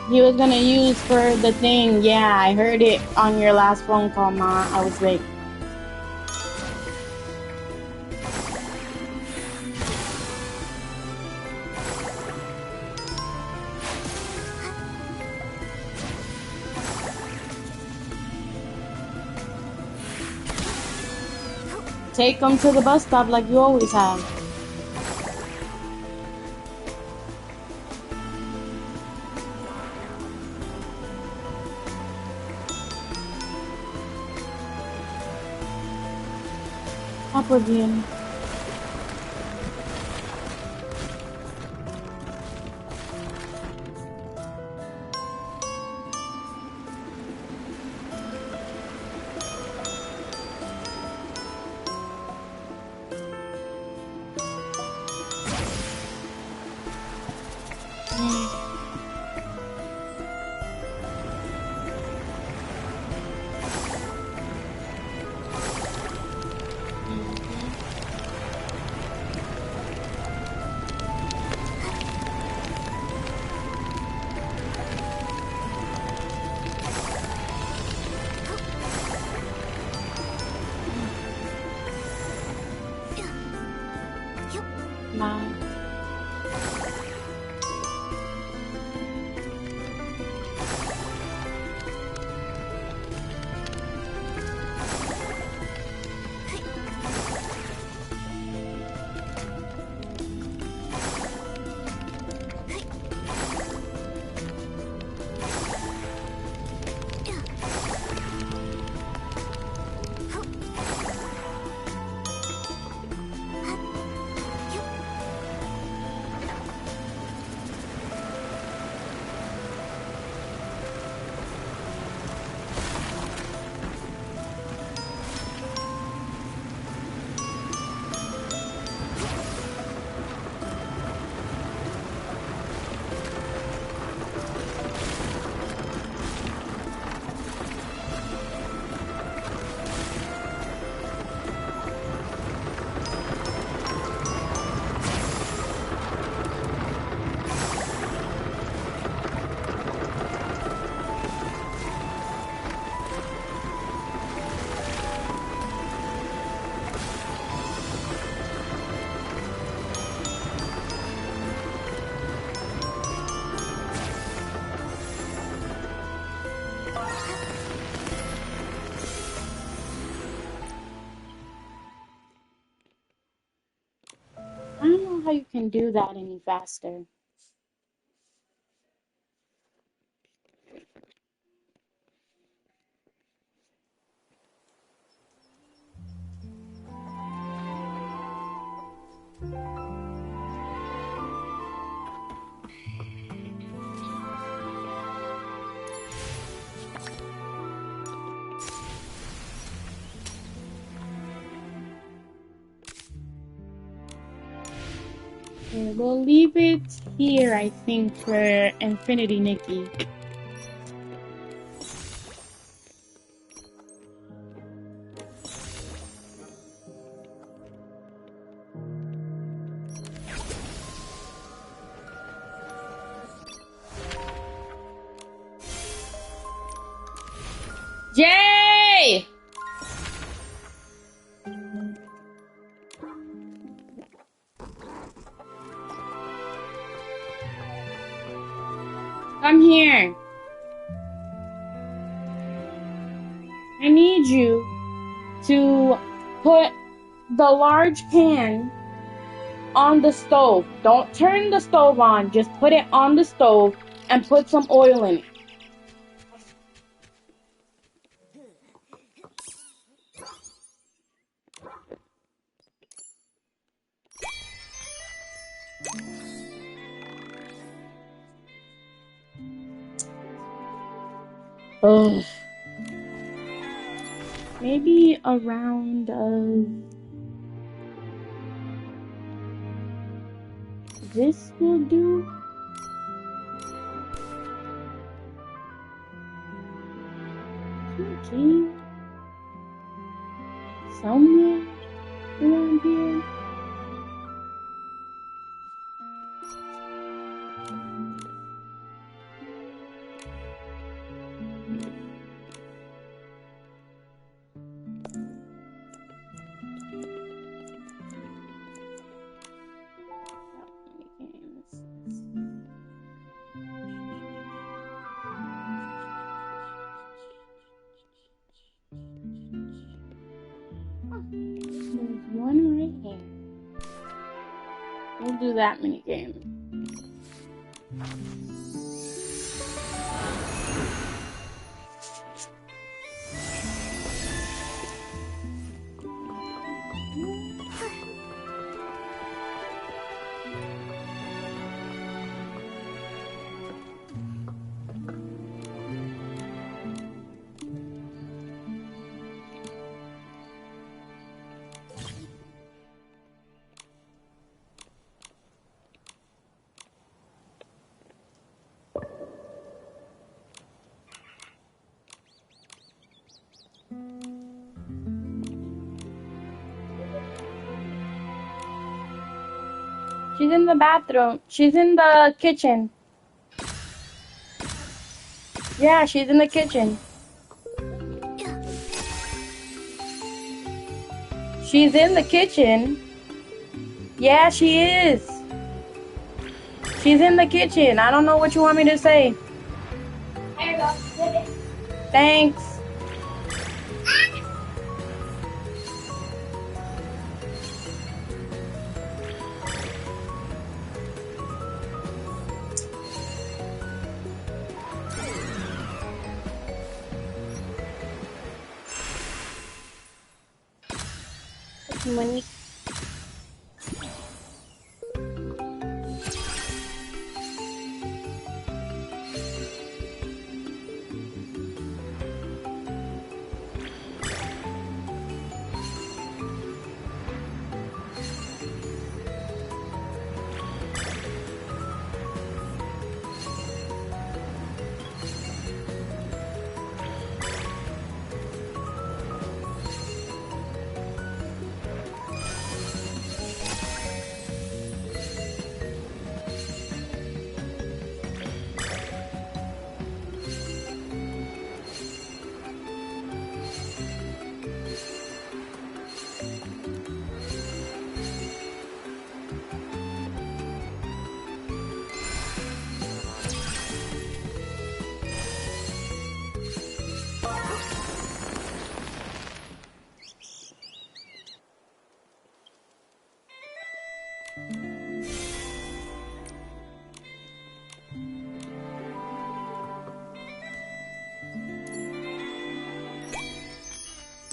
He was gonna use for the thing. Yeah, I heard it on your last phone call, Ma. I was late. Take him to the bus stop like you always have. Papa bien. Ma. I don't know how you can do that any faster. Okay, we'll leave it here, I think, for Infinity Nikki. Jay! Come here. I need you to put the large pan on the stove. Don't turn the stove on. Just put it on the stove and put some oil in it. Ugh. Maybe a round of this will do. Okay. Somewhere around here. There's one right here. We'll do that mini game. She's in the bathroom. She's in the kitchen. Yeah, she's in the kitchen. She's in the kitchen. Yeah, she is. She's in the kitchen. I don't know what you want me to say. There you go. Thanks. Money.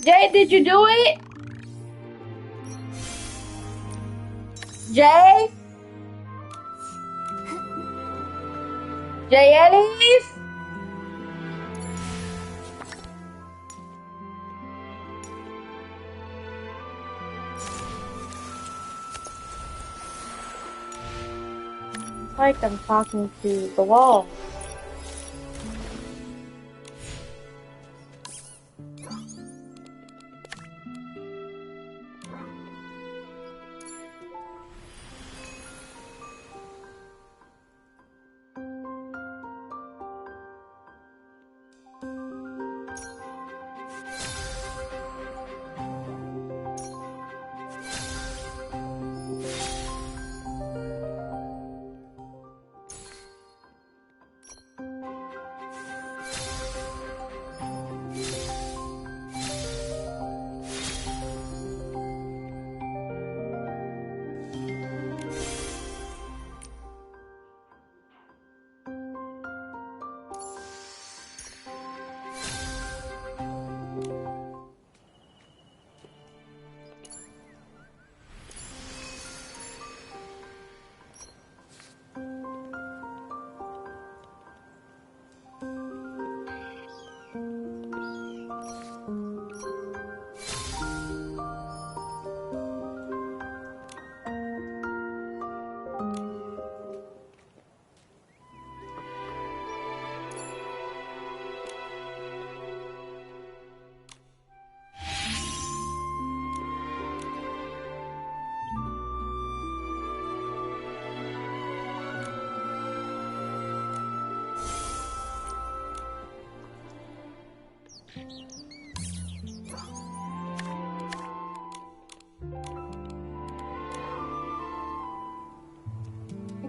Jay, did you do it? Jay? Jay Ellis? It's like I'm talking to the wall.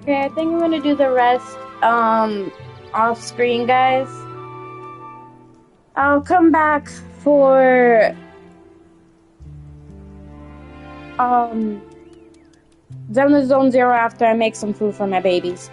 Okay, I think I'm gonna do the rest off screen, guys. I'll come back for Zenless Zone Zero after I make some food for my babies.